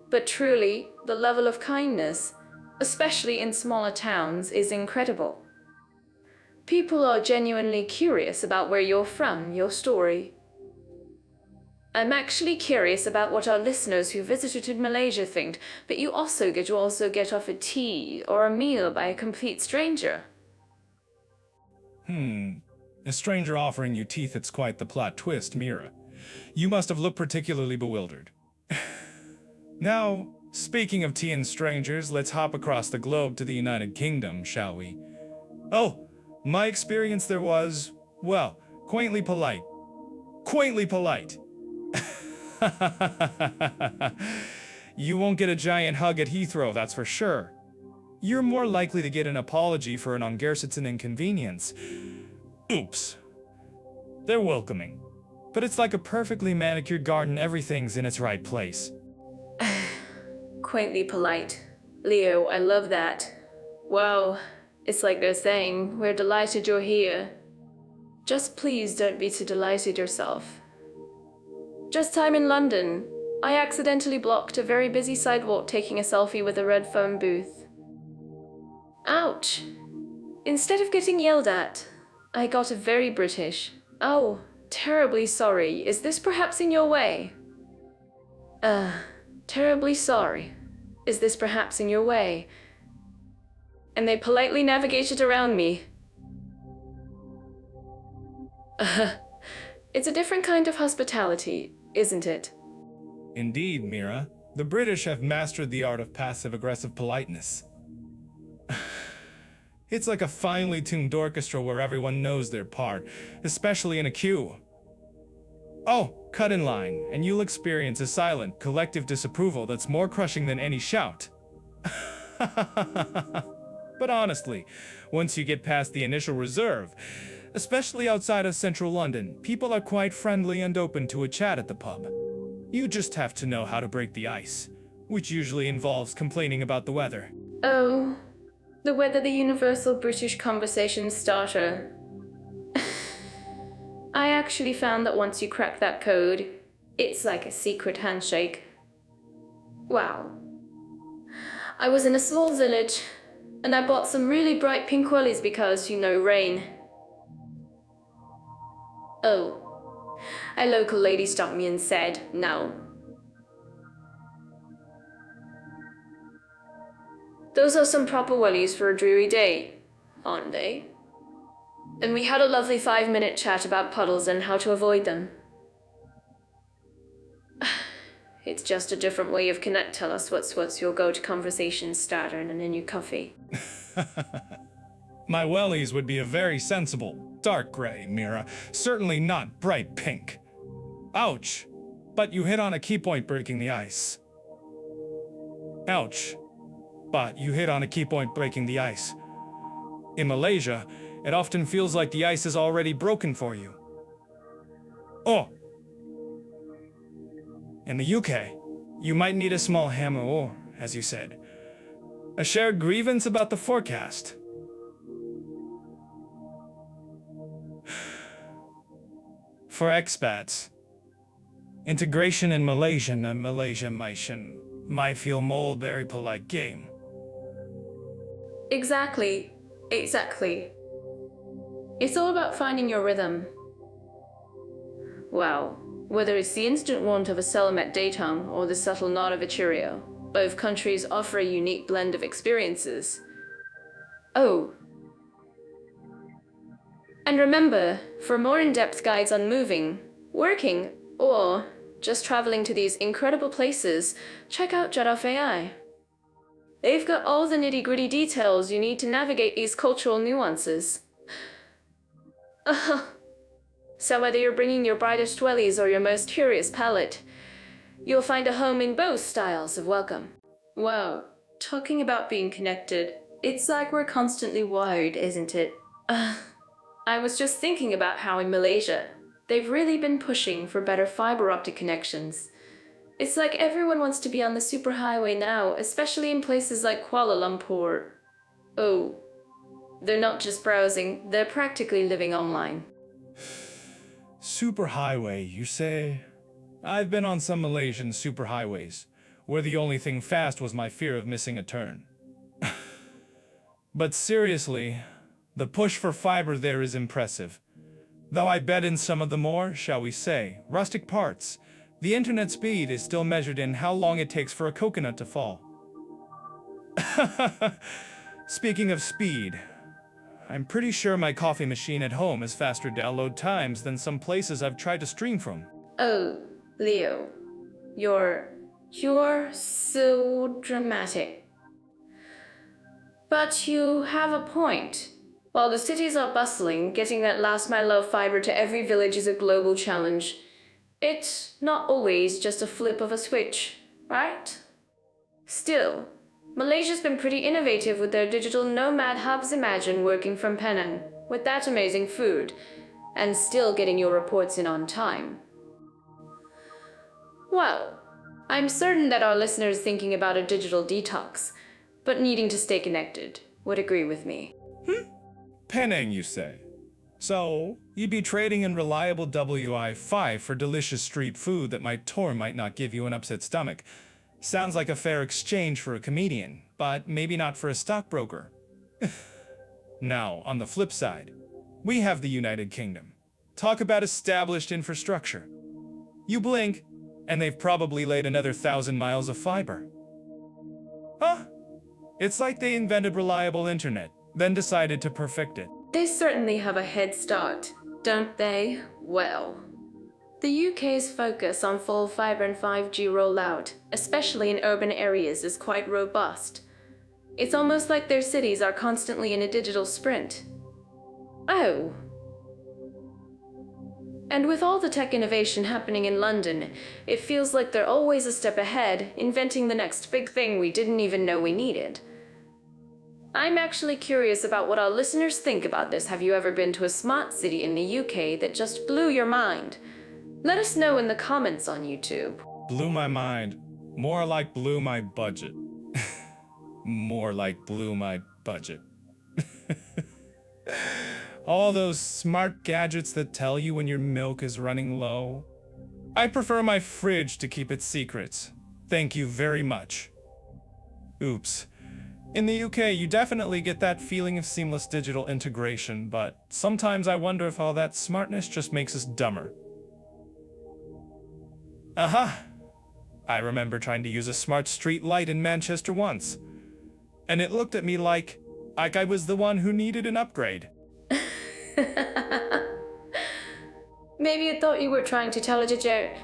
Speaker 1: But truly, the level of kindness, especially in smaller towns, is incredible. People are genuinely curious about where you're from, your story. I'm actually curious about what our listeners who visited Malaysia think, but you also get offered tea or a meal by a complete stranger.
Speaker 2: A stranger offering you teeth, it's quite the plot twist, Mira. You must have looked particularly bewildered. Now, speaking of tea and strangers, let's hop across the globe to the United Kingdom, shall we? Oh, my experience there was, well, quaintly polite. Quaintly polite. You won't get a giant hug at Heathrow, that's for sure. You're more likely to get an apology for an ungersitzen inconvenience. Oops. They're welcoming. But it's like a perfectly manicured garden, everything's in its right place.
Speaker 1: Quaintly polite. Leo, I love that. Wow, it's like they're saying, we're delighted you're here. Just please don't be too delighted yourself. Just time in London. I accidentally blocked a very busy sidewalk taking a selfie with a red phone booth. Ouch. Instead of getting yelled at, I got a very British, "Oh, terribly sorry, is this perhaps in your way?" Terribly sorry. Is this perhaps in your way? And they politely navigated around me. It's a different kind of hospitality, isn't it?
Speaker 2: Indeed, Mira. The British have mastered the art of passive-aggressive politeness. It's like a finely tuned orchestra where everyone knows their part, especially in a queue. Oh, cut in line, and you'll experience a silent, collective disapproval that's more crushing than any shout. But honestly, once you get past the initial reserve, especially outside of central London, people are quite friendly and open to a chat at the pub. You just have to know how to break the ice, which usually involves complaining about the weather.
Speaker 1: Oh, the weather, the universal British conversation starter. I actually found that once you crack that code, it's like a secret handshake. Wow. I was in a small village, and I bought some really bright pink wellies because, rain. Oh. A local lady stopped me and said, no. Those are some proper wellies for a dreary day, aren't they? And we had a lovely 5-minute chat about puddles and how to avoid them. It's just a different way of tell us what's your go-to conversation starter and in your coffee.
Speaker 2: My wellies would be a very sensible dark gray, Mira. Certainly not bright pink. Ouch. But you hit on a key point, breaking the ice. Ouch. But you hit on a key point, breaking the ice. In Malaysia, it often feels like the ice is already broken for you. Oh. In the UK, you might need a small hammer or, as you said, a shared grievance about the forecast. For expats, integration in Malaysian and Malaysian might feel more very polite game.
Speaker 1: Exactly. It's all about finding your rhythm. Wow. Whether it's the instant want of a Salamat Datang or the subtle nod of a Cheerio, both countries offer a unique blend of experiences. Oh. And remember, for more in-depth guides on moving, working, or just traveling to these incredible places, check out Jaraf AI. They've got all the nitty-gritty details you need to navigate these cultural nuances. So whether you're bringing your brightest wellies or your most curious palate, you'll find a home in both styles of welcome. Wow, talking about being connected, it's like we're constantly wired, isn't it? I was just thinking about how in Malaysia, they've really been pushing for better fiber optic connections. It's like everyone wants to be on the superhighway now, especially in places like Kuala Lumpur. Oh, they're not just browsing, they're practically living online.
Speaker 2: Superhighway, you say? I've been on some Malaysian superhighways, where the only thing fast was my fear of missing a turn. But seriously, the push for fiber there is impressive. Though I bet in some of the more, shall we say, rustic parts, the internet speed is still measured in how long it takes for a coconut to fall. Speaking of speed, I'm pretty sure my coffee machine at home has faster download times than some places I've tried to stream from.
Speaker 1: Oh, Leo, you're so dramatic. But you have a point. While the cities are bustling, getting that last mile of fiber to every village is a global challenge. It's not always just a flip of a switch, right? Still, Malaysia's been pretty innovative with their digital nomad hubs. Imagine working from Penang with that amazing food and still getting your reports in on time. Well, I'm certain that our listeners thinking about a digital detox, but needing to stay connected, would agree with me.
Speaker 2: Penang, you say? So, you'd be trading in reliable Wi-Fi for delicious street food that might not give you an upset stomach. Sounds like a fair exchange for a comedian, but maybe not for a stockbroker. Now, on the flip side, we have the United Kingdom. Talk about established infrastructure. You blink, and they've probably laid another 1,000 miles of fiber. Huh? It's like they invented reliable internet, then decided to perfect it.
Speaker 1: They certainly have a head start, don't they? Well, the UK's focus on full fiber and 5G rollout, especially in urban areas, is quite robust. It's almost like their cities are constantly in a digital sprint. Oh. And with all the tech innovation happening in London, it feels like they're always a step ahead, inventing the next big thing we didn't even know we needed. I'm actually curious about what our listeners think about this. Have you ever been to a smart city in the UK that just blew your mind? Let us know in the comments on YouTube.
Speaker 2: Blew my mind. More like blew my budget. More like blew my budget. All those smart gadgets that tell you when your milk is running low. I prefer my fridge to keep its secrets. Thank you very much. Oops. In the UK, you definitely get that feeling of seamless digital integration, but sometimes I wonder if all that smartness just makes us dumber. Aha! I remember trying to use a smart street light in Manchester once, and it looked at me like I was the one who needed an upgrade.
Speaker 1: Maybe it thought you were trying to tell it a joke.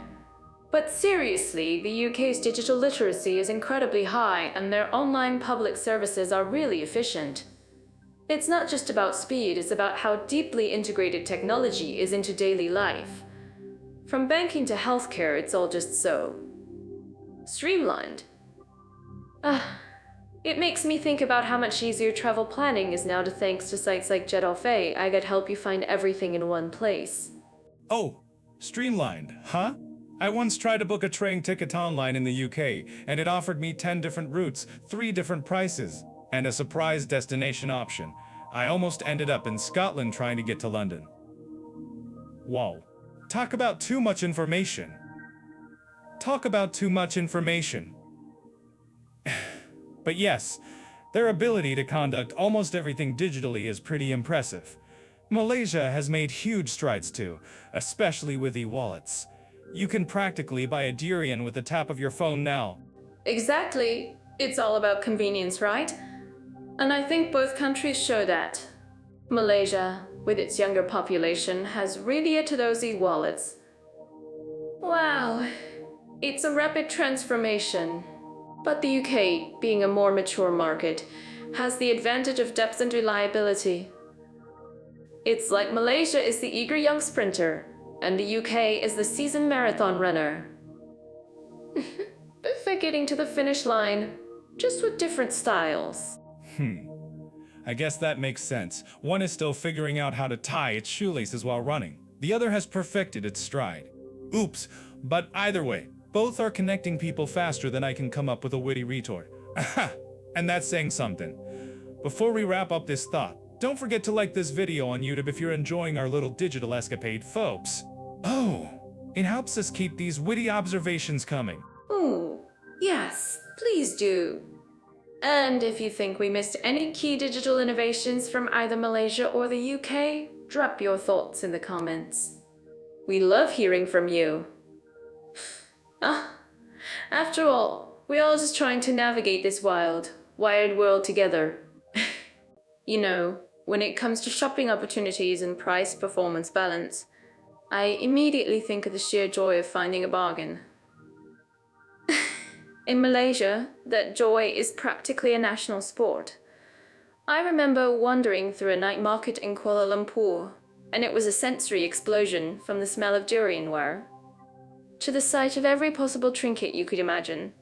Speaker 1: But seriously, the UK's digital literacy is incredibly high, and their online public services are really efficient. It's not just about speed, it's about how deeply integrated technology is into daily life. From banking to healthcare, it's all just so streamlined. It makes me think about how much easier travel planning is now thanks to sites like Jet.fa. I could help you find everything in one place.
Speaker 2: Oh, streamlined, huh? I once tried to book a train ticket online in the UK, and it offered me 10 different routes, 3 different prices, and a surprise destination option. I almost ended up in Scotland trying to get to London. Whoa. Talk about too much information. Talk about too much information. But yes, their ability to conduct almost everything digitally is pretty impressive. Malaysia has made huge strides too, especially with e-wallets. You can practically buy a durian with the tap of your phone now.
Speaker 1: Exactly. It's all about convenience, right? And I think both countries show that. Malaysia, with its younger population, has really adhered to those e-wallets. Wow. It's a rapid transformation. But the UK, being a more mature market, has the advantage of depth and reliability. It's like Malaysia is the eager young sprinter, and the UK is the seasoned marathon runner. They're getting to the finish line, just with different styles.
Speaker 2: I guess that makes sense. One is still figuring out how to tie its shoelaces while running. The other has perfected its stride. Oops, but either way, both are connecting people faster than I can come up with a witty retort. Aha! And that's saying something. Before we wrap up this thought, don't forget to like this video on YouTube if you're enjoying our little digital escapade, folks. Oh, it helps us keep these witty observations coming.
Speaker 1: Ooh, yes, please do. And if you think we missed any key digital innovations from either Malaysia or the UK, drop your thoughts in the comments. We love hearing from you. After all, we're all just trying to navigate this wild, wired world together. You know, when it comes to shopping opportunities and price-performance balance, I immediately think of the sheer joy of finding a bargain. In Malaysia, that joy is practically a national sport. I remember wandering through a night market in Kuala Lumpur, and it was a sensory explosion from the smell of durian ware to the sight of every possible trinket you could imagine.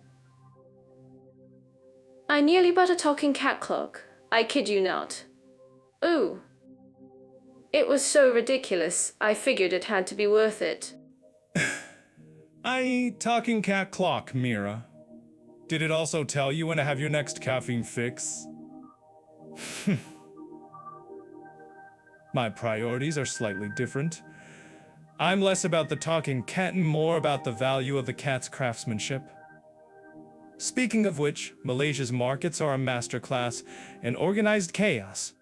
Speaker 1: I nearly bought a talking cat clock, I kid you not. Ooh. It was so ridiculous, I figured it had to be worth it.
Speaker 2: Talking cat clock, Mira. Did it also tell you when to have your next caffeine fix? My priorities are slightly different. I'm less about the talking cat and more about the value of the cat's craftsmanship. Speaking of which, Malaysia's markets are a masterclass in organized chaos.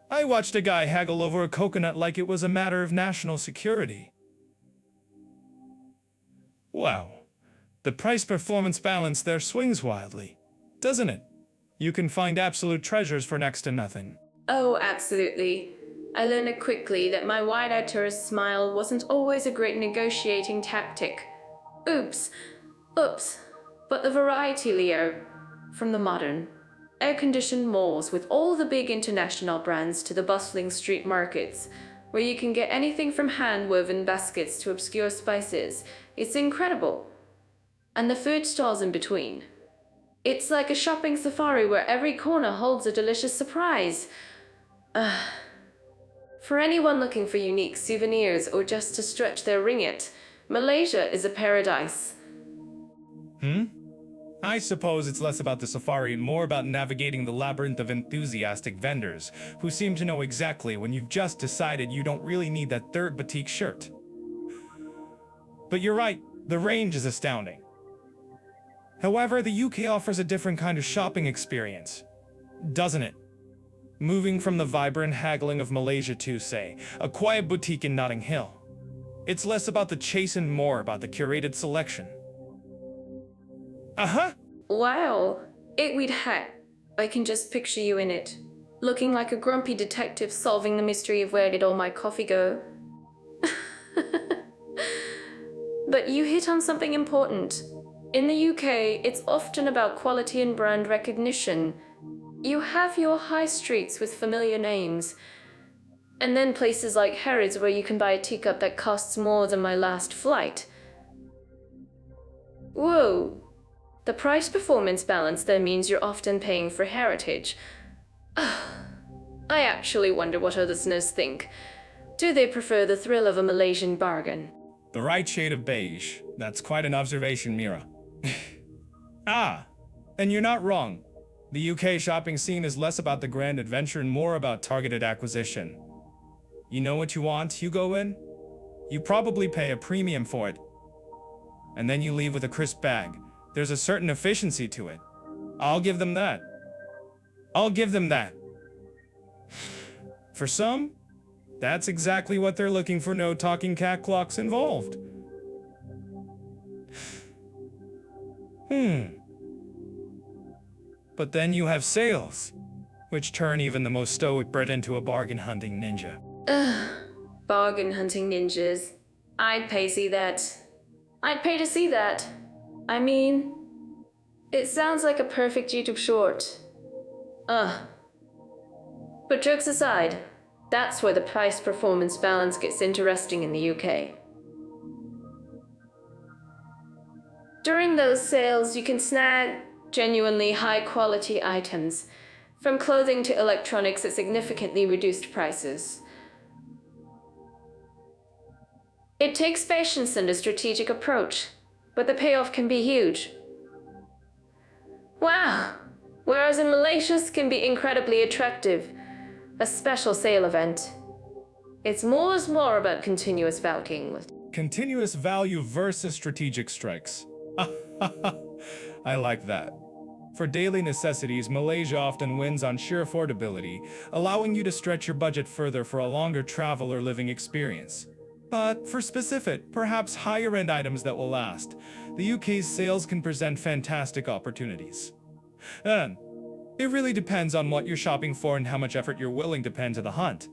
Speaker 2: I watched a guy haggle over a coconut like it was a matter of national security. Wow. The price-performance balance there swings wildly, doesn't it? You can find absolute treasures for next to nothing.
Speaker 1: Oh, absolutely. I learned quickly that my wide-eyed tourist smile wasn't always a great negotiating tactic. Oops. But the variety, Leo, from the modern, air-conditioned malls with all the big international brands to the bustling street markets, where you can get anything from hand-woven baskets to obscure spices, it's incredible. And the food stalls in between. It's like a shopping safari where every corner holds a delicious surprise. For anyone looking for unique souvenirs or just to stretch their ringgit, Malaysia is a paradise.
Speaker 2: I suppose it's less about the safari and more about navigating the labyrinth of enthusiastic vendors who seem to know exactly when you've just decided you don't really need that third boutique shirt. But you're right, the range is astounding. However, the UK offers a different kind of shopping experience, doesn't it? Moving from the vibrant haggling of Malaysia to, say, a quiet boutique in Notting Hill. It's less about the chase and more about the curated selection.
Speaker 1: Wow, 8-week hat. I can just picture you in it, looking like a grumpy detective solving the mystery of where did all my coffee go. But you hit on something important. In the UK, it's often about quality and brand recognition. You have your high streets with familiar names, and then places like Harrods where you can buy a teacup that costs more than my last flight. Whoa. The price-performance balance there means you're often paying for heritage. I actually wonder what other listeners think. Do they prefer the thrill of a Malaysian bargain?
Speaker 2: The right shade of beige. That's quite an observation, Mira. And you're not wrong. The UK shopping scene is less about the grand adventure and more about targeted acquisition. You know what you want, you go in. You probably pay a premium for it. And then you leave with a crisp bag. There's a certain efficiency to it. I'll give them that. For some, that's exactly what they're looking for. No talking cat clocks involved. But then you have sales, which turn even the most stoic Brit into a bargain hunting ninja.
Speaker 1: Bargain hunting ninjas. I'd pay to see that. I mean, it sounds like a perfect YouTube short. Ugh. But jokes aside, that's where the price-performance balance gets interesting in the UK. During those sales, you can snag genuinely high-quality items, from clothing to electronics at significantly reduced prices. It takes patience and a strategic approach, but the payoff can be huge. Wow! Whereas in Malaysia, it can be incredibly attractive, a special sale event. It's more about continuous value.
Speaker 2: Continuous value versus strategic strikes. I like that. For daily necessities, Malaysia often wins on sheer affordability, allowing you to stretch your budget further for a longer travel or living experience. But for specific, perhaps higher-end items that will last, the UK's sales can present fantastic opportunities. And it really depends on what you're shopping for and how much effort you're willing to put into the hunt.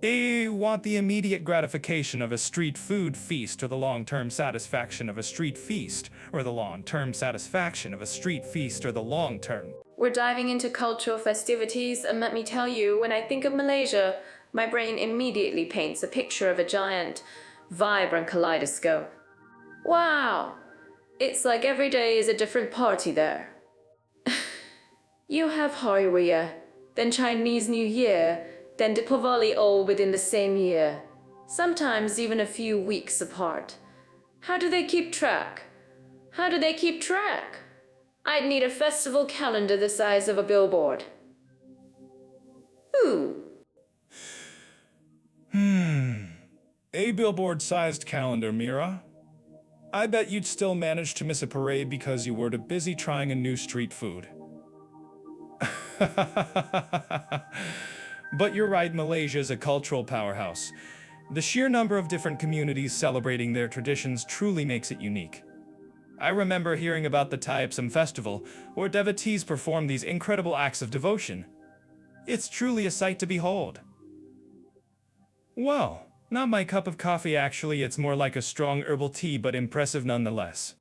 Speaker 2: Do you want the immediate gratification of a street food feast or the long-term satisfaction of a street feast, or the long-term satisfaction of a street feast or the long-term?
Speaker 1: We're diving into cultural festivities, and let me tell you, when I think of Malaysia, my brain immediately paints a picture of a giant, vibrant kaleidoscope. Wow! It's like every day is a different party there. You have Hari Raya, then Chinese New Year, then Deepavali all within the same year, sometimes even a few weeks apart. How do they keep track? I'd need a festival calendar the size of a billboard. Ooh.
Speaker 2: A billboard-sized calendar, Mira. I bet you'd still manage to miss a parade because you were too busy trying a new street food. But you're right, Malaysia is a cultural powerhouse. The sheer number of different communities celebrating their traditions truly makes it unique. I remember hearing about the Taxation festival, where devotees perform these incredible acts of devotion. It's truly a sight to behold. Well, not my cup of coffee actually, it's more like a strong herbal tea, but impressive nonetheless.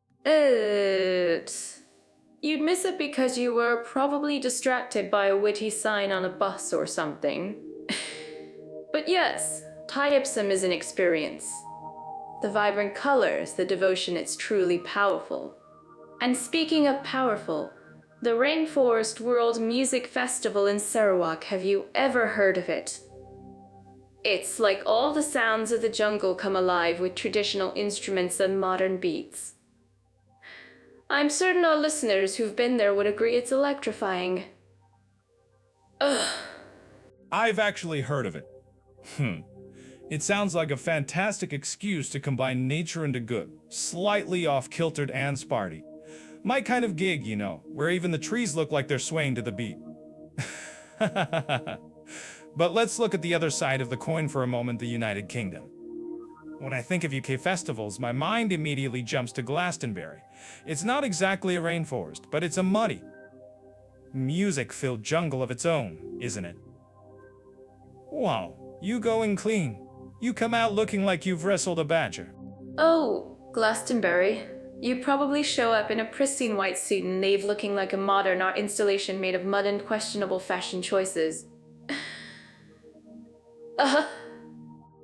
Speaker 1: You'd miss it because you were probably distracted by a witty sign on a bus or something. But yes, Taxation is an experience. The vibrant colors, the devotion, it's truly powerful. And speaking of powerful, the Rainforest World Music Festival in Sarawak, have you ever heard of it? It's like all the sounds of the jungle come alive with traditional instruments and modern beats. I'm certain our listeners who've been there would agree it's electrifying. Ugh.
Speaker 2: I've actually heard of it. It sounds like a fantastic excuse to combine nature and a good, slightly off-kiltered dance party. My kind of gig, you know, where even the trees look like they're swaying to the beat. But let's look at the other side of the coin for a moment, the United Kingdom. When I think of UK festivals, my mind immediately jumps to Glastonbury. It's not exactly a rainforest, but it's a muddy, music-filled jungle of its own, isn't it? Wow, you going clean. You come out looking like you've wrestled a badger.
Speaker 1: Oh, Glastonbury. You probably show up in a pristine white suit and leave looking like a modern art installation made of mud and questionable fashion choices.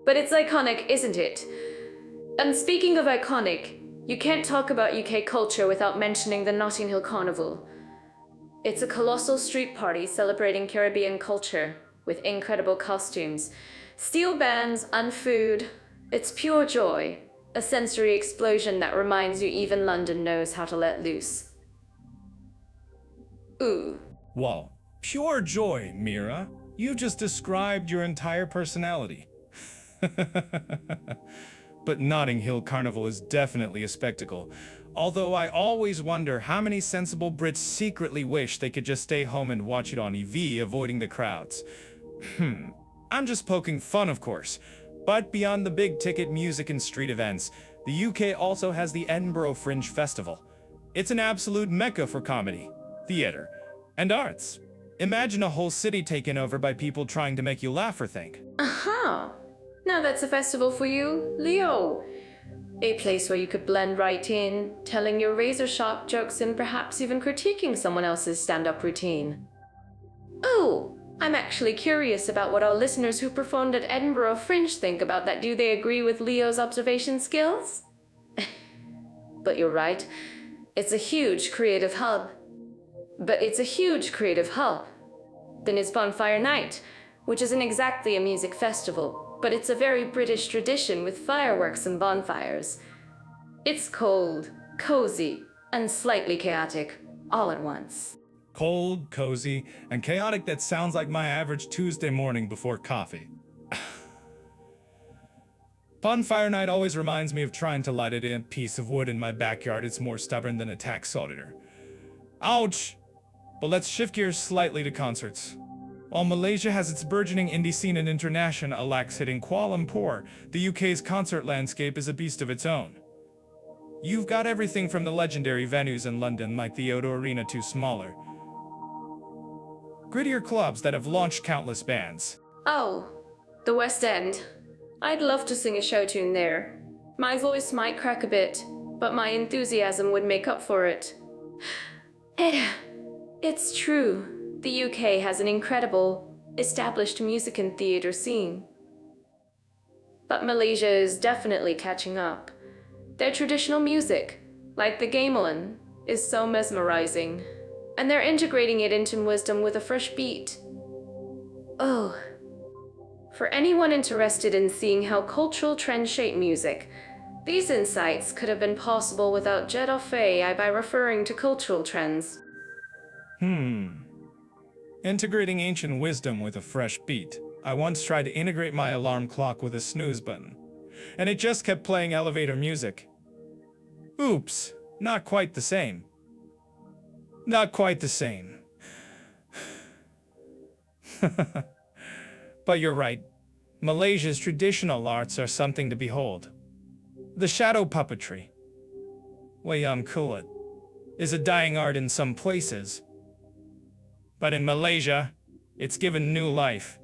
Speaker 1: But it's iconic, isn't it? And speaking of iconic, you can't talk about UK culture without mentioning the Notting Hill Carnival. It's a colossal street party celebrating Caribbean culture, with incredible costumes, steel bands, and food. It's pure joy, a sensory explosion that reminds you even London knows how to let loose. Ooh.
Speaker 2: Wow, pure joy, Mira. You've just described your entire personality. But Notting Hill Carnival is definitely a spectacle. Although I always wonder how many sensible Brits secretly wish they could just stay home and watch it on EV, avoiding the crowds. I'm just poking fun, of course. But beyond the big-ticket music and street events, the UK also has the Edinburgh Fringe Festival. It's an absolute mecca for comedy, theater, and arts. Imagine a whole city taken over by people trying to make you laugh or think.
Speaker 1: Now that's a festival for you, Leo. A place where you could blend right in, telling your razor-sharp jokes and perhaps even critiquing someone else's stand-up routine. Oh, I'm actually curious about what our listeners who performed at Edinburgh Fringe think about that. Do they agree with Leo's observation skills? But you're right. It's a huge creative hub. Then it's Bonfire Night, which isn't exactly a music festival, but it's a very British tradition with fireworks and bonfires. It's cold, cozy, and slightly chaotic, all at once.
Speaker 2: Cold, cozy, and chaotic. That sounds like my average Tuesday morning before coffee. Bonfire night always reminds me of trying to light it in a piece of wood in my backyard. It's more stubborn than a tax auditor. Ouch! But let's shift gears slightly to concerts. While Malaysia has its burgeoning indie scene and international acts hitting Kuala Lumpur, the UK's concert landscape is a beast of its own. You've got everything from the legendary venues in London like the O2 Arena to smaller, grittier clubs that have launched countless bands.
Speaker 1: Oh, the West End. I'd love to sing a show tune there. My voice might crack a bit, but my enthusiasm would make up for it. It's true. The UK has an incredible, established music and theatre scene. But Malaysia is definitely catching up. Their traditional music, like the gamelan, is so mesmerizing. And they're integrating it into wisdom with a fresh beat. Oh. For anyone interested in seeing how cultural trends shape music, these insights could have been possible without jet off AI by referring to cultural trends.
Speaker 2: Integrating ancient wisdom with a fresh beat. I once tried to integrate my alarm clock with a snooze button, and it just kept playing elevator music. Oops, not quite the same. Not quite the same. But you're right. Malaysia's traditional arts are something to behold. The shadow puppetry, wayang kulit, is a dying art in some places. But in Malaysia, it's given new life.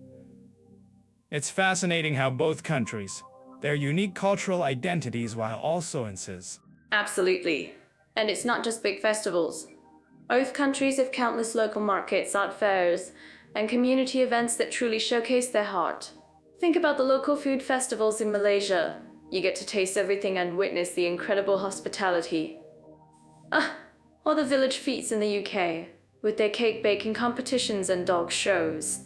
Speaker 2: It's fascinating how both countries, their unique cultural identities while also insist.
Speaker 1: Absolutely. And it's not just big festivals. Both countries have countless local markets, art fairs, and community events that truly showcase their heart. Think about the local food festivals in Malaysia. You get to taste everything and witness the incredible hospitality. Or the village feasts in the UK, with their cake baking competitions and dog shows.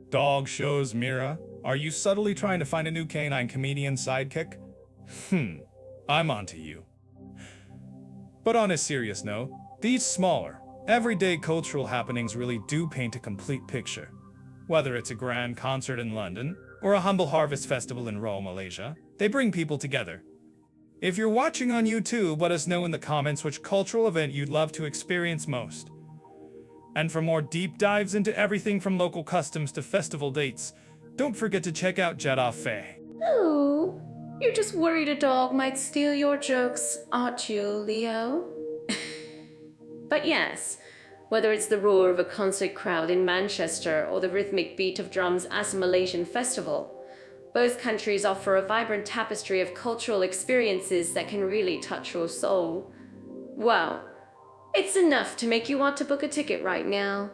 Speaker 2: Dog shows, Mira? Are you subtly trying to find a new canine comedian sidekick? I'm onto you. But on a serious note, these smaller, everyday cultural happenings really do paint a complete picture. Whether it's a grand concert in London or a humble harvest festival in Raw, Malaysia, they bring people together. If you're watching on YouTube, let us know in the comments which cultural event you'd love to experience most. And for more deep dives into everything from local customs to festival dates, don't forget to check out Jeddah Faye.
Speaker 1: Oh, you're just worried a dog might steal your jokes, aren't you, Leo? But yes, whether it's the roar of a concert crowd in Manchester or the rhythmic beat of drums at a Malaysian festival, both countries offer a vibrant tapestry of cultural experiences that can really touch your soul. Wow, it's enough to make you want to book a ticket right now.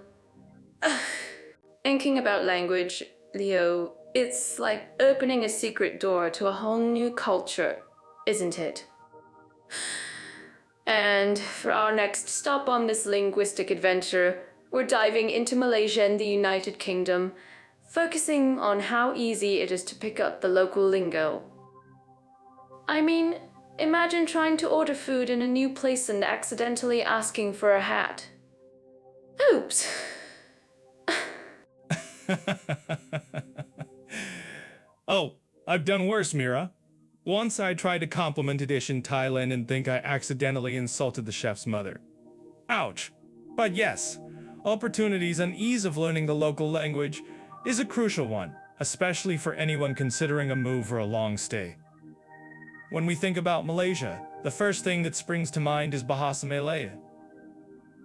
Speaker 1: Thinking about language, Leo, it's like opening a secret door to a whole new culture, isn't it? And for our next stop on this linguistic adventure, we're diving into Malaysia and the United Kingdom, focusing on how easy it is to pick up the local lingo. I mean, imagine trying to order food in a new place and accidentally asking for a hat. Oops.
Speaker 2: Oh, I've done worse, Mira. Once I tried to compliment a dish in Thailand and think I accidentally insulted the chef's mother. Ouch. But yes, opportunities and ease of learning the local language is a crucial one, especially for anyone considering a move or a long stay. When we think about Malaysia, the first thing that springs to mind is Bahasa Malaya.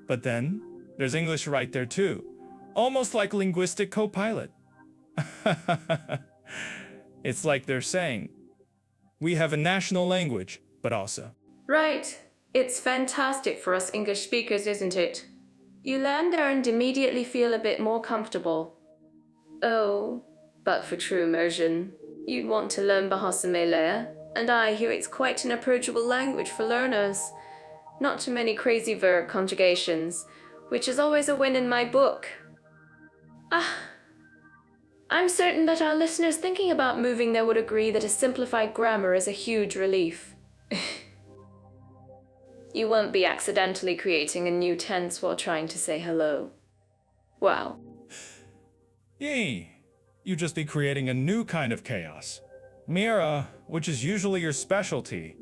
Speaker 2: But then, there's English right there too, almost like linguistic co-pilot. It's like they're saying, We have a national language, but also.
Speaker 1: Right. It's fantastic for us English speakers, isn't it? You land there and immediately feel a bit more comfortable. Oh, but for true immersion, you'd want to learn Bahasa Malay, and I hear it's quite an approachable language for learners. Not too many crazy verb conjugations, which is always a win in my book. I'm certain that our listeners thinking about moving there would agree that a simplified grammar is a huge relief. You won't be accidentally creating a new tense while trying to say hello. Wow.
Speaker 2: Yay! You'd just be creating a new kind of chaos. Mira, which is usually your specialty.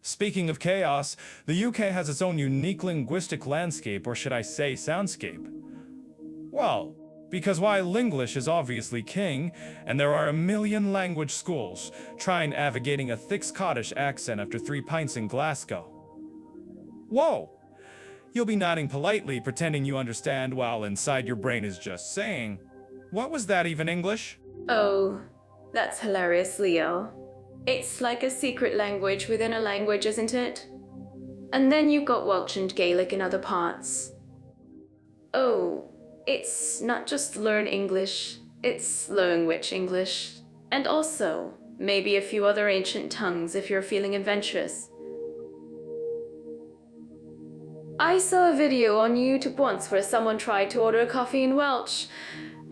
Speaker 2: Speaking of chaos, the UK has its own unique linguistic landscape, or should I say soundscape. Well, because while Linglish is obviously king, and there are a million language schools, try navigating a thick Scottish accent after 3 pints in Glasgow. Whoa! You'll be nodding politely, pretending you understand, while inside your brain is just saying, "What was that even English?"
Speaker 1: Oh, that's hilarious, Leo. It's like a secret language within a language, isn't it? And then you've got Welsh and Gaelic in other parts. Oh, it's not just learn English, it's language English. And also, maybe a few other ancient tongues if you're feeling adventurous. I saw a video on YouTube once where someone tried to order a coffee in Welsh,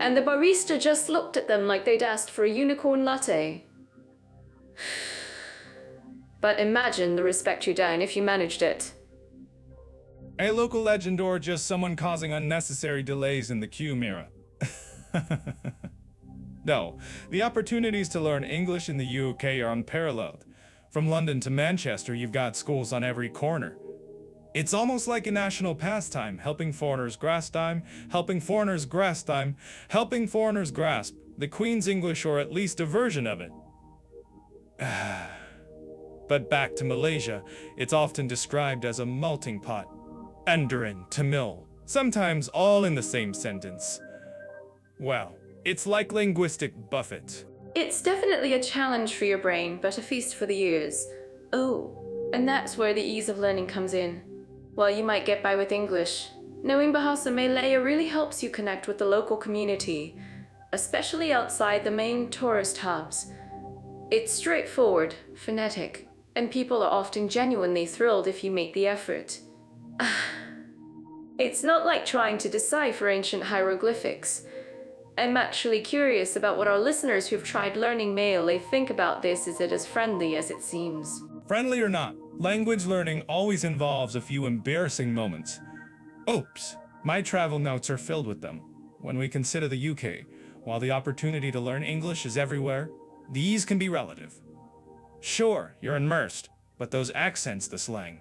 Speaker 1: and the barista just looked at them like they'd asked for a unicorn latte. But imagine the respect you down if you managed it.
Speaker 2: A local legend or just someone causing unnecessary delays in the queue, Mira. No, the opportunities to learn English in the UK are unparalleled. From London to Manchester, you've got schools on every corner. It's almost like a national pastime, helping foreigners grasp the Queen's English, or at least a version of it. But back to Malaysia, it's often described as a melting pot. Mandarin, Tamil, sometimes all in the same sentence. Well, it's like linguistic buffet.
Speaker 1: It's definitely a challenge for your brain, but a feast for the ears. Oh, and that's where the ease of learning comes in. While you might get by with English, knowing Bahasa Malay really helps you connect with the local community, especially outside the main tourist hubs. It's straightforward, phonetic, and people are often genuinely thrilled if you make the effort. It's not like trying to decipher ancient hieroglyphics. I'm actually curious about what our listeners who've tried learning Malay think about this. Is it as friendly as it seems?
Speaker 2: Friendly or not, language learning always involves a few embarrassing moments. Oops, my travel notes are filled with them. When we consider the UK, while the opportunity to learn English is everywhere, these can be relative. Sure, you're immersed, but those accents, the slang.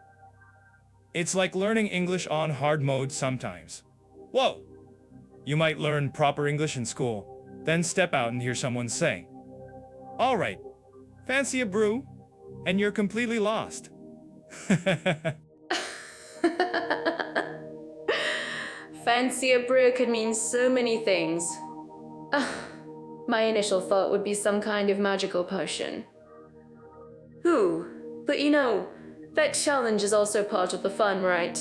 Speaker 2: It's like learning English on hard mode sometimes. Whoa! You might learn proper English in school, then step out and hear someone say, "All right, fancy a brew?" And you're completely lost.
Speaker 1: Fancy a brew could mean so many things. My initial thought would be some kind of magical potion. But that challenge is also part of the fun, right?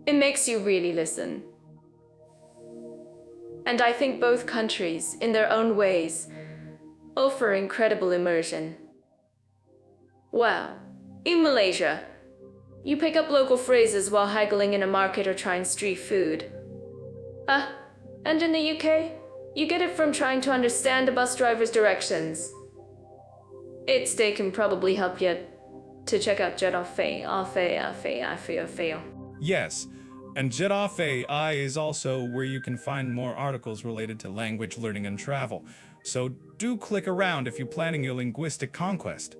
Speaker 1: It makes you really listen. And I think both countries, in their own ways, offer incredible immersion. Wow, in Malaysia, you pick up local phrases while haggling in a market or trying street food. And in the UK, you get it from trying to understand a bus driver's directions. They can probably help you to check out Jeddah.
Speaker 2: Yes, and Jeddah AI is also where you can find more articles related to language learning and travel. So do click around if you're planning your linguistic conquest.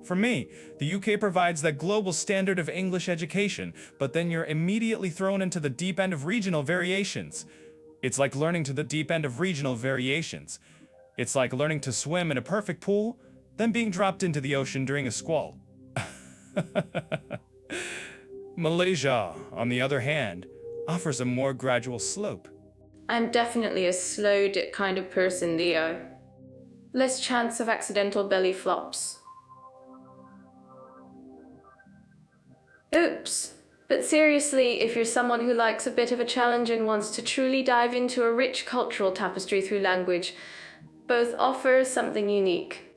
Speaker 2: For me, the UK provides that global standard of English education, but then you're immediately thrown into the deep end of regional variations. It's like learning to the deep end of regional variations. It's like learning to swim in a perfect pool, then being dropped into the ocean during a squall. Malaysia, on the other hand, offers a more gradual slope.
Speaker 1: I'm definitely a slow kind of person, Leo. Less chance of accidental belly flops. Oops. But seriously, if you're someone who likes a bit of a challenge and wants to truly dive into a rich cultural tapestry through language, both offer something unique.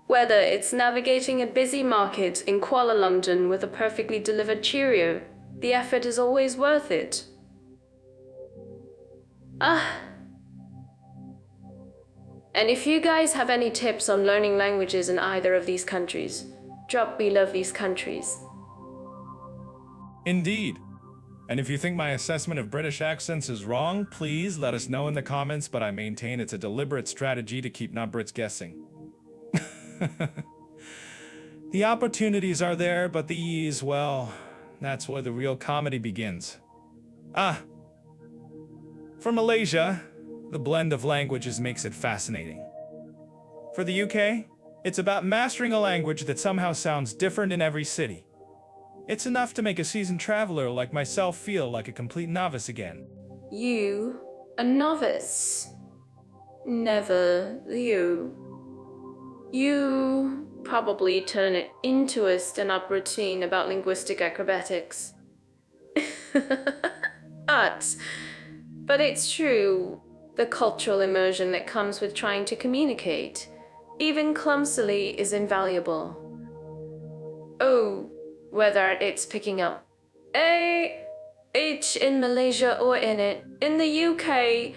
Speaker 1: Whether it's navigating a busy market in Kuala Lumpur with a perfectly delivered Cheerio, the effort is always worth it. And if you guys have any tips on learning languages in either of these countries, drop "we love these countries."
Speaker 2: Indeed. And if you think my assessment of British accents is wrong, please let us know in the comments, but I maintain it's a deliberate strategy to keep non-Brits guessing. The opportunities are there, but the ease, well, that's where the real comedy begins. For Malaysia, the blend of languages makes it fascinating. For the UK, it's about mastering a language that somehow sounds different in every city. It's enough to make a seasoned traveler like myself feel like a complete novice again.
Speaker 1: You, a novice. Never you. You probably turn it into a stand-up routine about linguistic acrobatics. But it's true, the cultural immersion that comes with trying to communicate, even clumsily, is invaluable. Oh, whether it's picking up a H in Malaysia or in the UK,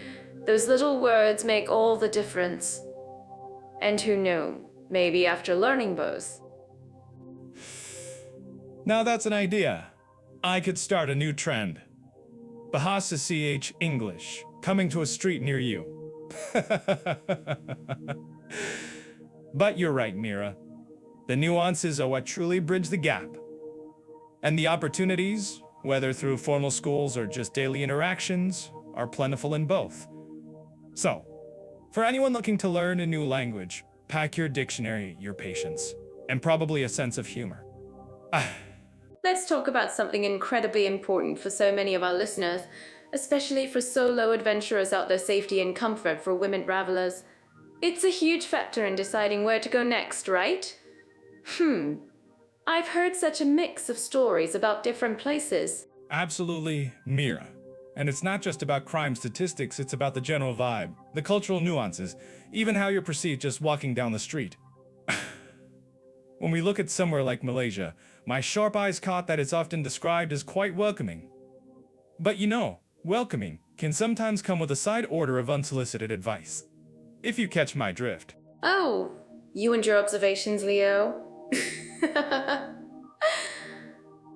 Speaker 1: those little words make all the difference. And who knows, maybe after learning both.
Speaker 2: Now that's an idea. I could start a new trend. Bahasa CH English, coming to a street near you. But you're right, Mira. The nuances are what truly bridge the gap. And the opportunities, whether through formal schools or just daily interactions, are plentiful in both. So, for anyone looking to learn a new language, pack your dictionary, your patience, and probably a sense of humor.
Speaker 1: Let's talk about something incredibly important for so many of our listeners, especially for solo adventurers out there, safety and comfort for women travelers. It's a huge factor in deciding where to go next, right? I've heard such a mix of stories about different places.
Speaker 2: Absolutely, Mira. And it's not just about crime statistics, it's about the general vibe, the cultural nuances, even how you're perceived just walking down the street. When we look at somewhere like Malaysia, my sharp eyes caught that it's often described as quite welcoming. But you know, welcoming can sometimes come with a side order of unsolicited advice. If you catch my drift.
Speaker 1: Oh, you and your observations, Leo.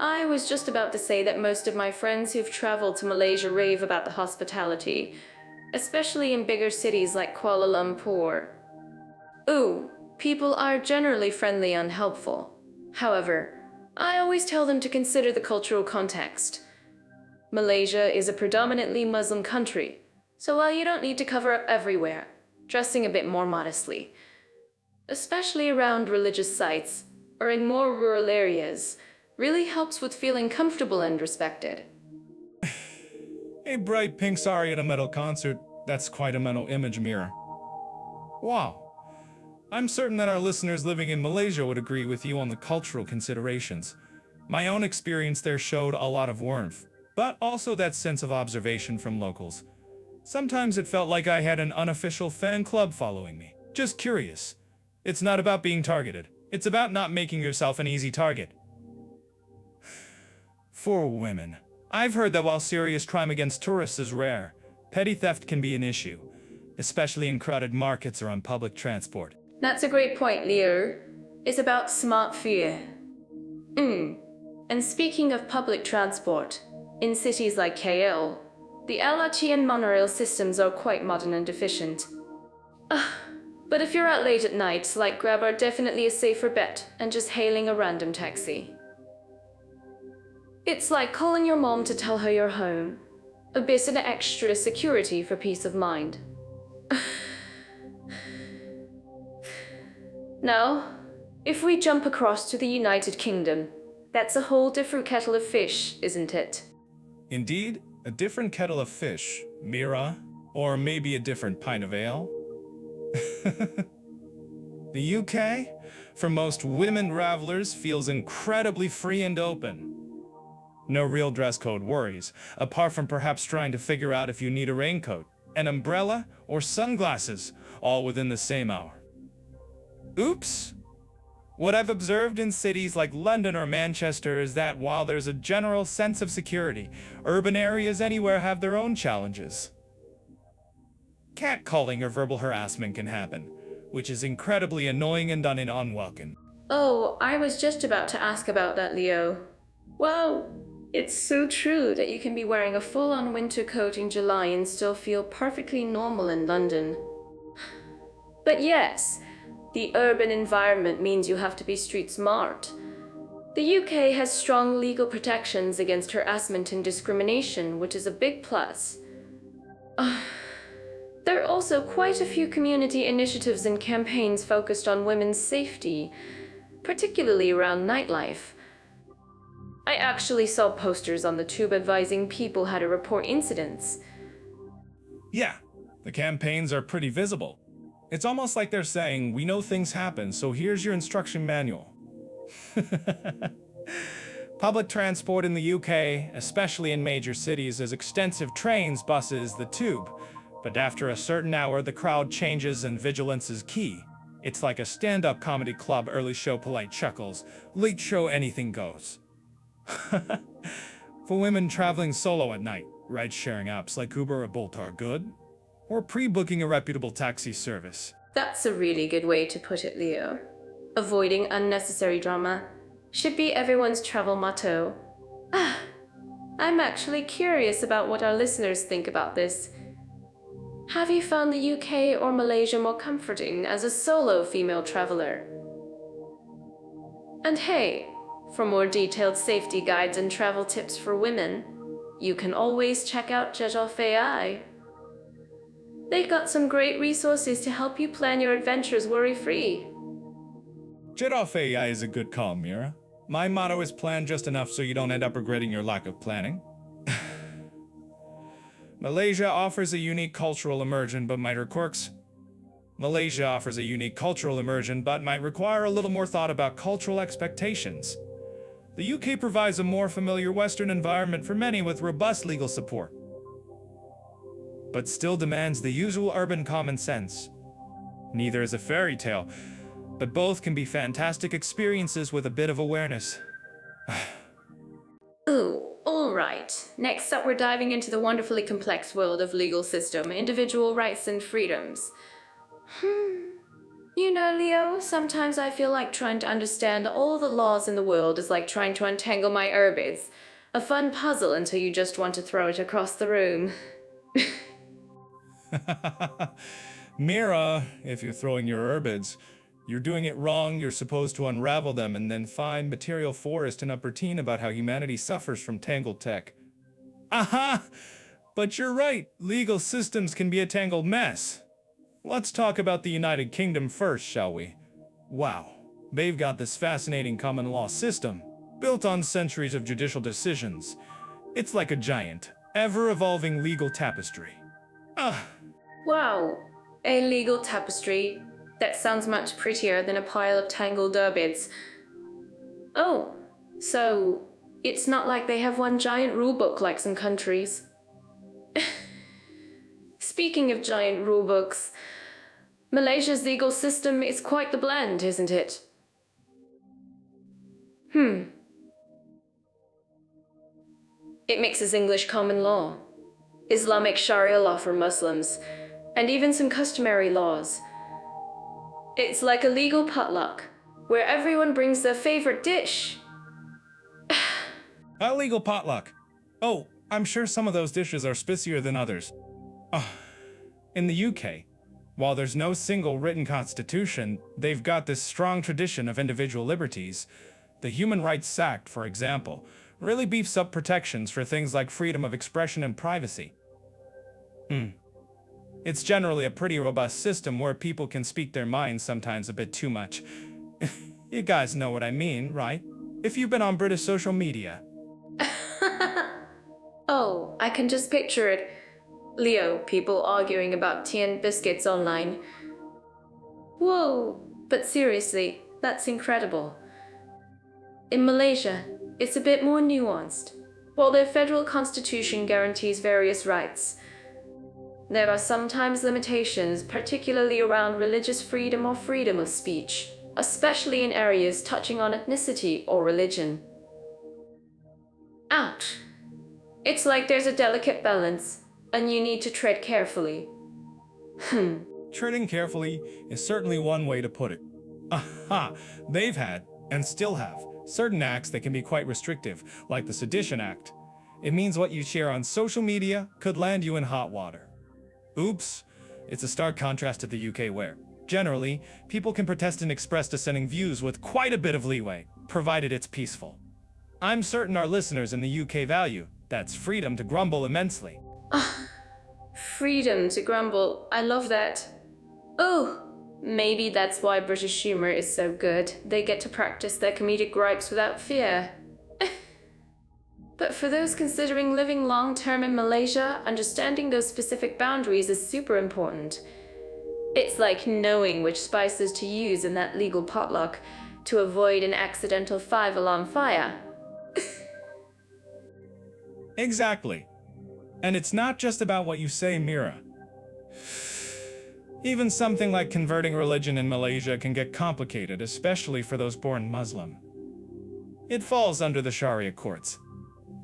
Speaker 1: I was just about to say that most of my friends who've traveled to Malaysia rave about the hospitality, especially in bigger cities like Kuala Lumpur. Ooh, people are generally friendly and helpful. However, I always tell them to consider the cultural context. Malaysia is a predominantly Muslim country, so while you don't need to cover up everywhere, dressing a bit more modestly, especially around religious sites or in more rural areas, really helps with feeling comfortable and respected.
Speaker 2: A bright pink sari at a metal concert, that's quite a mental image, Mira. Wow. I'm certain that our listeners living in Malaysia would agree with you on the cultural considerations. My own experience there showed a lot of warmth, but also that sense of observation from locals. Sometimes it felt like I had an unofficial fan club following me. Just curious. It's not about being targeted. It's about not making yourself an easy target. For women, I've heard that while serious crime against tourists is rare, petty theft can be an issue, especially in crowded markets or on public transport.
Speaker 1: That's a great point, Leo. It's about smart fear. And speaking of public transport, in cities like KL, the LRT and monorail systems are quite modern and efficient. But if you're out late at night, like Grab are definitely a safer bet and just hailing a random taxi. It's like calling your mom to tell her you're home. A bit of extra security for peace of mind. Now, if we jump across to the United Kingdom, that's a whole different kettle of fish, isn't it?
Speaker 2: Indeed, A different kettle of fish, Mira, or maybe a different pint of ale? The UK, for most women travelers, feels incredibly free and open. No real dress code worries, apart from perhaps trying to figure out if you need a raincoat, an umbrella, or sunglasses, all within the same hour. Oops! What I've observed in cities like London or Manchester is that while there's a general sense of security, urban areas anywhere have their own challenges. Catcalling or verbal harassment can happen, which is incredibly annoying and unwelcome.
Speaker 1: Oh, I was just about to ask about that, Leo. Well, it's so true that you can be wearing a full-on winter coat in July and still feel perfectly normal in London. But yes, the urban environment means you have to be street smart. The UK has strong legal protections against harassment and discrimination, which is a big plus. There are also quite a few community initiatives and campaigns focused on women's safety, particularly around nightlife. I actually saw posters on the tube advising people how to report incidents.
Speaker 2: Yeah, the campaigns are pretty visible. It's almost like they're saying, we know things happen, so here's your instruction manual. Public transport in the UK, especially in major cities, has extensive trains, buses, the tube. But after a certain hour, the crowd changes and vigilance is key. It's like a stand-up comedy club, early show polite chuckles, late show anything goes. For women traveling solo at night, ride-sharing apps like Uber or Bolt are good. Or pre-booking a reputable taxi service.
Speaker 1: That's a really good way to put it, Leo. Avoiding unnecessary drama should be everyone's travel motto. I'm actually curious about what our listeners think about this. Have you found the UK or Malaysia more comforting as a solo female traveler? And hey, for more detailed safety guides and travel tips for women, you can always check out Jejof AI. They got some great resources to help you plan your adventures worry-free.
Speaker 2: Jejof AI is a good call, Mira. My motto is plan just enough so you don't end up regretting your lack of planning. Malaysia offers a unique cultural immersion but might require a little more thought about cultural expectations. The UK provides a more familiar Western environment for many with robust legal support, but still demands the usual urban common sense. Neither is a fairy tale, but both can be fantastic experiences with a bit of awareness.
Speaker 1: Ooh, alright. Next up, we're diving into the wonderfully complex world of legal system, individual rights and freedoms. You know, Leo, sometimes I feel like trying to understand all the laws in the world is like trying to untangle my Urbids. A fun puzzle until you just want to throw it across the room.
Speaker 2: Mira, if you're throwing your Urbids, you're doing it wrong. You're supposed to unravel them and then find material forest in Upper Teen about how humanity suffers from tangled tech. Aha! But you're right, legal systems can be a tangled mess. Let's talk about the United Kingdom first, shall we? Wow, they've got this fascinating common law system, built on centuries of judicial decisions. It's like a giant, ever-evolving legal tapestry.
Speaker 1: Wow, a legal tapestry. That sounds much prettier than a pile of tangled Urbids. Oh, so it's not like they have one giant rulebook like some countries. Speaking of giant rulebooks, Malaysia's legal system is quite the blend, isn't it? It mixes English common law, Islamic Sharia law for Muslims, and even some customary laws. It's like a legal potluck, where everyone brings their favorite dish.
Speaker 2: A legal potluck. Oh, I'm sure some of those dishes are spicier than others. In the UK, while there's no single written constitution, they've got this strong tradition of individual liberties. The Human Rights Act, for example, really beefs up protections for things like freedom of expression and privacy. It's generally a pretty robust system where people can speak their minds sometimes a bit too much. You guys know what I mean, right? If you've been on British social media.
Speaker 1: Oh, I can just picture it. Leo, people arguing about tea and biscuits online. Whoa, but seriously, that's incredible. In Malaysia, it's a bit more nuanced. While their federal constitution guarantees various rights, there are sometimes limitations, particularly around religious freedom or freedom of speech, especially in areas touching on ethnicity or religion. Ouch. It's like there's a delicate balance, and you need to tread carefully.
Speaker 2: Treading carefully is certainly one way to put it. Aha! They've had, and still have, certain acts that can be quite restrictive, like the Sedition Act. It means what you share on social media could land you in hot water. Oops. It's a stark contrast to the UK where, generally, people can protest and express dissenting views with quite a bit of leeway, provided it's peaceful. I'm certain our listeners in the UK value that's freedom to grumble immensely.
Speaker 1: Freedom to grumble, I love that. Oh, maybe that's why British humor is so good. They get to practice their comedic gripes without fear. But for those considering living long-term in Malaysia, understanding those specific boundaries is super important. It's like knowing which spices to use in that legal potluck to avoid an accidental 5-alarm fire.
Speaker 2: Exactly. And it's not just about what you say, Mira. Even something like converting religion in Malaysia can get complicated, especially for those born Muslim. It falls under the Sharia courts.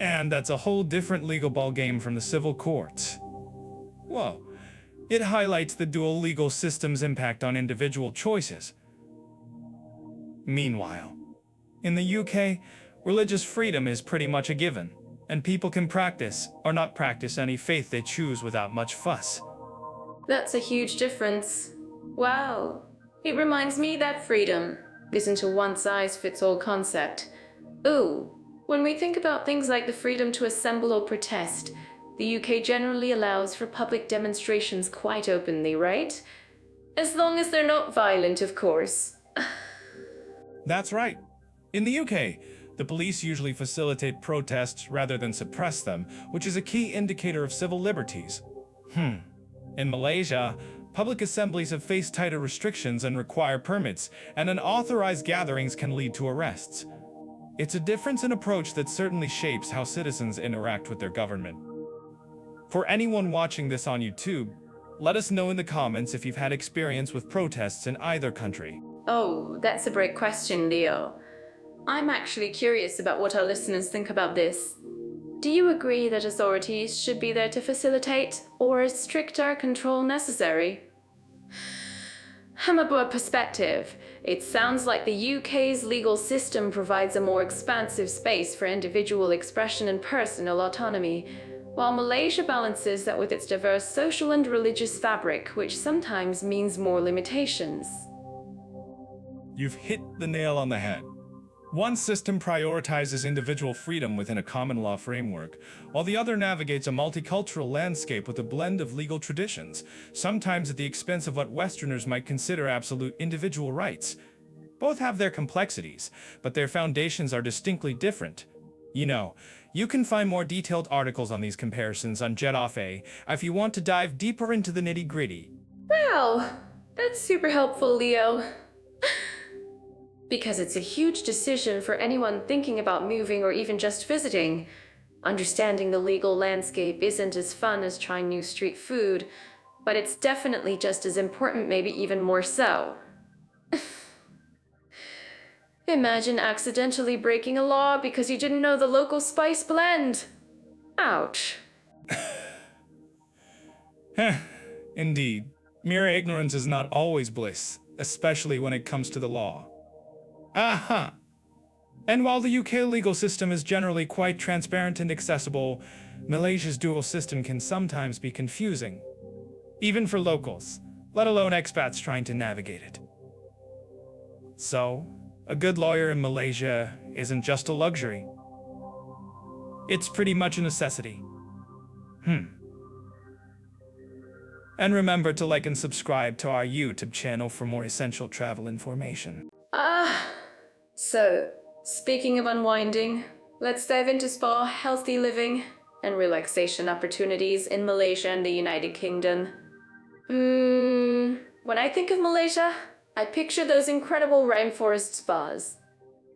Speaker 2: And that's a whole different legal ballgame from the civil courts. Whoa. It highlights the dual legal system's impact on individual choices. Meanwhile, in the UK, religious freedom is pretty much a given, and people can practice or not practice any faith they choose without much fuss.
Speaker 1: That's a huge difference. Wow. It reminds me that freedom isn't a one-size-fits-all concept. Ooh. When we think about things like the freedom to assemble or protest, the UK generally allows for public demonstrations quite openly, right? As long as they're not violent, of course.
Speaker 2: That's right. In the UK, the police usually facilitate protests rather than suppress them, which is a key indicator of civil liberties. In Malaysia, public assemblies have faced tighter restrictions and require permits, and unauthorized gatherings can lead to arrests. It's a difference in approach that certainly shapes how citizens interact with their government. For anyone watching this on YouTube, let us know in the comments if you've had experience with protests in either country.
Speaker 1: Oh, that's a great question, Leo. I'm actually curious about what our listeners think about this. Do you agree that authorities should be there to facilitate, or is stricter control necessary? From a broad perspective, it sounds like the UK's legal system provides a more expansive space for individual expression and personal autonomy, while Malaysia balances that with its diverse social and religious fabric, which sometimes means more limitations.
Speaker 2: You've hit the nail on the head. One system prioritizes individual freedom within a common law framework, while the other navigates a multicultural landscape with a blend of legal traditions, sometimes at the expense of what Westerners might consider absolute individual rights. Both have their complexities, but their foundations are distinctly different. You know, you can find more detailed articles on these comparisons on JetOff if you want to dive deeper into the nitty-gritty.
Speaker 1: Wow, that's super helpful, Leo. Because it's a huge decision for anyone thinking about moving or even just visiting. Understanding the legal landscape isn't as fun as trying new street food, but it's definitely just as important, maybe even more so. Imagine accidentally breaking a law because you didn't know the local spice blend. Ouch.
Speaker 2: Indeed, mere ignorance is not always bliss, especially when it comes to the law. Aha! And while the UK legal system is generally quite transparent and accessible, Malaysia's dual system can sometimes be confusing, even for locals, let alone expats trying to navigate it. So, a good lawyer in Malaysia isn't just a luxury. It's pretty much a necessity. And remember to like and subscribe to our YouTube channel for more essential travel information.
Speaker 1: So, speaking of unwinding, let's dive into spa healthy living. and relaxation opportunities in Malaysia and the United Kingdom. When I think of Malaysia, I picture those incredible rainforest spas.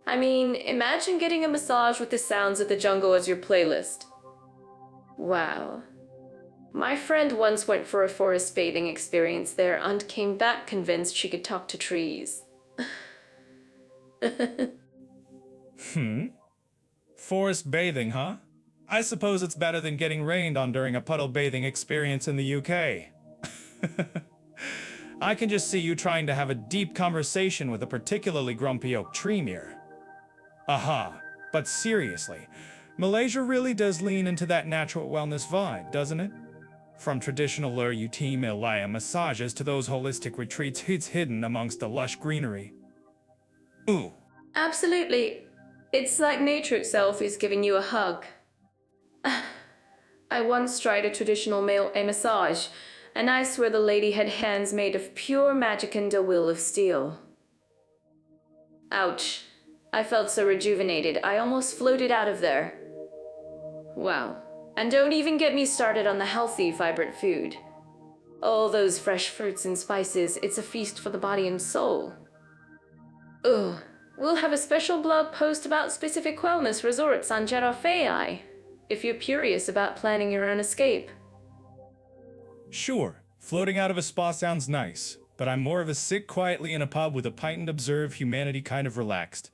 Speaker 1: I mean, imagine getting a massage with the sounds of the jungle as your playlist. Wow. My friend once went for a forest bathing experience there and came back convinced she could talk to trees.
Speaker 2: Forest bathing, huh? I suppose it's better than getting rained on during a puddle bathing experience in the UK. I can just see you trying to have a deep conversation with a particularly grumpy oak tree mirror. Aha, but seriously, Malaysia really does lean into that natural wellness vibe, doesn't it? From traditional Lur-Uti Malaya massages to those holistic retreats hidden amongst the lush greenery. Ooh.
Speaker 1: Absolutely. It's like nature itself is giving you a hug. I once tried a traditional male massage, and I swear the lady had hands made of pure magic and a will of steel. Ouch. I felt so rejuvenated, I almost floated out of there. Wow. And don't even get me started on the healthy, vibrant food. All those fresh fruits and spices, it's a feast for the body and soul. Ugh. We'll have a special blog post about specific wellness resorts on Jeddah, if you're curious about planning your own escape.
Speaker 2: Sure, floating out of a spa sounds nice, but I'm more of a sit quietly in a pub with a pint and observe humanity kind of relaxed.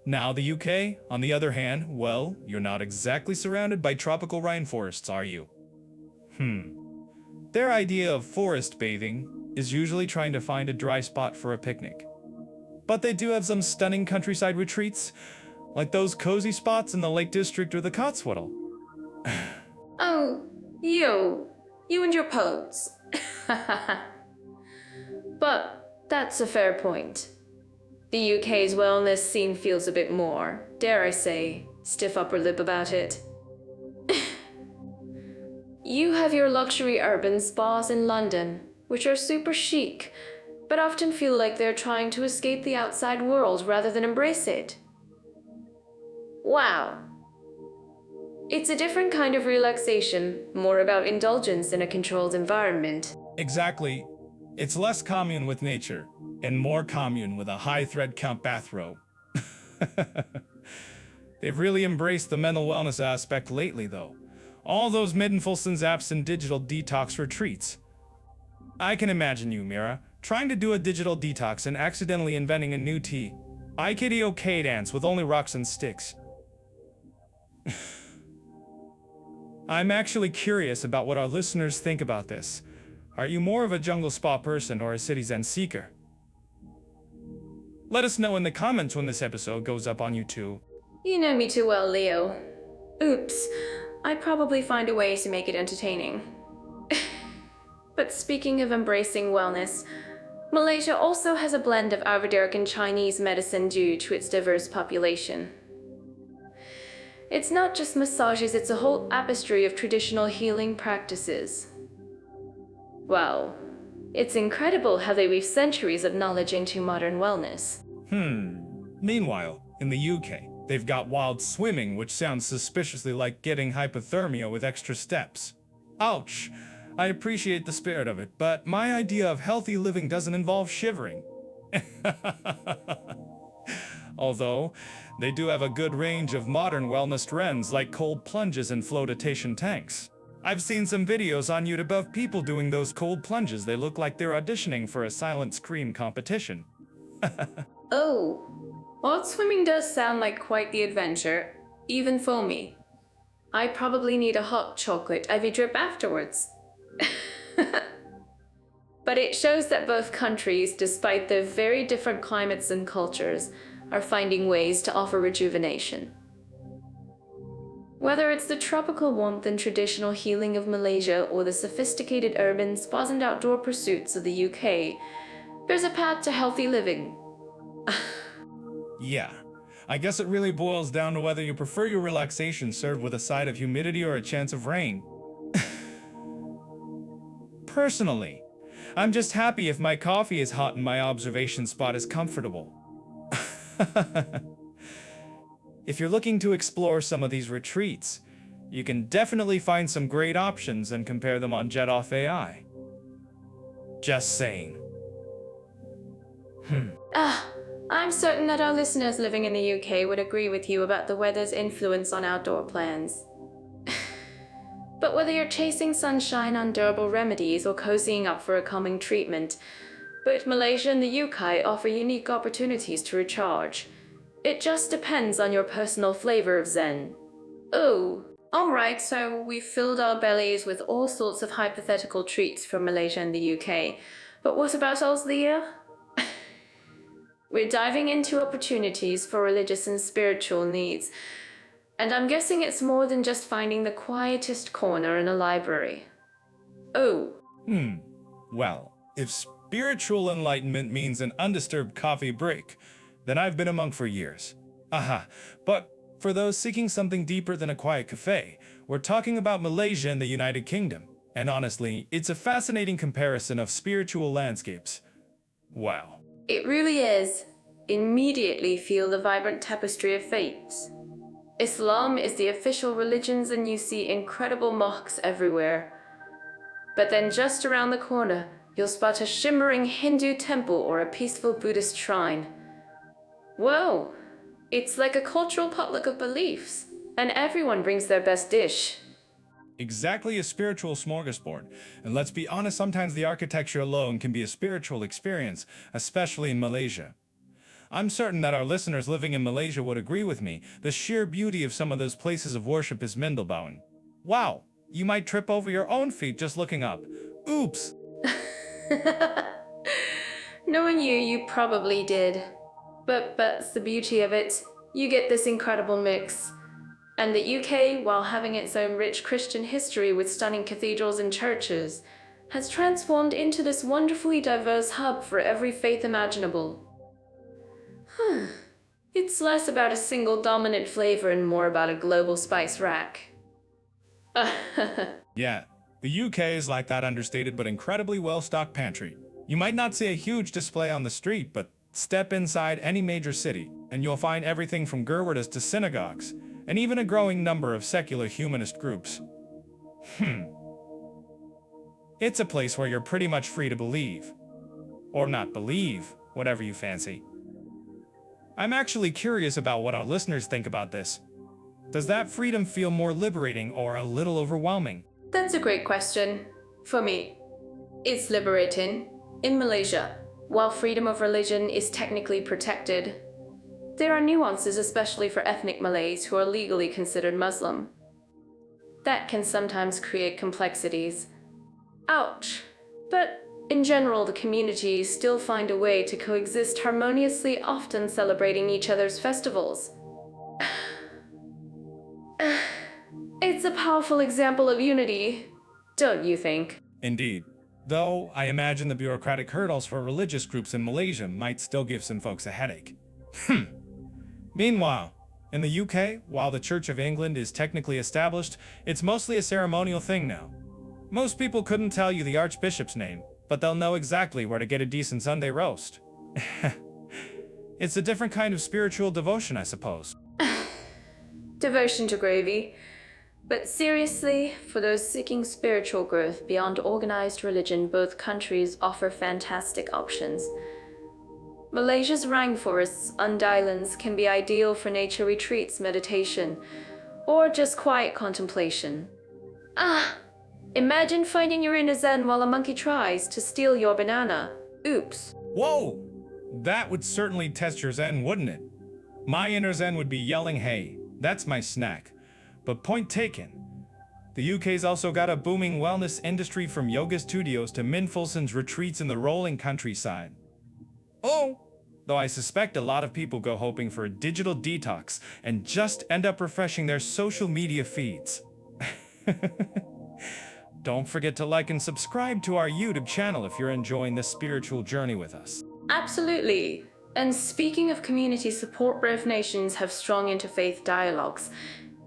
Speaker 2: Now the UK, on the other hand, well, you're not exactly surrounded by tropical rainforests, are you? Their idea of forest bathing is usually trying to find a dry spot for a picnic. But they do have some stunning countryside retreats, like those cozy spots in the Lake District or the Cotswold.
Speaker 1: Oh, you and your pose. But that's a fair point. The UK's wellness scene feels a bit more, dare I say, stiff upper lip about it. You have your luxury urban spas in London, which are super chic, but often feel like they're trying to escape the outside world rather than embrace it. Wow. It's a different kind of relaxation, more about indulgence in a controlled environment.
Speaker 2: Exactly. It's less commune with nature, and more commune with a high thread count bathrobe. They've really embraced the mental wellness aspect lately, though. All those Middenfolsens apps and digital detox retreats. I can imagine you, Mira, trying to do a digital detox and accidentally inventing a new tea. IKDOK dance with only rocks and sticks. I'm actually curious about what our listeners think about this. Are you more of a jungle spa person or a city zen seeker? Let us know in the comments when this episode goes up on YouTube.
Speaker 1: You know me too well, Leo. Oops, I'd probably find a way to make it entertaining. But speaking of embracing wellness, Malaysia also has a blend of Ayurvedic and Chinese medicine due to its diverse population. It's not just massages, it's a whole tapestry of traditional healing practices. Wow, it's incredible how they weave centuries of knowledge into modern wellness.
Speaker 2: Meanwhile, in the UK, they've got wild swimming, which sounds suspiciously like getting hypothermia with extra steps. Ouch! I appreciate the spirit of it, but my idea of healthy living doesn't involve shivering. Although, they do have a good range of modern wellness trends like cold plunges and flotation tanks. I've seen some videos on YouTube of people doing those cold plunges. They look like they're auditioning for a silent scream competition.
Speaker 1: Oh, hot swimming does sound like quite the adventure, even for me. I probably need a hot chocolate IV drip afterwards. But it shows that both countries, despite their very different climates and cultures, are finding ways to offer rejuvenation. Whether it's the tropical warmth and traditional healing of Malaysia or the sophisticated urban spas and outdoor pursuits of the UK, there's a path to healthy living.
Speaker 2: Yeah, I guess it really boils down to whether you prefer your relaxation served with a side of humidity or a chance of rain. Personally, I'm just happy if my coffee is hot and my observation spot is comfortable. If you're looking to explore some of these retreats, you can definitely find some great options and compare them on Jet Off AI. Just saying.
Speaker 1: I'm certain that our listeners living in the UK would agree with you about the weather's influence on outdoor plans. But whether you're chasing sunshine on durable remedies or cozying up for a calming treatment, both Malaysia and the UK offer unique opportunities to recharge. It just depends on your personal flavor of Zen. Oh, alright, so we've filled our bellies with all sorts of hypothetical treats from Malaysia and the UK. But what about Australia? We're diving into opportunities for religious and spiritual needs. And I'm guessing it's more than just finding the quietest corner in a library. Oh.
Speaker 2: Well, if spiritual enlightenment means an undisturbed coffee break, then I've been a monk for years. But for those seeking something deeper than a quiet cafe, we're talking about Malaysia and the United Kingdom. And honestly, it's a fascinating comparison of spiritual landscapes. Wow.
Speaker 1: It really is. Immediately feel the vibrant tapestry of faiths. Islam is the official religion and you see incredible mosques everywhere. But then just around the corner, you'll spot a shimmering Hindu temple or a peaceful Buddhist shrine. Whoa! It's like a cultural potluck of beliefs, and everyone brings their best dish.
Speaker 2: Exactly, a spiritual smorgasbord. And let's be honest, sometimes the architecture alone can be a spiritual experience, especially in Malaysia. I'm certain that our listeners living in Malaysia would agree with me. The sheer beauty of some of those places of worship is mind-blowing. Wow, you might trip over your own feet just looking up. Oops!
Speaker 1: Knowing you, you probably did. But that's the beauty of it. You get this incredible mix. And the UK, while having its own rich Christian history with stunning cathedrals and churches, has transformed into this wonderfully diverse hub for every faith imaginable. It's less about a single dominant flavor and more about a global spice rack.
Speaker 2: Yeah, the UK is like that understated but incredibly well-stocked pantry. You might not see a huge display on the street, but step inside any major city, and you'll find everything from gurwadas to synagogues, and even a growing number of secular humanist groups. It's a place where you're pretty much free to believe. Or not believe, whatever you fancy. I'm actually curious about what our listeners think about this. Does that freedom feel more liberating or a little overwhelming?
Speaker 1: That's a great question. For me, it's liberating. In Malaysia, while freedom of religion is technically protected, there are nuances, especially for ethnic Malays who are legally considered Muslim. That can sometimes create complexities. Ouch. But in general, the communities still find a way to coexist harmoniously, often celebrating each other's festivals. It's a powerful example of unity, don't you think?
Speaker 2: Indeed. Though, I imagine the bureaucratic hurdles for religious groups in Malaysia might still give some folks a headache. Meanwhile, in the UK, while the Church of England is technically established, it's mostly a ceremonial thing now. Most people couldn't tell you the Archbishop's name, but they'll know exactly where to get a decent Sunday roast. It's a different kind of spiritual devotion, I suppose.
Speaker 1: Devotion to gravy. But seriously, for those seeking spiritual growth beyond organized religion, both countries offer fantastic options. Malaysia's rainforests and islands can be ideal for nature retreats, meditation, or just quiet contemplation. Imagine finding your inner Zen while a monkey tries to steal your banana. Oops.
Speaker 2: Whoa! That would certainly test your Zen, wouldn't it? My inner Zen would be yelling, "Hey, that's my snack." But point taken. The UK's also got a booming wellness industry, from yoga studios to mindfulness retreats in the rolling countryside. Oh, though I suspect a lot of people go hoping for a digital detox and just end up refreshing their social media feeds. Don't forget to like and subscribe to our YouTube channel if you're enjoying this spiritual journey with us.
Speaker 1: Absolutely. And speaking of community support, both nations have strong interfaith dialogues.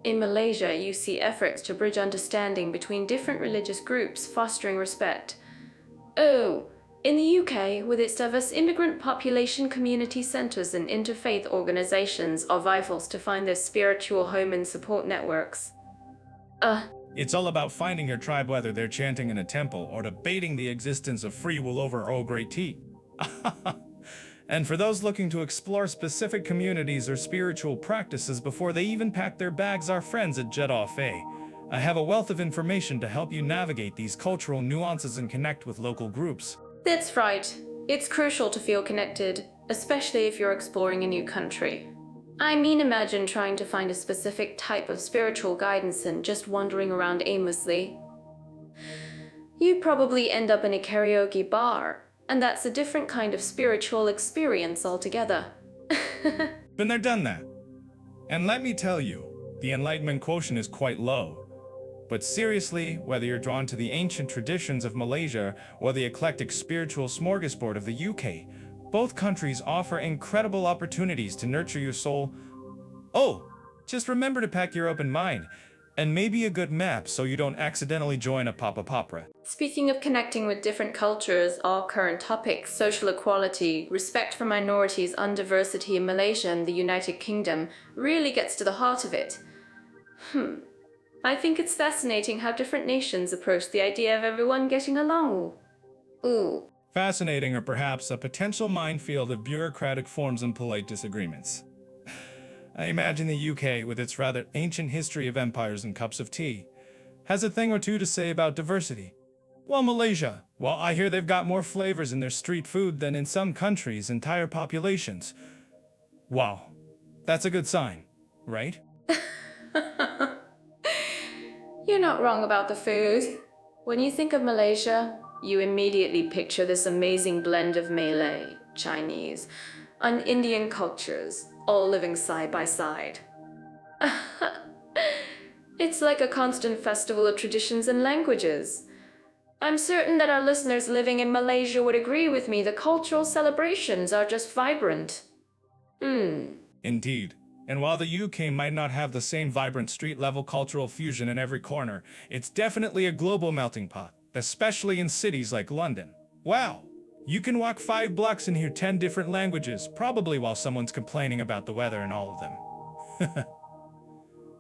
Speaker 1: In Malaysia, you see efforts to bridge understanding between different religious groups, fostering respect. Oh, In the UK, with its diverse immigrant population, community centres and interfaith organisations are vital to find their spiritual home and support networks.
Speaker 2: It's all about finding your tribe, whether they're chanting in a temple or debating the existence of free will over Earl Grey tea. And for those looking to explore specific communities or spiritual practices before they even pack their bags, our friends at Jet Off I have a wealth of information to help you navigate these cultural nuances and connect with local groups.
Speaker 1: That's right. It's crucial to feel connected, especially if you're exploring a new country. I mean, imagine trying to find a specific type of spiritual guidance and just wandering around aimlessly. You'd probably end up in a karaoke bar, and that's a different kind of spiritual experience altogether.
Speaker 2: Been there, done that. And let me tell you, the enlightenment quotient is quite low. But seriously, whether you're drawn to the ancient traditions of Malaysia or the eclectic spiritual smorgasbord of the UK, both countries offer incredible opportunities to nurture your soul. Oh, just remember to pack your open mind, and maybe a good map so you don't accidentally join a Papa Popra.
Speaker 1: Speaking of connecting with different cultures, our current topics, social equality, respect for minorities and diversity in Malaysia and the United Kingdom, really gets to the heart of it. I think it's fascinating how different nations approach the idea of everyone getting along. Ooh.
Speaker 2: Fascinating, or perhaps a potential minefield of bureaucratic forms and polite disagreements. I imagine the UK, with its rather ancient history of empires and cups of tea, has a thing or two to say about diversity. While Malaysia, well, I hear they've got more flavors in their street food than in some countries' entire populations. Wow, that's a good sign, right?
Speaker 1: You're not wrong about the food. When you think of Malaysia, you immediately picture this amazing blend of Malay, Chinese, and Indian cultures, all living side by side. It's like a constant festival of traditions and languages. I'm certain that our listeners living in Malaysia would agree with me that cultural celebrations are just vibrant.
Speaker 2: Indeed. And while the UK might not have the same vibrant street-level cultural fusion in every corner, it's definitely a global melting pot, especially in cities like London. Wow! You can walk 5 blocks and hear 10 different languages, probably while someone's complaining about the weather in all of them.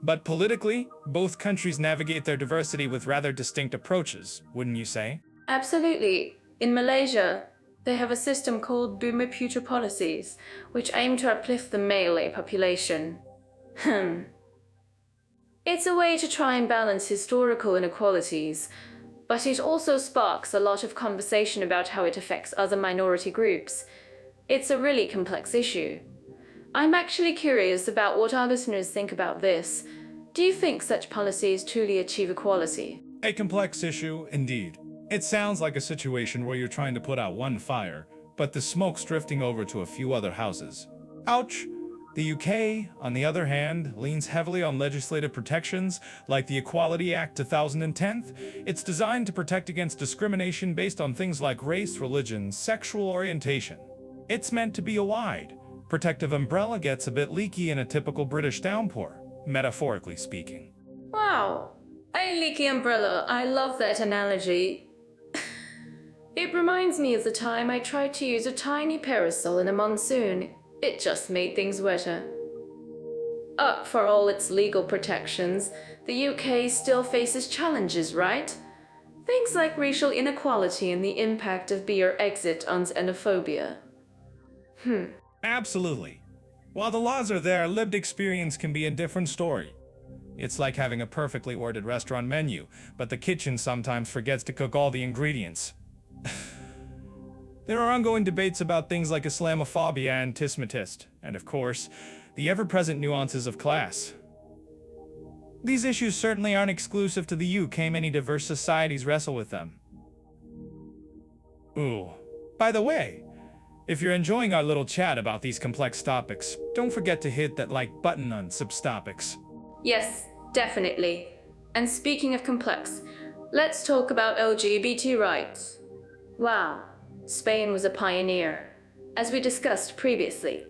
Speaker 2: But politically, both countries navigate their diversity with rather distinct approaches, wouldn't you say?
Speaker 1: Absolutely. In Malaysia, they have a system called Boomer Future Policies, which aim to uplift the Malay population. It's a way to try and balance historical inequalities, but it also sparks a lot of conversation about how it affects other minority groups. It's a really complex issue. I'm actually curious about what our listeners think about this. Do you think such policies truly achieve equality?
Speaker 2: A complex issue, indeed. It sounds like a situation where you're trying to put out one fire, but the smoke's drifting over to a few other houses. Ouch! The UK, on the other hand, leans heavily on legislative protections, like the Equality Act 2010. It's designed to protect against discrimination based on things like race, religion, sexual orientation. It's meant to be a wide, protective umbrella. Gets a bit leaky in a typical British downpour, metaphorically speaking.
Speaker 1: Wow, a leaky umbrella. I love that analogy. It reminds me of the time I tried to use a tiny parasol in a monsoon. It just made things wetter. For all its legal protections, the UK still faces challenges, right? Things like racial inequality and the impact of beer exit on xenophobia.
Speaker 2: Absolutely. While the laws are there, lived experience can be a different story. It's like having a perfectly ordered restaurant menu, but the kitchen sometimes forgets to cook all the ingredients. There are ongoing debates about things like Islamophobia and antisemitism, and of course, the ever-present nuances of class. These issues certainly aren't exclusive to the UK. Many diverse societies wrestle with them. Ooh, by the way, if you're enjoying our little chat about these complex topics, don't forget to hit that like button on subtopics.
Speaker 1: Yes, definitely. And speaking of complex, let's talk about LGBT rights. Wow, Spain was a pioneer, as we discussed previously.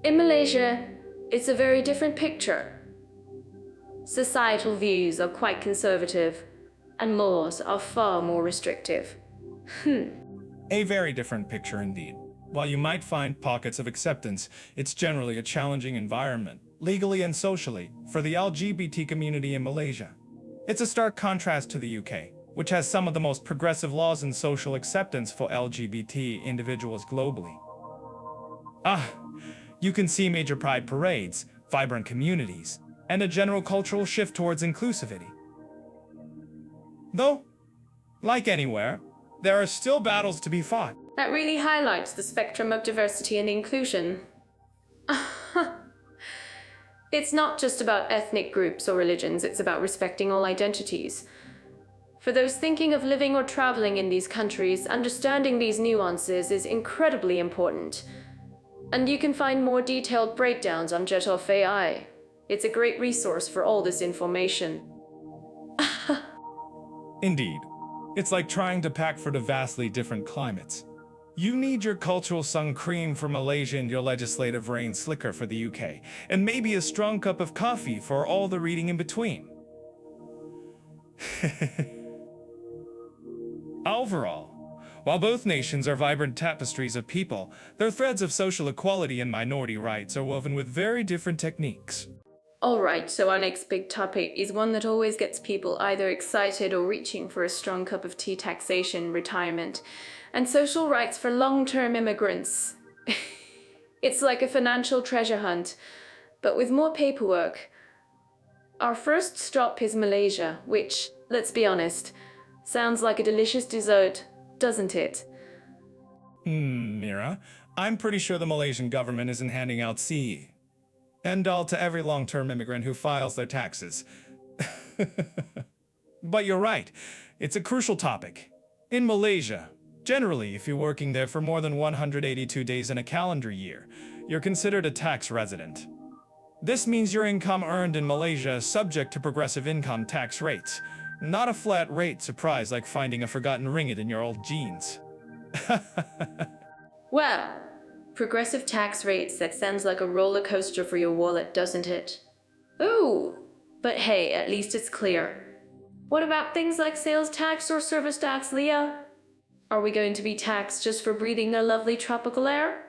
Speaker 1: In Malaysia, it's a very different picture. Societal views are quite conservative, and laws are far more restrictive.
Speaker 2: A very different picture indeed. While you might find pockets of acceptance, it's generally a challenging environment, legally and socially, for the LGBT community in Malaysia. It's a stark contrast to the UK, which has some of the most progressive laws and social acceptance for LGBT individuals globally. You can see major pride parades, vibrant communities, and a general cultural shift towards inclusivity. Though, like anywhere, there are still battles to be fought.
Speaker 1: That really highlights the spectrum of diversity and inclusion. It's not just about ethnic groups or religions, it's about respecting all identities. For those thinking of living or traveling in these countries, understanding these nuances is incredibly important. And you can find more detailed breakdowns on Jet of AI. It's a great resource for all this information.
Speaker 2: Indeed. It's like trying to pack for the vastly different climates. You need your cultural sun cream for Malaysia and your legislative rain slicker for the UK, and maybe a strong cup of coffee for all the reading in between. Overall, while both nations are vibrant tapestries of people, their threads of social equality and minority rights are woven with very different techniques.
Speaker 1: Alright, so our next big topic is one that always gets people either excited or reaching for a strong cup of tea: taxation, retirement, and social rights for long-term immigrants. It's like a financial treasure hunt, but with more paperwork. Our first stop is Malaysia, which, let's be honest, sounds like a delicious dessert, doesn't it?
Speaker 2: Mira, I'm pretty sure the Malaysian government isn't handing out CE. End all to every long-term immigrant who files their taxes. But you're right, it's a crucial topic. In Malaysia, generally, if you're working there for more than 182 days in a calendar year, you're considered a tax resident. This means your income earned in Malaysia is subject to progressive income tax rates, not a flat rate surprise like finding a forgotten ringgit in your old jeans.
Speaker 1: Well, progressive tax rates, that sounds like a roller coaster for your wallet, doesn't it? Ooh, but hey, at least it's clear. What about things like sales tax or service tax, Leah? Are we going to be taxed just for breathing their lovely tropical air?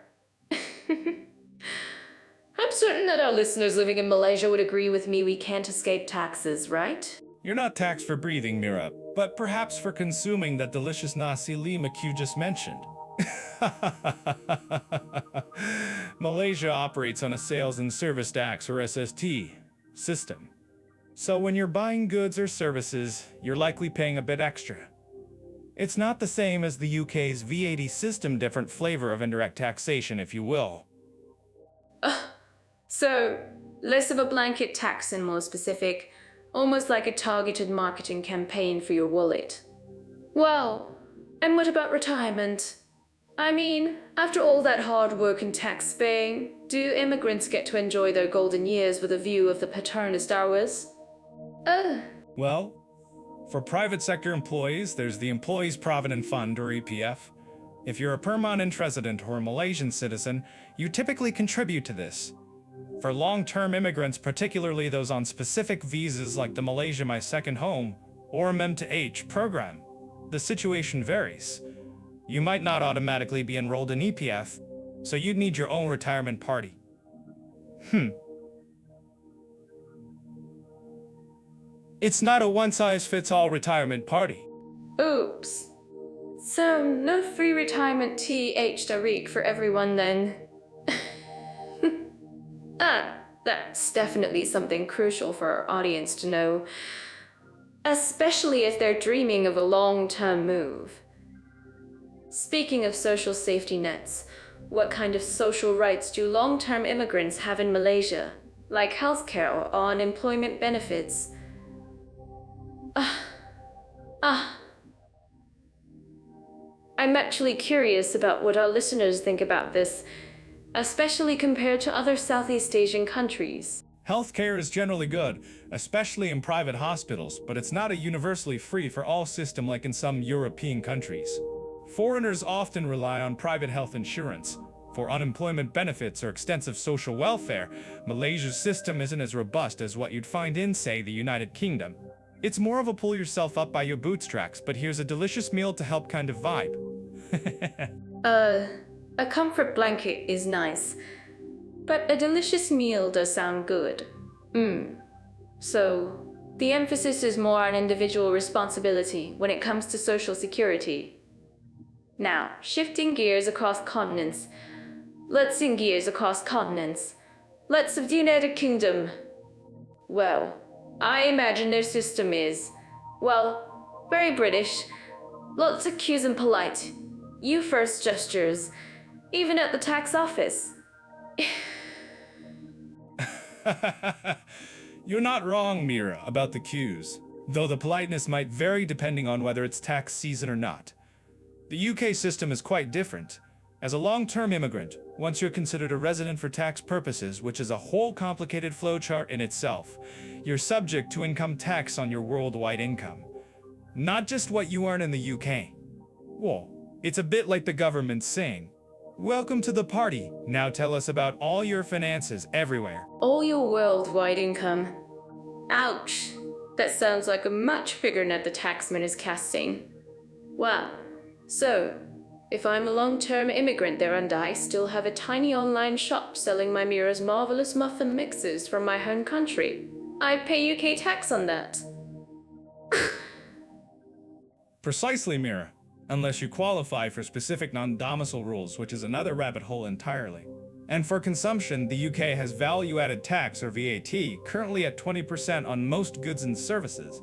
Speaker 1: I'm certain that our listeners living in Malaysia would agree with me, we can't escape taxes, right?
Speaker 2: You're not taxed for breathing, Mira, but perhaps for consuming that delicious nasi lemak you just mentioned. Malaysia operates on a sales and service tax, or SST, system. So when you're buying goods or services, you're likely paying a bit extra. It's not the same as the UK's VAT system, different flavor of indirect taxation, if you will.
Speaker 1: So, less of a blanket tax and more specific, almost like a targeted marketing campaign for your wallet. Well, and what about retirement? I mean, after all that hard work and tax paying, do immigrants get to enjoy their golden years with a view of the paternist hours?
Speaker 2: Well, for private sector employees, there's the Employees Provident Fund, or EPF. If you're a permanent resident or a Malaysian citizen, you typically contribute to this. For long-term immigrants, particularly those on specific visas like the Malaysia My Second Home or MEM-to-H program, the situation varies. You might not automatically be enrolled in EPF, so you'd need your own retirement party. It's not a one-size-fits-all retirement party.
Speaker 1: Oops. So, no free retirement TH Tariq for everyone then. That's definitely something crucial for our audience to know. Especially if they're dreaming of a long-term move. Speaking of social safety nets, what kind of social rights do long-term immigrants have in Malaysia? Like healthcare or unemployment benefits? I'm actually curious about what our listeners think about this, especially compared to other Southeast Asian countries.
Speaker 2: Healthcare is generally good, especially in private hospitals, but it's not a universally free for all system like in some European countries. Foreigners often rely on private health insurance. For unemployment benefits or extensive social welfare, Malaysia's system isn't as robust as what you'd find in, say, the United Kingdom. It's more of a pull yourself up by your bootstraps, but here's a delicious meal to help kind of vibe.
Speaker 1: A comfort blanket is nice, but a delicious meal does sound good. So, the emphasis is more on individual responsibility when it comes to social security. Now, shifting gears across continents. Let's of the United Kingdom. Well, I imagine their system is, well, very British. Lots of cues and polite. You first gestures, even at the tax office.
Speaker 2: You're not wrong, Mira, about the cues, though the politeness might vary depending on whether it's tax season or not. The UK system is quite different. As a long-term immigrant, once you're considered a resident for tax purposes, which is a whole complicated flowchart in itself, you're subject to income tax on your worldwide income. Not just what you earn in the UK. Well, it's a bit like the government saying, "Welcome to the party. Now tell us about all your finances everywhere."
Speaker 1: All your worldwide income. Ouch. That sounds like a much bigger net the taxman is casting. Wow. So, if I'm a long-term immigrant there and I still have a tiny online shop selling my Mira's marvelous muffin mixes from my home country, I pay UK tax on that.
Speaker 2: Precisely, Mira. Unless you qualify for specific non-domicile rules, which is another rabbit hole entirely. And for consumption, the UK has value-added tax, or VAT, currently at 20% on most goods and services.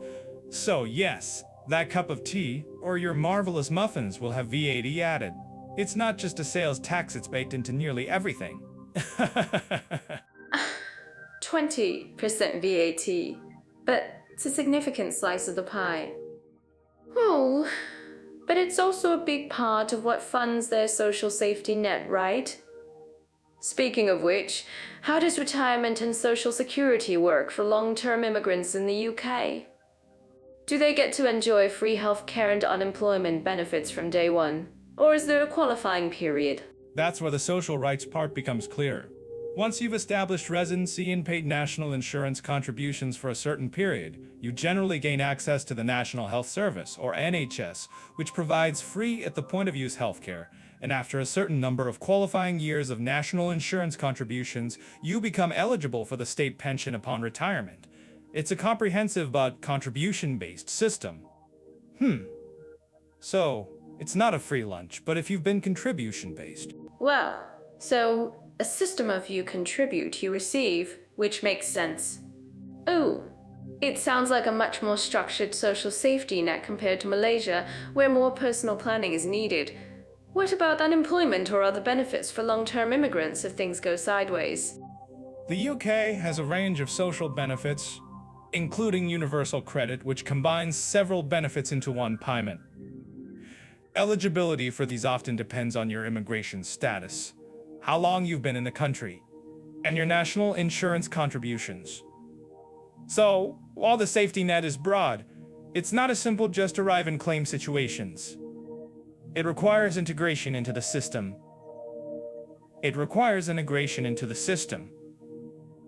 Speaker 2: So yes, that cup of tea, or your marvelous muffins, will have VAT added. It's not just a sales tax, it's baked into nearly everything.
Speaker 1: 20% VAT. But it's a significant slice of the pie. Oh, but it's also a big part of what funds their social safety net, right? Speaking of which, how does retirement and social security work for long-term immigrants in the UK? Do they get to enjoy free healthcare and unemployment benefits from day one? Or is there a qualifying period?
Speaker 2: That's where the social rights part becomes clear. Once you've established residency and paid national insurance contributions for a certain period, you generally gain access to the National Health Service, or NHS, which provides free at the point of use healthcare. And after a certain number of qualifying years of national insurance contributions, you become eligible for the state pension upon retirement. It's a comprehensive but contribution-based system. So, it's not a free lunch, but if you've been contribution-based.
Speaker 1: Well, so a system of you contribute, you receive, which makes sense. Oh, it sounds like a much more structured social safety net compared to Malaysia, where more personal planning is needed. What about unemployment or other benefits for long-term immigrants if things go sideways?
Speaker 2: The UK has a range of social benefits, including universal credit, which combines several benefits into one payment. Eligibility for these often depends on your immigration status, how long you've been in the country, and your national insurance contributions. So, while the safety net is broad, it's not a simple just arrive and claim situations. It requires integration into the system.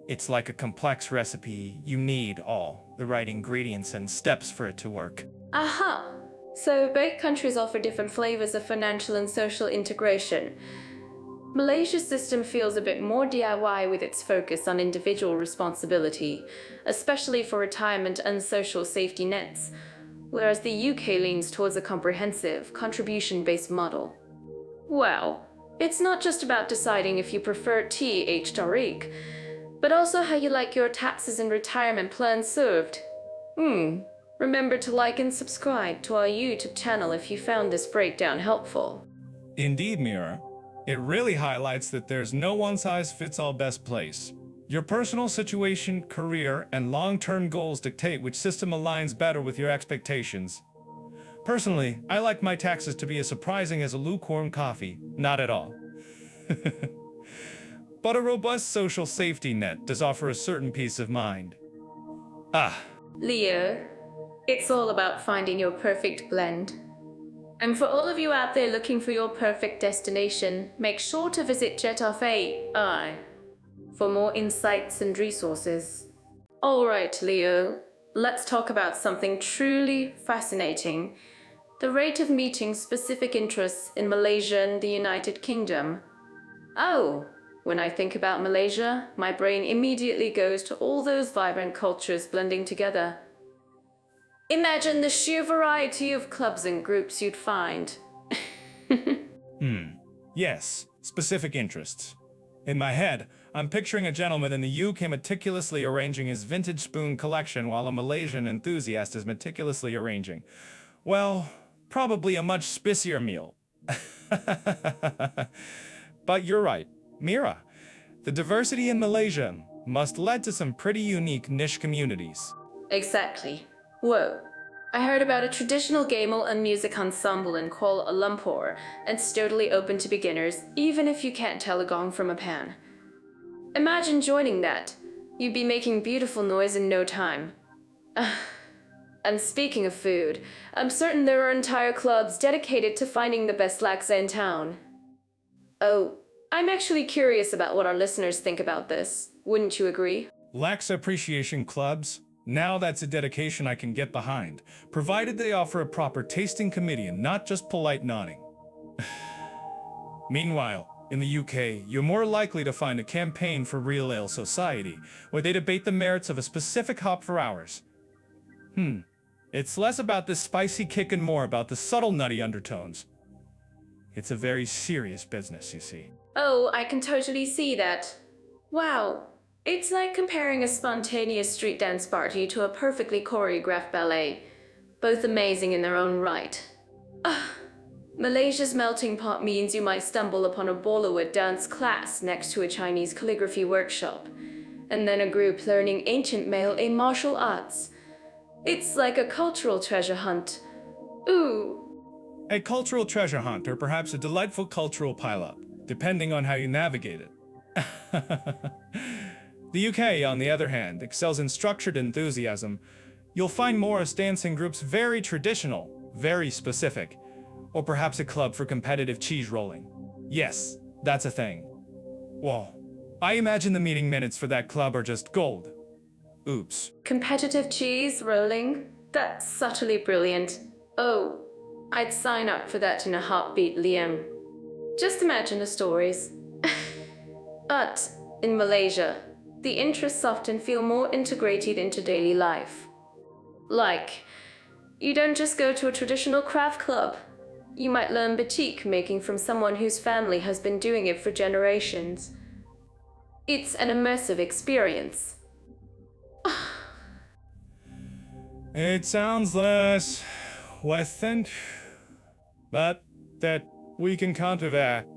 Speaker 2: It's like a complex recipe. You need all the right ingredients and steps for it to work.
Speaker 1: Aha! So both countries offer different flavors of financial and social integration. Malaysia's system feels a bit more DIY with its focus on individual responsibility, especially for retirement and social safety nets, whereas the UK leans towards a comprehensive, contribution-based model. Well, it's not just about deciding if you prefer TH Tariq, but also how you like your taxes and retirement plans served. Remember to like and subscribe to our YouTube channel if you found this breakdown helpful.
Speaker 2: Indeed, Mira. It really highlights that there's no one-size-fits-all best place. Your personal situation, career, and long-term goals dictate which system aligns better with your expectations. Personally, I like my taxes to be as surprising as a lukewarm coffee. Not at all. But a robust social safety net does offer a certain peace of mind.
Speaker 1: Leo, it's all about finding your perfect blend. And for all of you out there looking for your perfect destination, make sure to visit Jetaf AI for more insights and resources. Alright, Leo, let's talk about something truly fascinating. The rate of meeting specific interests in Malaysia and the United Kingdom. Oh, when I think about Malaysia, my brain immediately goes to all those vibrant cultures blending together. Imagine the sheer variety of clubs and groups you'd find.
Speaker 2: Yes, specific interests. In my head, I'm picturing a gentleman in the UK meticulously arranging his vintage spoon collection while a Malaysian enthusiast is meticulously arranging, well, probably a much spicier meal. But you're right, Mira. The diversity in Malaysia must lead to some pretty unique niche communities.
Speaker 1: Exactly. Whoa. I heard about a traditional gamal and music ensemble in Kuala Lumpur, and it's totally open to beginners, even if you can't tell a gong from a pan. Imagine joining that. You'd be making beautiful noise in no time. And speaking of food, I'm certain there are entire clubs dedicated to finding the best laksa in town. Oh, I'm actually curious about what our listeners think about this. Wouldn't you agree?
Speaker 2: Laksa appreciation clubs? Now that's a dedication I can get behind, provided they offer a proper tasting committee and not just polite nodding. Meanwhile, in the UK, you're more likely to find a campaign for Real Ale Society, where they debate the merits of a specific hop for hours. It's less about the spicy kick and more about the subtle nutty undertones. It's a very serious business, you see.
Speaker 1: Oh, I can totally see that. Wow. It's like comparing a spontaneous street dance party to a perfectly choreographed ballet. Both amazing in their own right. Malaysia's melting pot means you might stumble upon a Bollywood dance class next to a Chinese calligraphy workshop, and then a group learning ancient Malay martial arts. It's like a cultural treasure hunt. Ooh.
Speaker 2: A cultural treasure hunt, or perhaps a delightful cultural pileup, depending on how you navigate it. The UK, on the other hand, excels in structured enthusiasm. You'll find Morris dancing groups very traditional, very specific, or perhaps a club for competitive cheese rolling. Yes, that's a thing. Whoa, I imagine the meeting minutes for that club are just gold. Oops.
Speaker 1: Competitive cheese rolling? That's subtly brilliant. Oh, I'd sign up for that in a heartbeat, Liam. Just imagine the stories. But in Malaysia, the interests often feel more integrated into daily life. Like, you don't just go to a traditional craft club. You might learn batik making from someone whose family has been doing it for generations. It's an immersive experience.
Speaker 2: It sounds less pleasant, but that we can counter that.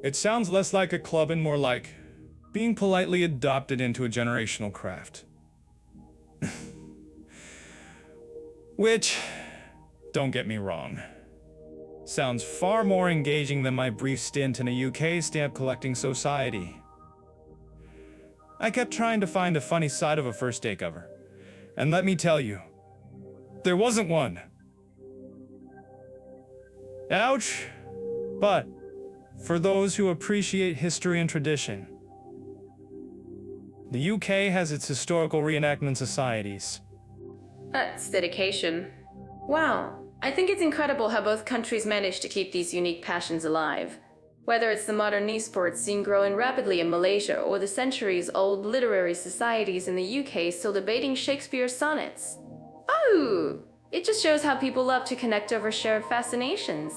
Speaker 2: It sounds less like a club and more like being politely adopted into a generational craft. Which, don't get me wrong, sounds far more engaging than my brief stint in a UK stamp collecting society. I kept trying to find a funny side of a first day cover, and let me tell you, there wasn't one. Ouch! But for those who appreciate history and tradition, the UK has its historical reenactment societies.
Speaker 1: That's dedication. Wow, I think it's incredible how both countries manage to keep these unique passions alive. Whether it's the modern esports scene growing rapidly in Malaysia or the centuries-old literary societies in the UK still debating Shakespeare's sonnets. Oh, it just shows how people love to connect over shared fascinations.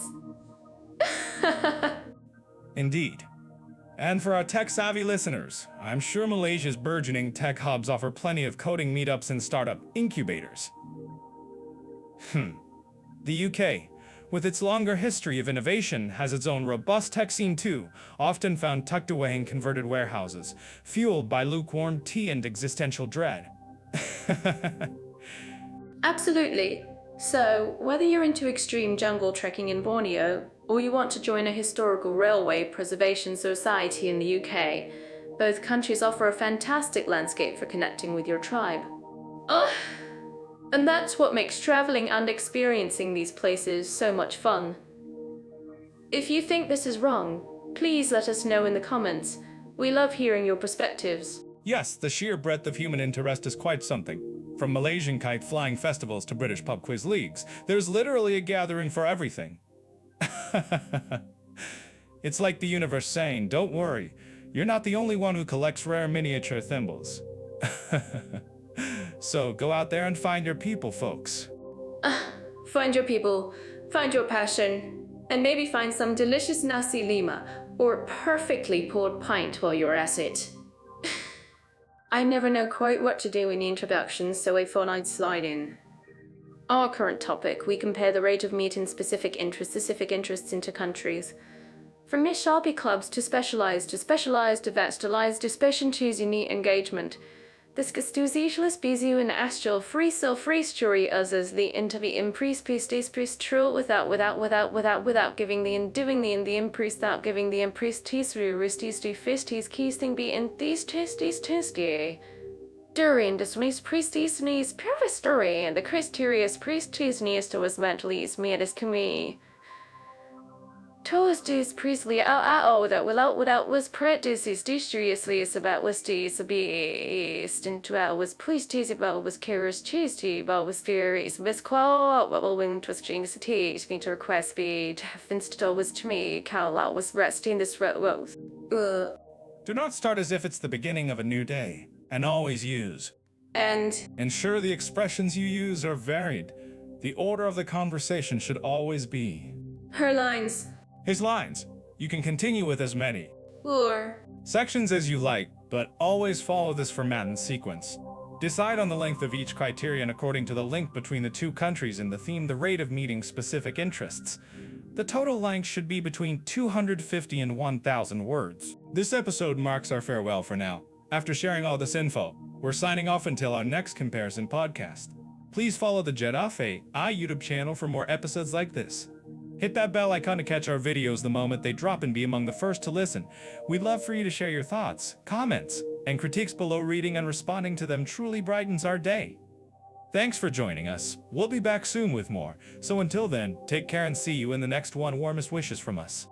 Speaker 2: Indeed. And for our tech-savvy listeners, I'm sure Malaysia's burgeoning tech hubs offer plenty of coding meetups and startup incubators. The UK, with its longer history of innovation, has its own robust tech scene too, often found tucked away in converted warehouses, fueled by lukewarm tea and existential dread.
Speaker 1: Absolutely. So, whether you're into extreme jungle trekking in Borneo, or you want to join a historical railway preservation society in the UK, both countries offer a fantastic landscape for connecting with your tribe. And that's what makes traveling and experiencing these places so much fun. If you think this is wrong, please let us know in the comments. We love hearing your perspectives.
Speaker 2: Yes, the sheer breadth of human interest is quite something. From Malaysian kite flying festivals to British pub quiz leagues, there's literally a gathering for everything. It's like the universe saying, don't worry, you're not the only one who collects rare miniature thimbles. So go out there and find your people, folks.
Speaker 1: Find your people, find your passion, and maybe find some delicious nasi lima or perfectly poured pint while you're at it. I never know quite what to do in the introductions, so I thought I'd slide in. Our current topic, we compare the rate of meat in specific interests into countries. From niche hobby clubs to specialized, to vestalized, to specialties in neat engagement. This gestuzischles bizu and astral free story as the interview impriest true without giving the and doing the impriest without giving the impriest tisru ristis to fistis keys thing be in these testies. During the Swiss priestisnes pure story and the Christerius priestisnes to was mentally made as me. Toasties priestly that without was practices disturiously about was tis beast into was priestis about was carers cheesty about was theories was qual wing was jinx tea to request be finsto was to me cow was resting this rose.
Speaker 2: Do not start as if it's the beginning of a new day, and always use.
Speaker 1: And
Speaker 2: ensure the expressions you use are varied. The order of the conversation should always be
Speaker 1: her lines.
Speaker 2: His lines. You can continue with as many
Speaker 1: or
Speaker 2: sections as you like, but always follow this format and sequence. Decide on the length of each criterion according to the link between the two countries and the theme, the rate of meeting specific interests. The total length should be between 250 and 1,000 words. This episode marks our farewell for now. After sharing all this info, we're signing off until our next comparison podcast. Please follow the Jedafe YouTube channel for more episodes like this. Hit that bell icon to catch our videos the moment they drop and be among the first to listen. We'd love for you to share your thoughts, comments, and critiques below. Reading and responding to them truly brightens our day. Thanks for joining us. We'll be back soon with more. So until then, take care and see you in the next one. Warmest wishes from us.